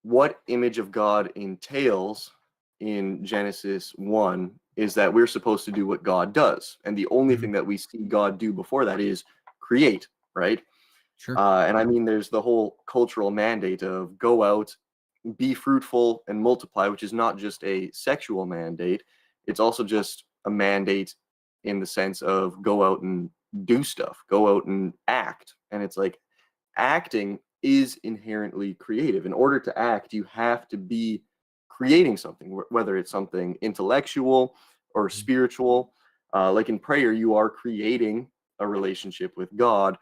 what image of God entails in Genesis 1 is that we're supposed to do what God does. And the only thing that we see God do before that is create, right? Sure. And I mean, there's the whole cultural mandate of go out, be fruitful, and multiply, which is not just a sexual mandate. It's also just a mandate in the sense of go out and do stuff, go out and act. And it's like acting is inherently creative. In order to act, you have to be creating something, whether it's something intellectual or spiritual. Like in prayer, you are creating a relationship with God.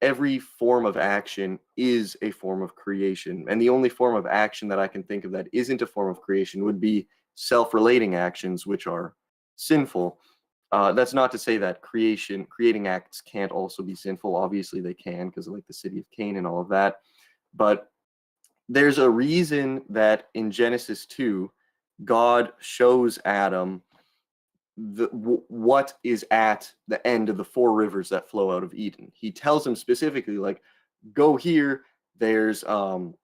Every form of action is a form of creation. And the only form of action that I can think of that isn't a form of creation would be self-relating actions, which are sinful. That's not to say that creating acts can't also be sinful. Obviously they can, because of like the city of Cain and all of that. But there's a reason that in Genesis 2, God shows Adam what is at the end of the 4 rivers that flow out of Eden. He tells him specifically, like, go here, there's gold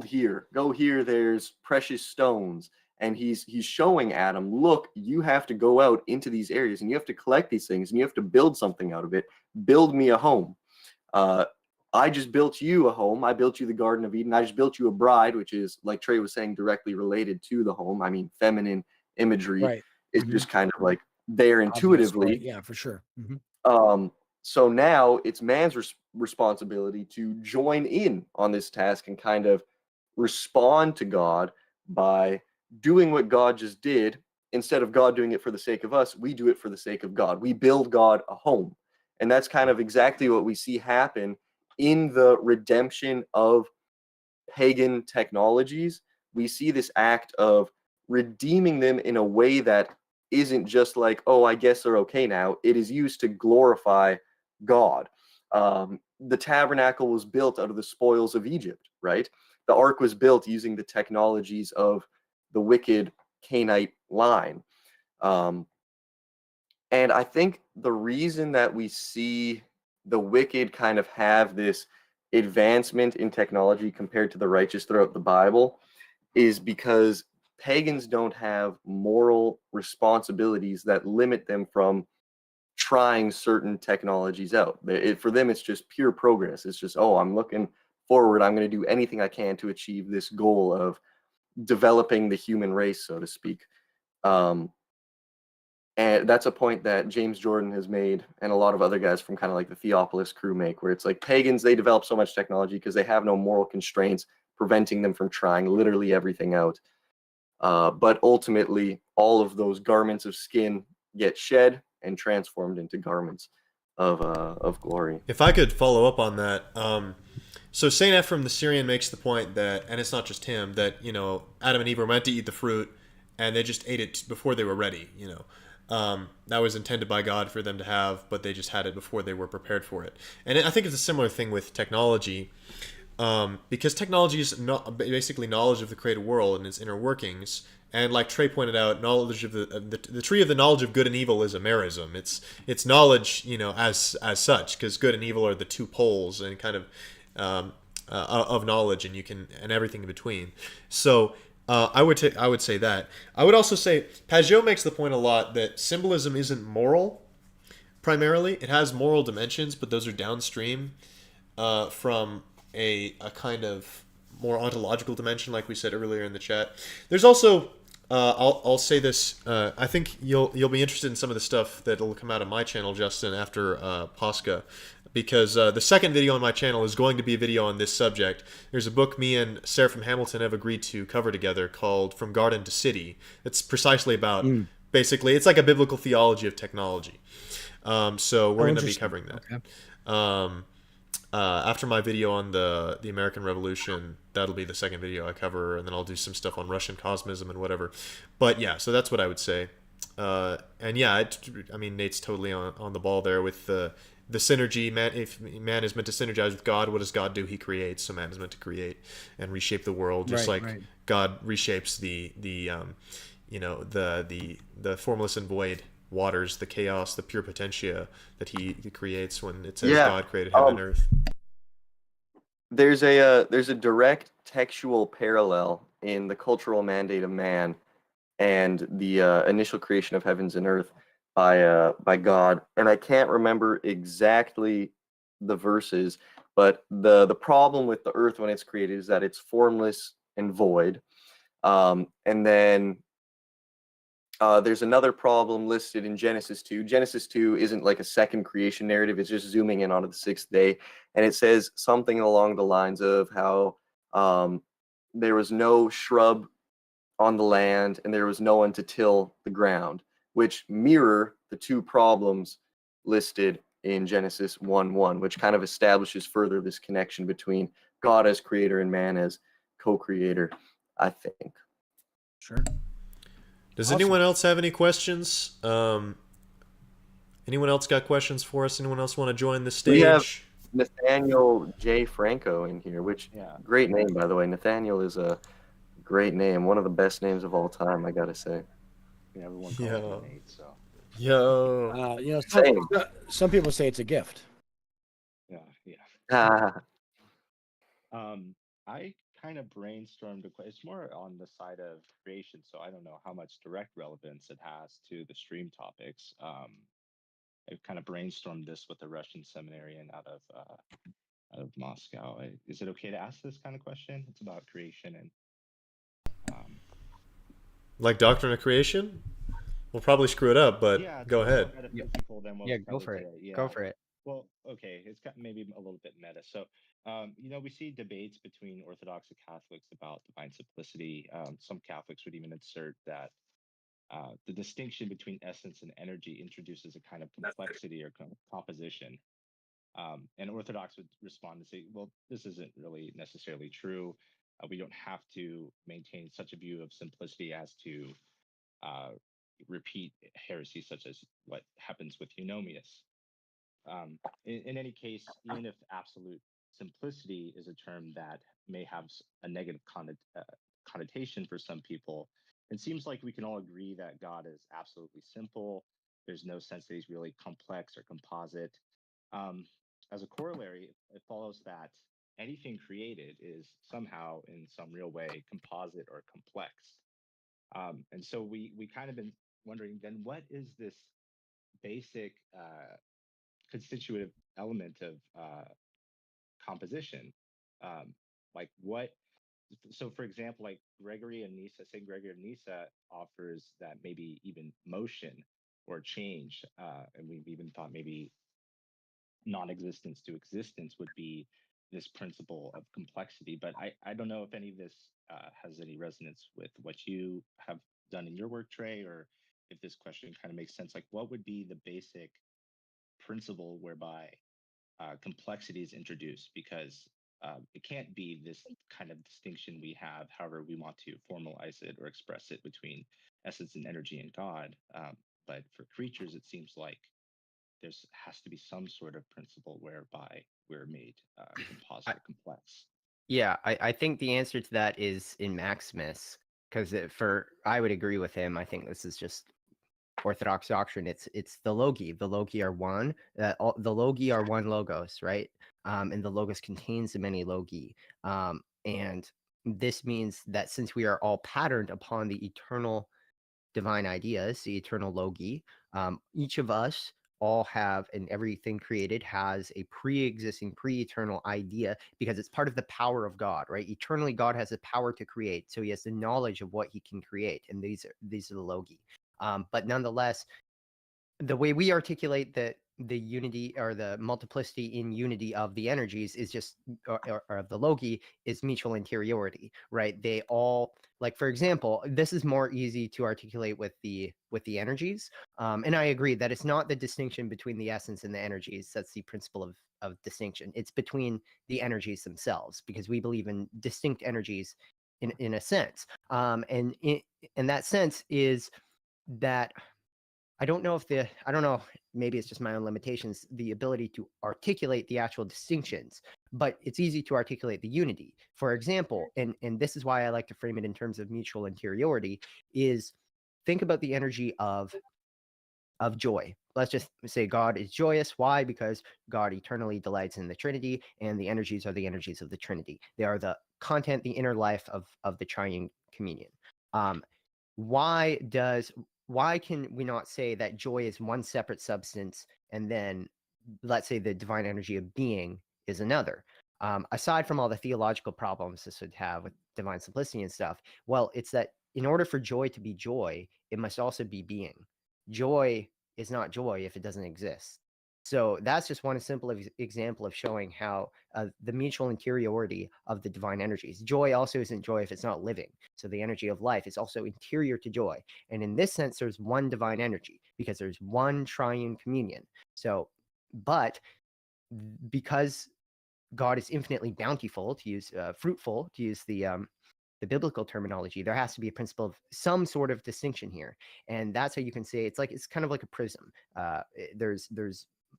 here. Go here, there's precious stones. And he's showing Adam, look, you have to go out into these areas and you have to collect these things and you have to build something out of it. Build me a home. I just built you a home. I built you the Garden of Eden. I just built you a bride, which is, like Trey was saying, directly related to the home. I mean, feminine imagery Right. is just kind of like there intuitively. Obvious, right? Yeah, for sure. Mm-hmm. So now it's man's responsibility to join in on this task and kind of respond to God by doing what God just did. Instead of God doing it for the sake of us, we do it for the sake of God. We build God a home. And that's kind of exactly what we see happen in the redemption of pagan technologies. We see this act of redeeming them in a way that isn't just like, oh, I guess they're okay now. It is used to glorify God. The tabernacle was built out of the spoils of Egypt, right? The ark was built using the technologies of the wicked Canaanite line. And I think the reason that we see the wicked kind of have this advancement in technology compared to the righteous throughout the Bible is because pagans don't have moral responsibilities that limit them from trying certain technologies out. For them, it's just pure progress. It's just, oh, I'm looking forward. I'm going to do anything I can to achieve this goal of developing the human race, so to speak. And that's a point that James Jordan has made and a lot of other guys from kind of like the Theopolis crew make, where it's like pagans, they develop so much technology because they have no moral constraints preventing them from trying literally everything out. But ultimately, all of those garments of skin get shed and transformed into garments of glory. If I could follow up on that, so Saint Ephrem the Syrian makes the point that, and it's not just him, that Adam and Eve were meant to eat the fruit, and they just ate it before they were ready. That was intended by God for them to have, but they just had it before they were prepared for it. And I think it's a similar thing with technology. Because technology is basically knowledge of the created world and its inner workings, and like Trey pointed out, knowledge of the tree of the knowledge of good and evil is a merism. It's knowledge, as such, because good and evil are the two poles and kind of knowledge, and everything in between. So I would say that. I would also say Pageau makes the point a lot that symbolism isn't moral. Primarily, it has moral dimensions, but those are downstream from a kind of more ontological dimension, like we said earlier in the chat. There's also I'll say this. I think you'll be interested in some of the stuff that'll come out of my channel, Justin, after Posca, because the second video on my channel is going to be a video on this subject. There's a book me and Sarah from Hamilton have agreed to cover together called From Garden to City. It's precisely about basically it's like a biblical theology of technology. So we're going to be covering that. Okay. After my video on the American Revolution, that'll be the second video I cover, and then I'll do some stuff on Russian cosmism and whatever. But yeah, so that's what I would say. And yeah, I mean, Nate's totally on the ball there with the synergy. Man, if man is meant to synergize with God, what does God do? He creates. So man is meant to create and reshape the world, just God reshapes the formless and void waters, the chaos, the pure potentia that he creates when it says God created heaven and earth. There's a direct textual parallel in the cultural mandate of man and the initial creation of heavens and earth by God, and I can't remember exactly the verses, but the problem with the earth when it's created is that it's formless and void, and then there's another problem listed in Genesis 2. Genesis 2 isn't like a second creation narrative. It's just zooming in onto the sixth day. And it says something along the lines of how there was no shrub on the land and there was no one to till the ground, which mirror the two problems listed in Genesis 1:1, which kind of establishes further this connection between God as creator and man as co-creator, I think. Sure. Does anyone else have any questions? Anyone else got questions for us? Anyone else want to join the stage? We have Nathaniel J. Franco in here, which great name, by the way. Nathaniel is a great name, one of the best names of all time, I gotta say. Yeah, everyone calls me Nate, so. Some people say it's a gift. Yeah. I kind of brainstormed it's more on the side of creation, so I don't know how much direct relevance it has to the stream topics. I kind of brainstormed this with a Russian seminarian out of Moscow. Is it okay to ask this kind of question? It's about creation and like doctrine of creation. We'll probably screw it up, but go ahead. Go for it. Go for it. Well, okay, it's got maybe a little bit meta. So, we see debates between Orthodox and Catholics about divine simplicity. Some Catholics would even insert that the distinction between essence and energy introduces a kind of complexity or composition. And Orthodox would respond and say, well, this isn't really necessarily true. We don't have to maintain such a view of simplicity as to repeat heresy such as what happens with Eunomius. In any case, even if absolute simplicity is a term that may have a negative connotation for some people, it seems like we can all agree that God is absolutely simple. There's no sense that he's really complex or composite. As a corollary, it follows that anything created is somehow, in some real way, composite or complex. And so we kind of been wondering, then what is this basic constitutive element of composition? Like what? So, for example, like St. Gregory of Nyssa offers that maybe even motion or change, and we've even thought maybe non-existence to existence would be this principle of complexity. But I don't know if any of this has any resonance with what you have done in your work, Trey, or if this question kind of makes sense. Like, what would be the basic principle whereby complexity is introduced? Because it can't be this kind of distinction we have, however we want to formalize it or express it between essence and energy and God. But for creatures, it seems like has to be some sort of principle whereby we're made composite or complex. Yeah, I think the answer to that is in Maximus, because I would agree with him. I think this is just Orthodox doctrine. It's the logi. The logi are one. The logi are one logos, right? And the logos contains the many logi. And this means that since we are all patterned upon the eternal divine ideas, the eternal logi, each of us all have, and everything created has a pre-existing, pre-eternal idea, because it's part of the power of God, right? Eternally, God has the power to create, so he has the knowledge of what he can create, and these are the logi. But nonetheless, the way we articulate the unity or the multiplicity in unity of the energies is just, or of the logi, is mutual interiority, right? They all, like, for example, this is more easy to articulate with the energies, and I agree that it's not the distinction between the essence and the energies that's the principle of distinction. It's between the energies themselves, because we believe in distinct energies in a sense, and in that sense is that I don't know, maybe it's just my own limitations, the ability to articulate the actual distinctions, but it's easy to articulate the unity. For example, and this is why I like to frame it in terms of mutual interiority, is think about the energy of joy. Let's just say God is joyous. Why? Because God eternally delights in the Trinity, and the energies are the energies of the Trinity. They are the content, the inner life of the triune communion. Um, why can we not say that joy is one separate substance, and then let's say the divine energy of being is another? Aside from all the theological problems this would have with divine simplicity and stuff, well, it's that in order for joy to be joy, it must also be being. Joy is not joy if it doesn't exist. So that's just one simple example of showing how the mutual interiority of the divine energies. Joy also isn't joy if it's not living. So the energy of life is also interior to joy. And in this sense, there's one divine energy because there's one triune communion. So, but because God is infinitely bountiful, to use fruitful, to use the biblical terminology, there has to be a principle of some sort of distinction here, and that's how you can say it's kind of like a prism. There's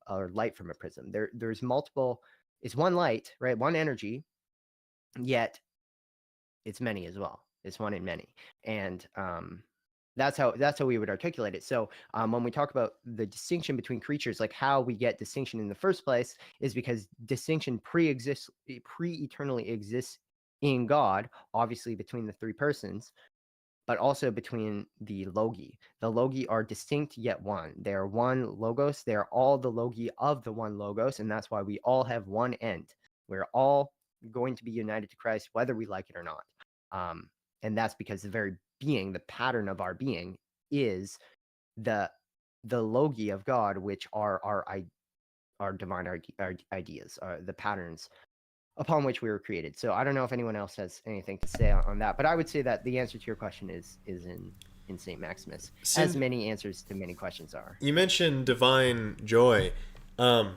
a light from a prism. There's multiple. It's one light, right? One energy, yet it's many as well. It's one in many, and that's how we would articulate it. So when we talk about the distinction between creatures, like how we get distinction in the first place is because distinction pre-eternally exists in God, obviously between the three persons, but also between the logi. The logi are distinct yet one. They are one logos. They are all the logi of the one logos, and that's why we all have one end. We're all going to be united to Christ, whether we like it or not. And that's because the very being, the pattern of our being, is the logi of God, which are our divine ideas, the patterns upon which we were created. So I don't know if anyone else has anything to say on that, but I would say that the answer to your question is in St. Maximus, as many answers to many questions are. You mentioned divine joy. I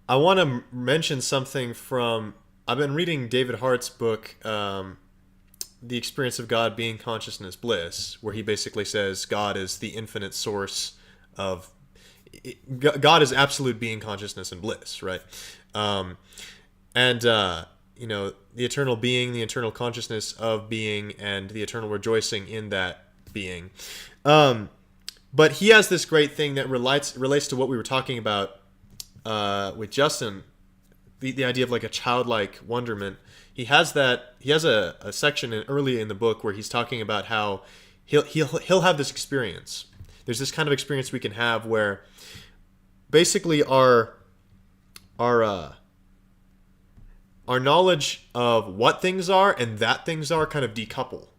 want to mention something from, I've been reading David Hart's book, The Experience of God Being Consciousness Bliss, where he basically says God is the infinite source of, God is absolute being, consciousness, and bliss, right? You know, the eternal being, the eternal consciousness of being, and the eternal rejoicing in that being. But he has this great thing that relates to what we were talking about with Justin, the idea of like a childlike wonderment. He has a section early in the book where he's talking about how he'll have this experience. There's this kind of experience we can have where basically our knowledge of what things are and that things are kind of decouple,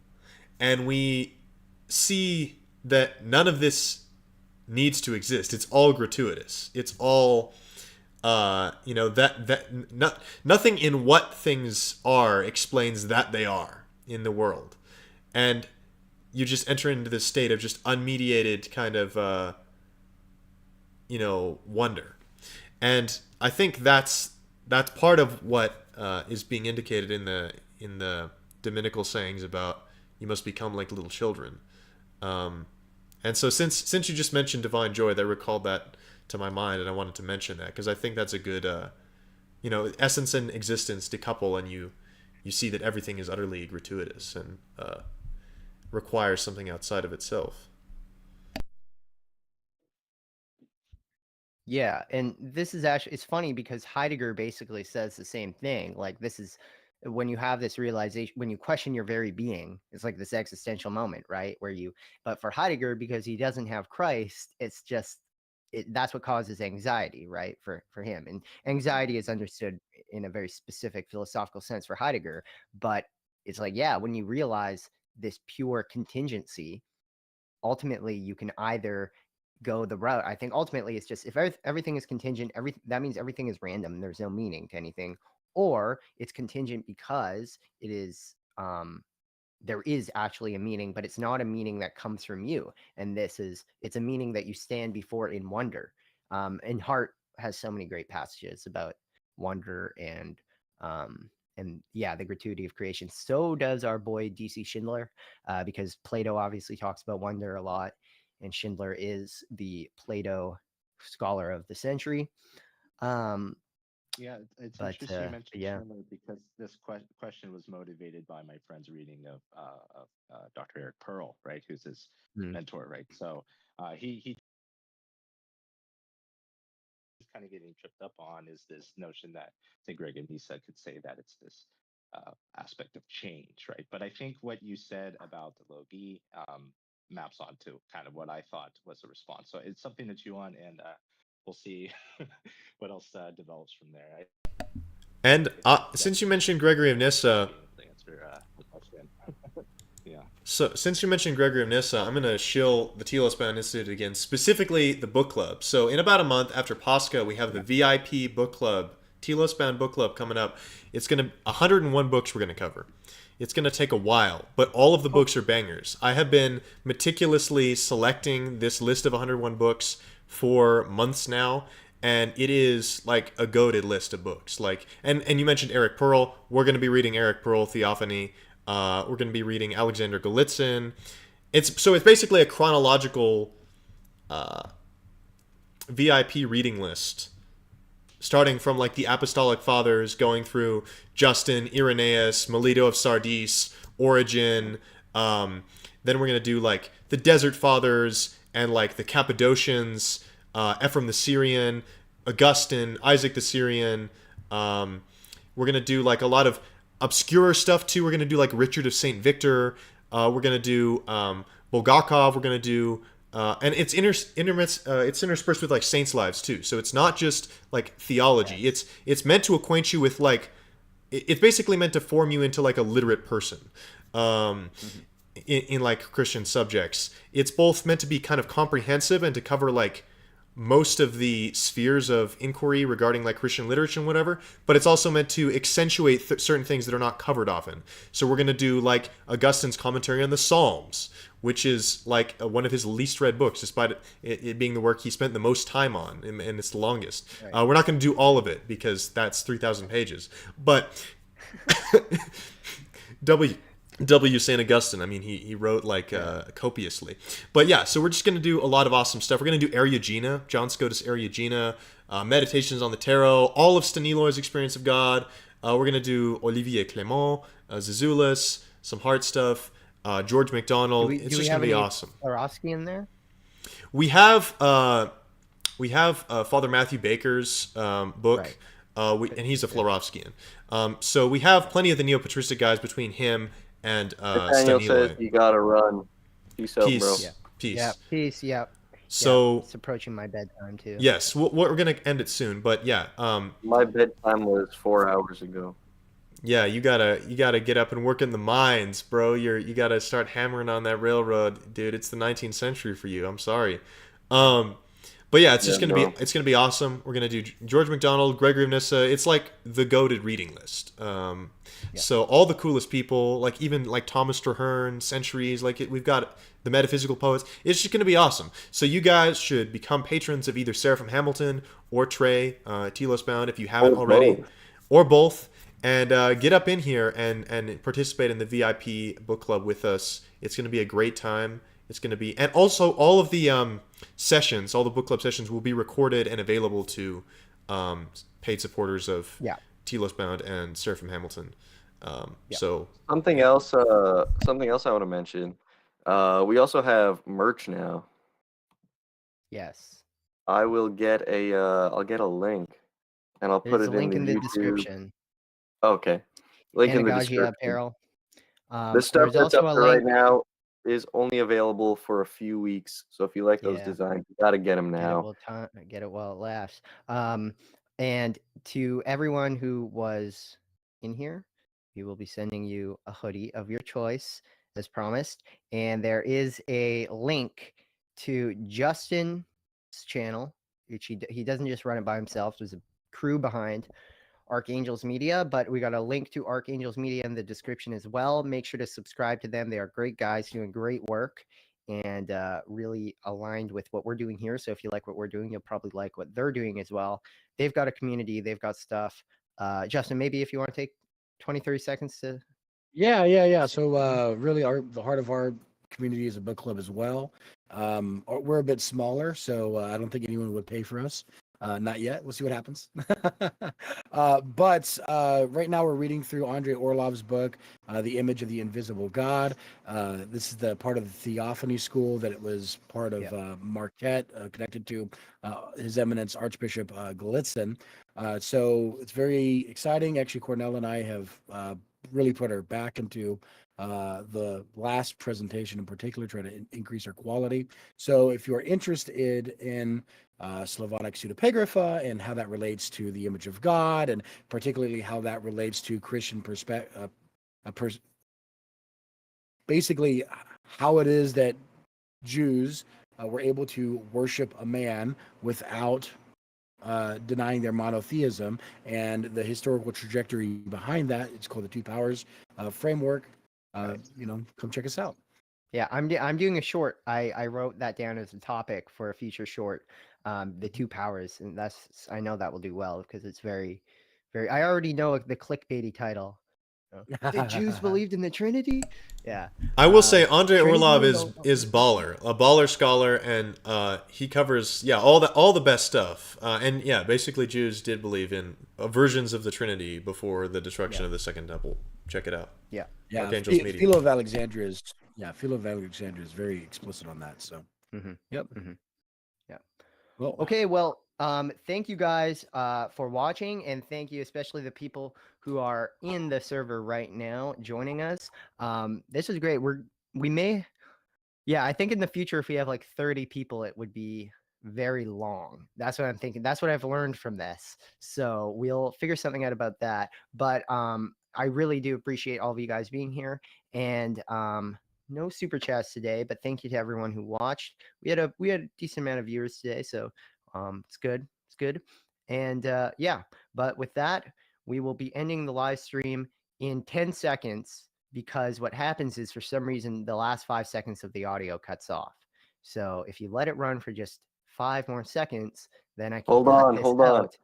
and we see that none of this needs to exist. It's all gratuitous. It's all nothing in what things are explains that they are in the world, and you just enter into this state of just unmediated kind of wonder. And I think that's part of what is being indicated in the Dominical sayings about you must become like little children. And so since you just mentioned divine joy, that recalled that to my mind, and I wanted to mention that because I think that's a good essence and existence decouple, and you see that everything is utterly gratuitous and requires something outside of itself. Yeah, and this is actually, it's funny because Heidegger basically says the same thing. Like, this is when you have this realization, when you question your very being, it's like this existential moment, right? But for Heidegger, because he doesn't have Christ, it's just that's what causes anxiety, right? For him, and anxiety is understood in a very specific philosophical sense for Heidegger. But it's like, yeah, when you realize this pure contingency, ultimately you can either go the route. I think ultimately it's just if everything is contingent, that means everything is random. There's no meaning to anything, or it's contingent because it is there is actually a meaning, but it's not a meaning that comes from you. And it's a meaning that you stand before in wonder. And Hart has so many great passages about wonder and yeah, the gratuity of creation. So does our boy DC Schindler, because Plato obviously talks about wonder a lot, and Schindler is the Plato scholar of the century. Yeah, it's But interesting you mentioned yeah. Schindler because this question was motivated by my friend's reading of Dr. Eric Pearl, right, who's his Hmm. mentor, right? So he's kind of getting tripped up on is this notion that St. Greg and Nyssa could say that it's this aspect of change, right? But I think what you said about the Logi maps onto kind of what I thought was a response. So it's something to chew on, and we'll see what else develops from there. And since you mentioned Gregory of Nyssa, To answer the question. Yeah. so since you mentioned Gregory of Nyssa, I'm going to shill the Telosbound Institute again, specifically the book club. So in about a month after Pascha, we have the VIP book club, Telosbound book club coming up. It's going to 101 books we're going to cover. It's going to take a while, but all of the books are bangers. I have been meticulously selecting this list of 101 books for months now, and it is like a goated list of books. Like, and you mentioned Eric Pearl. We're going to be reading Eric Pearl, Theophany. We're going to be reading Alexander Golitsyn. It's basically a chronological VIP reading list, starting from like the Apostolic Fathers, going through Justin, Irenaeus, Melito of Sardis, Origen. Then we're going to do like the Desert Fathers and like the Cappadocians, Ephraim the Syrian, Augustine, Isaac the Syrian. We're going to do like a lot of obscure stuff too. We're going to do like Richard of St. Victor. We're going to do Bulgakov. We're going to do and it's interspersed with like saints' lives too. So it's not just like theology. It's meant to acquaint you with like it's basically meant to form you into like a literate person. In like Christian subjects, it's both meant to be kind of comprehensive and to cover like most of the spheres of inquiry regarding like Christian literature and whatever, but it's also meant to accentuate certain things that are not covered often. So we're going to do like Augustine's commentary on the Psalms, which is like one of his least read books, despite it being the work he spent the most time on, and it's the longest. Right. We're not going to do all of it because that's 3,000 pages, but W. St. Augustine, I mean, he wrote like copiously. But yeah, so we're just going to do a lot of awesome stuff. We're going to do Eriugena, John Scotus Eriugena, Meditations on the Tarot, all of Staniloi's Experience of God. We're going to do Olivier Clement, Zazoulis, some Hart stuff, George MacDonald. It's just going to be awesome. Swarovski in there? We have Father Matthew Baker's book, Right. and he's a Florovskian. So we have plenty of the neo-patristic guys between him and Nathaniel says Staniloy. you gotta run. Peace out, bro. Peace. Yeah. Peace. Yeah. Peace. Yeah. So it's approaching my bedtime too. yes, we're gonna end it soon, but yeah, My bedtime was 4 hours ago. yeah, you gotta get up and work in the mines, bro. You gotta start hammering on that railroad, dude. It's the 19th century for you. I'm sorry. But yeah, it's just gonna be awesome. We're gonna do George MacDonald, Gregory of Nyssa. It's like the goated reading list. So all the coolest people, like even like Thomas Traherne, Centuries, like we've got the metaphysical poets. It's just gonna be awesome. So you guys should become patrons of either Seraphim Hamilton or Trey Telosbound if you haven't already, or both, and get up in here and participate in the VIP book club with us. It's gonna be a great time. It's going to be, and also all of the sessions, all the book club sessions will be recorded and available to paid supporters of Telosbound and Seraphim Hamilton. So something else I want to mention. We also have merch now. Yes. I will get I'll get a link, and I'll put There's it a link in in the YouTube description. Okay. Link in the Anagogia description. apparel. The stuff There's that's also up a there right link. now is only available for a few weeks. So if you like those Yeah. designs, you gotta get them Get it now. while get it while it lasts. And to everyone who was in here, we will be sending you a hoodie of your choice, as promised. And there is a link to Justin's channel, which he doesn't just run it by himself. There's a crew behind Archangels Media, but we got a link to Archangels Media in the description as well. Make sure to subscribe to them. They are great guys doing great work and really aligned with what we're doing here. So if you like what we're doing, you'll probably like what they're doing as well. They've got a community, they've got stuff. Justin, maybe if you want to take 20, 30 seconds to. Yeah. So really, the heart of our community is a book club as well. We're a bit smaller, so I don't think anyone would pay for us. Not yet. We'll see what happens. But right now we're reading through Andrei Orlov's book, The Image of the Invisible God. This is the part of the Theophany school that it was part of Marquette, connected to His Eminence Archbishop Gallitzin. So it's very exciting. Actually, Cornell and I have really put our back into the last presentation in particular, try to increase our quality. So if you're interested in Slavonic pseudepigrapha and how that relates to the image of God, and particularly how that relates to Christian perspective, basically how it is that Jews were able to worship a man without denying their monotheism, and the historical trajectory behind that. It's called the Two Powers framework. Come check us out. Yeah, I'm doing a short. I wrote that down as a topic for a future short. The Two Powers, and I know that will do well because it's very, very. I already know the clickbaity title. The Jews believed in the Trinity. Yeah. I will say Andrei Trinity Orlov was is a baller scholar, and he covers all the best stuff. And basically Jews did believe in versions of the Trinity before the destruction of the Second Temple. Check it out. Yeah. Archangels Media. Philo of Alexandria is very explicit on that. So. Yep. Yeah. Well. Okay. Well. Thank you guys for watching, and thank you especially the people who are in the server right now joining us. This is great. I think in the future, if we have like 30 people, it would be very long. That's what I'm thinking. That's what I've learned from this. So we'll figure something out about that. But I really do appreciate all of you guys being here, and no super chats today, but thank you to everyone who watched. We had a decent amount of viewers today, so it's good. It's good. And but with that, we will be ending the live stream in 10 seconds because what happens is for some reason the last 5 seconds of the audio cuts off. So if you let it run for just 5 more seconds, then I can Hold cut on. this out.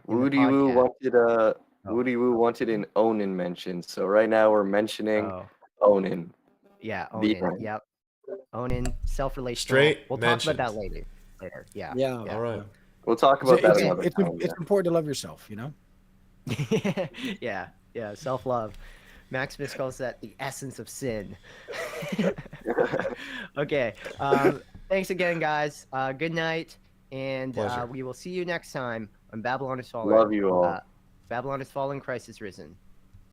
Woody Woo wanted an Onan mention. So right now we're mentioning Onan. Yeah, The Onan. end. Yep. Onan, self-relational. Straight We'll mentions. talk about that later. Yeah. Yeah. All right. We'll talk about that another It's time. important to love yourself, Yeah. Self-love. Max Smith calls that the essence of sin. Okay. Thanks again, guys. Good night. And we will see you next time on Babylon is Fallen. Love you all. Babylon is Fallen, Christ is Risen.